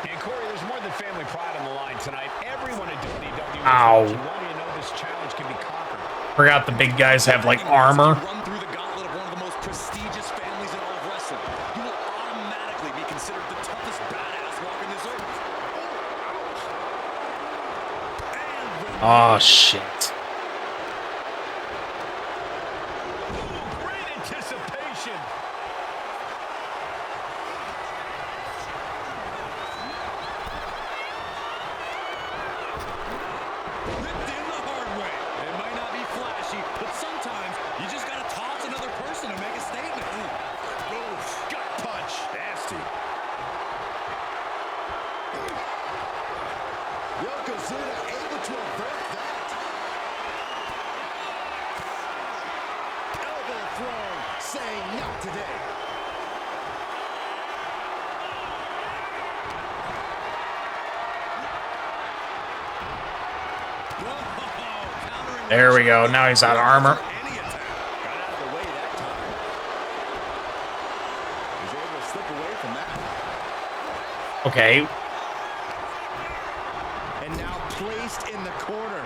And Corey, there's more than family pride on the line tonight. Everyone at WWE Ow. wanting to know this challenge can be conquered. Forgot the big guys have like armor. Run through the gauntlet of one of the most prestigious families in all of wrestling. You will automatically be considered the toughest badass walking this earth. Oh shit. Great anticipation. Ripped in the hard way. It might not be flashy, but sometimes you just gotta toss another person to make a statement. Oof. Gut punch. Nasty. Yokozuna able to avert that. Elbow thrown. Saying not today. There we go. Now he's out of armor. Any attack. Got out of the way that time. He's able to slip away from that. Okay. And now placed in the corner.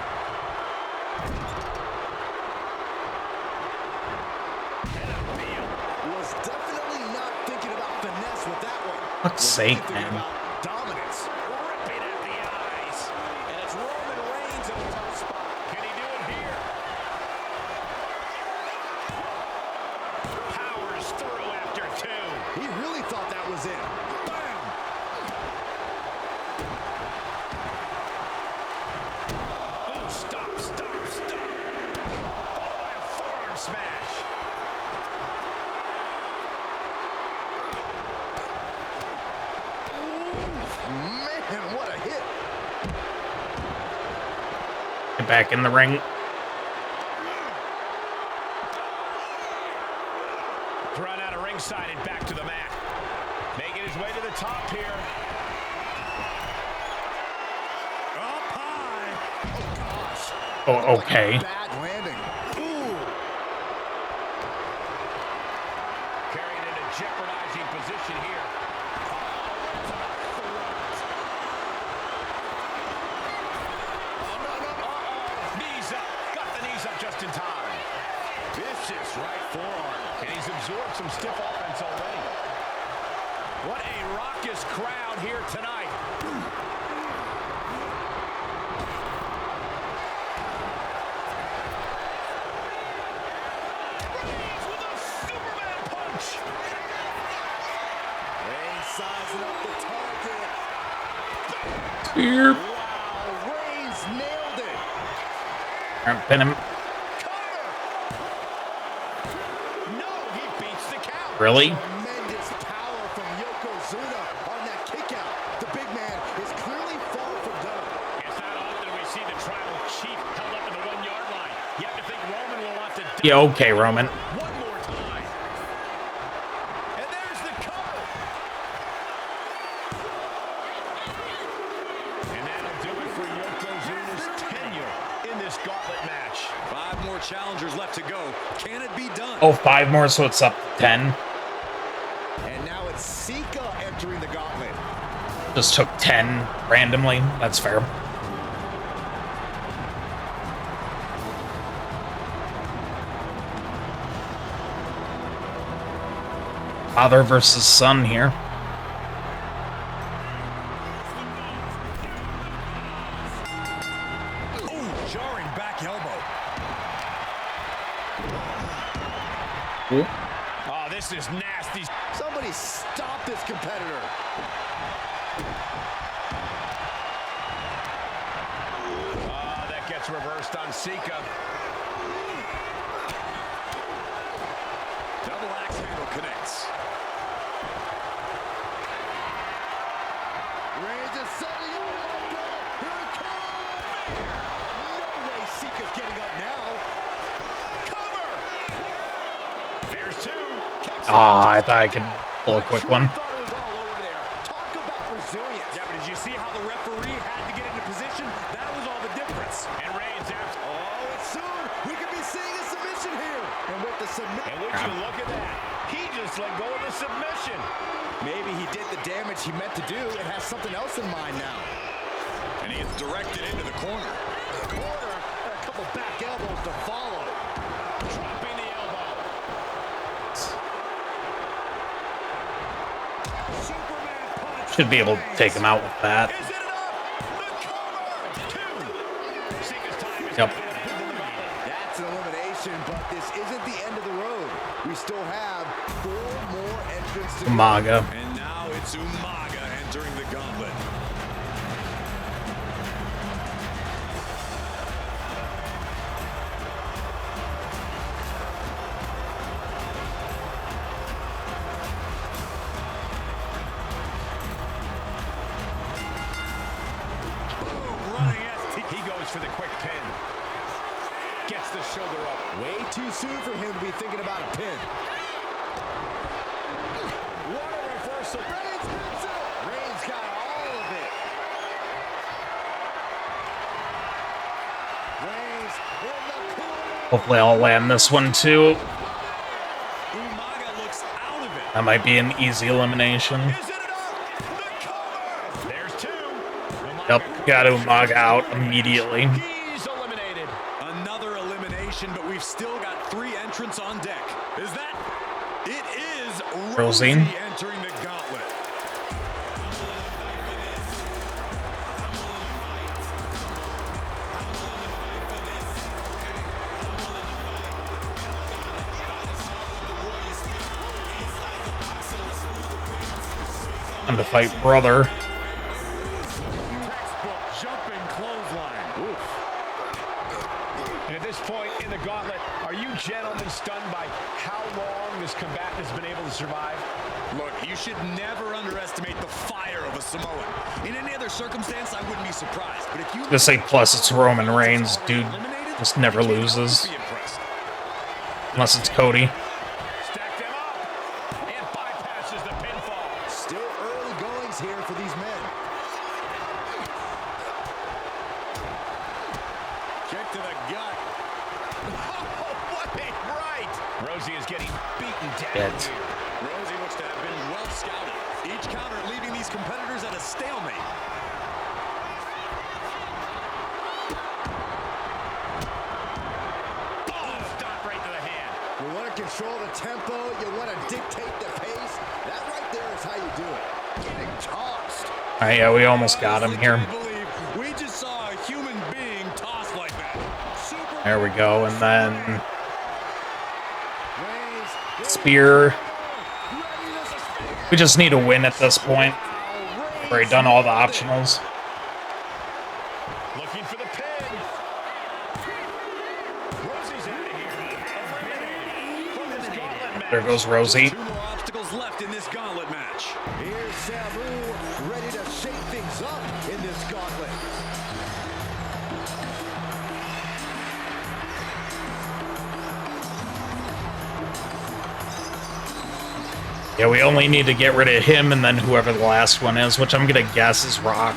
Was definitely not thinking about finesse with that one. Fuck's sake, Thinking man. about dominance. Ripping at the eyes. And it's Roman Reigns in a tough spot. Can he do it here? Powers through after two. He really thought that was it. Bam! Oh, stop. Oh, a forearm smash. Man, what a hit. Get back in the ring. Thrown out of ringside and back to the mat. Making his way to the top here. Up high. Oh, gosh. Oh, okay. Bad landing. Ooh. Carried in a jeopardizing position here. Knees up. Got the knees up just in time. Vicious right forearm. And he's absorbed some stiff offense already. What a raucous crowd here tonight. Reigns with a Superman punch. Reigns sizing up the target. Here. Wow, Reigns nailed it. Pin him. Cover. No, he beats the count. Really? Tremendous power from Yokozuna on that kick out. The big man is clearly far from done. It's not often we see the tribal chief held up to the 1 yard line. You have to think Roman will want to Yeah, okay, Roman. one more time. And there's the cover. And that'll do it for Yokozuna's tenure in this gauntlet match. 5 more challengers left to go. Can it be done? Oh, 5 more, so it's up to 10. And now it's Sika entering the gauntlet. Just took 10 randomly. That's fair. Father versus son here. Ooh, jarring back elbow. Oh, This is nasty. Somebody stop this competitor. That gets reversed on Sika. Double axe handle connects. Reigns is setting up. Here it comes. No way Sika's getting up now. Cover. There's two. Ah, I thought I could pull a quick one. Talk about resilience. Yeah, but did you see how the referee had to get into position? That was all the difference. And Reigns after. Oh, it's soon. We could be seeing a submission here. And with the submission. And would you look at that? He just let go of the submission. Maybe he did the damage he meant to do and has something else in mind now. And he is directed into the corner. Corner and a couple back elbows to follow. Dropping the elbow. Superman punch. Should be able to take him out with that. Is it enough? The cover. Two. Sika's time is Yep. That's an elimination, but this isn't the end of the road. We still have 4 more entrants to go. Umaga. And now it's Umaga entering the gauntlet. Running ST. He goes for the quick pin. Gets the shoulder up. Way too soon for him to be thinking about a pin. What a reversal. Reigns gets it. Reigns got all of it. Reigns in the corner. Hopefully I'll land this one too. Umaga looks out of it. That might be an easy elimination. Is it enough? The cover. There's two. Yep, got Umaga out immediately. He's eliminated. Another elimination, but we've still got 3 entrants on deck. Is that? It is Rosie. Rosie entering the gauntlet. Time to fight brother. Textbook jumping clothesline. Oof. And at this point in the gauntlet, are you gentlemen stunned by how long this combatant has been able to survive? Look, you should never underestimate the fire of a Samoan. In any other circumstance, I wouldn't be surprised. But if you Just say plus it's Roman Reigns, dude just never loses. be impressed. Unless it's Cody. Stacked him up and bypasses the pinfall. Still early goings here for these men. Kick to the gut. Oh, what a right! Rosie is getting beaten down Dead. here. Rosie looks to have been well scouted. Each counter leaving these competitors at a stalemate. Oh, stop right to the hand. You want to control the tempo. You want to dictate the pace. That right there is how you do it. Getting tossed. Alright, yeah, we almost got him Honestly, here. can't believe we just saw a human being tossed like that. Super There we go, and then Reigns. spear. We just need a win at this point. We've already done all the optionals. Looking for the pin. Rosie's out of here. Eliminated from this gauntlet match. There goes Rosie. 2 more obstacles left in this gauntlet match. Here's Sabu ready to shake things up in this gauntlet. Yeah, we only need to get rid of him and then whoever the last one is, which I'm gonna guess is Rock.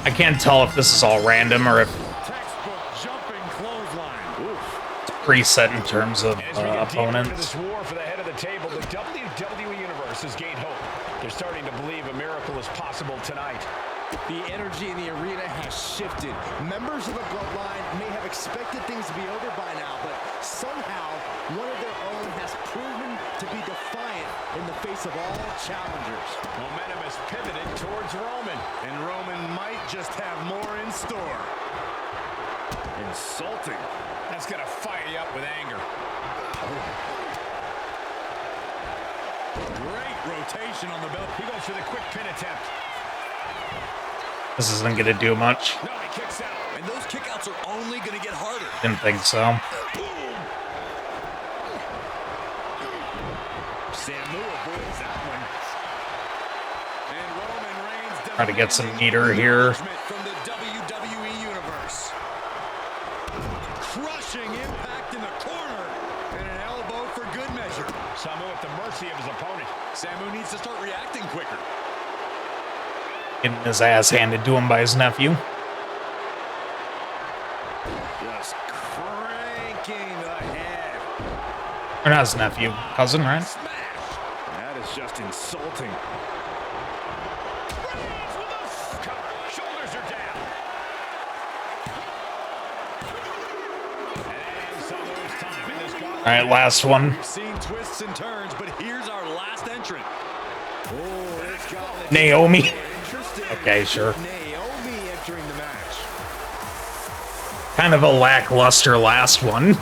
I can't tell if this is all random or if Textbook jumping clothesline. it's preset in terms of As we get deeper into opponents. this war for the head of the table, the WWE Universe has gained hope. They're starting to believe a miracle is possible tonight. The energy in the arena has shifted. Members of the Bloodline may have expected things to be over by now, but somehow one of their own has proven to be defiant in the face of all challengers. Momentum is pivoted towards Roman. And Roman might just have more in store. Insulting. That's going to fire you up with anger. Great rotation on the belt. He goes for the quick pin attempt. This isn't gonna do much. No, he kicks out. And those kickouts are only going to get harder. Didn't think so. Samu avoids that one. And Roman Reigns Try to get some meter here. from the WWE Universe. Crushing impact in the corner. And an elbow for good measure. Samu at the mercy of his opponent. Samu needs to start reacting quicker. Getting his ass handed to him by his nephew. Just cranking ahead. Or not his nephew, cousin, right? Smash. That is just insulting. Reigns with a cover. Shoulders are down. And Samu's time in this gauntlet. All right, last one. We've seen twists and turns, but here's our last entrant. Oh, this gauntlet. Naomi. Interesting. Okay, sure. Naomi entering the match. Kind of a lackluster last one.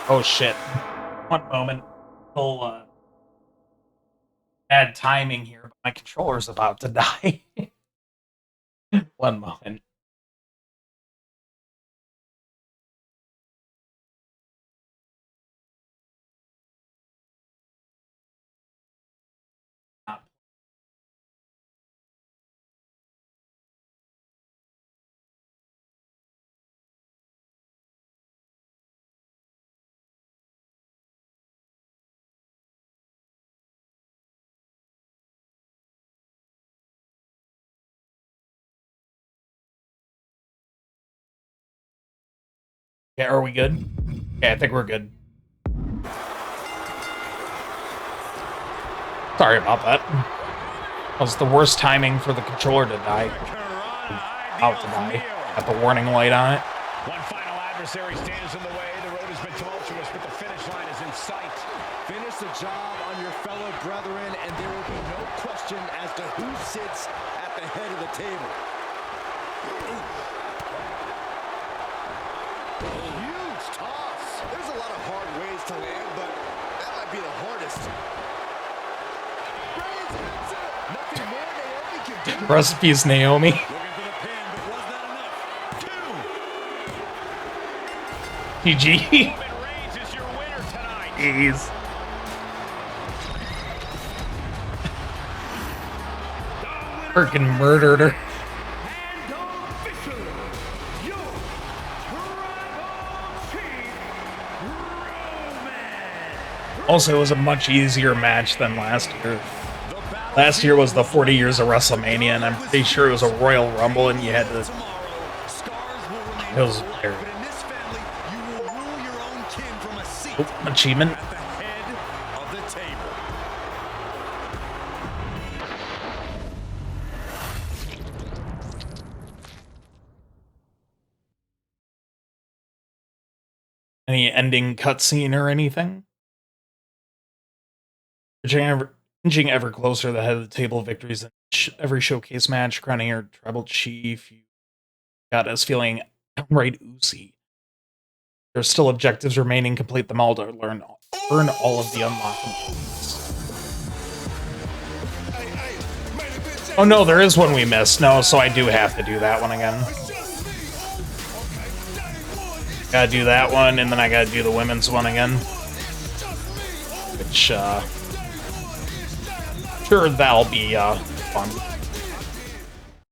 Oh shit. One moment. Little bad timing here, but my controller's about to die. One moment. Yeah, are we good? Yeah, I think we're good. Sorry about that. That was the worst timing for the controller to die. About to die. Got the warning light on it. One final adversary stands in the way. The road has been tumultuous, but the finish line is in sight. Finish the job on your fellow brethren, and there will be no question as to who sits at the head of the table. Huge toss. There's a lot of hard ways to land, but that might be the hardest. Reigns hits it. Nothing more Naomi can do. Recipes, Naomi. Looking for the pin, but was that enough? Two. GG. Roman Reigns is your winner tonight. Jeez. Freaking murdered her. And officially, your Tribal Chief, Roman. Also, it was a much easier match than last year. Last year was the 40 years of WrestleMania, and I'm pretty sure it was a Royal Rumble, and you had to... It was very... But in this family, you will rule your own kin from a seat Oh, achievement. at the head of the table. Any ending cutscene or anything? Inching ever closer to the head of the table, victories in every showcase match, crowning your tribal chief. You got us feeling outright oozy. There's still objectives remaining. Complete them all to earn all of the unlockable. Oh no, there is one we missed. No, so I do have to do that one again. Gotta do that one, and then I gotta do the women's one again. Which, sure, that'll be, fun.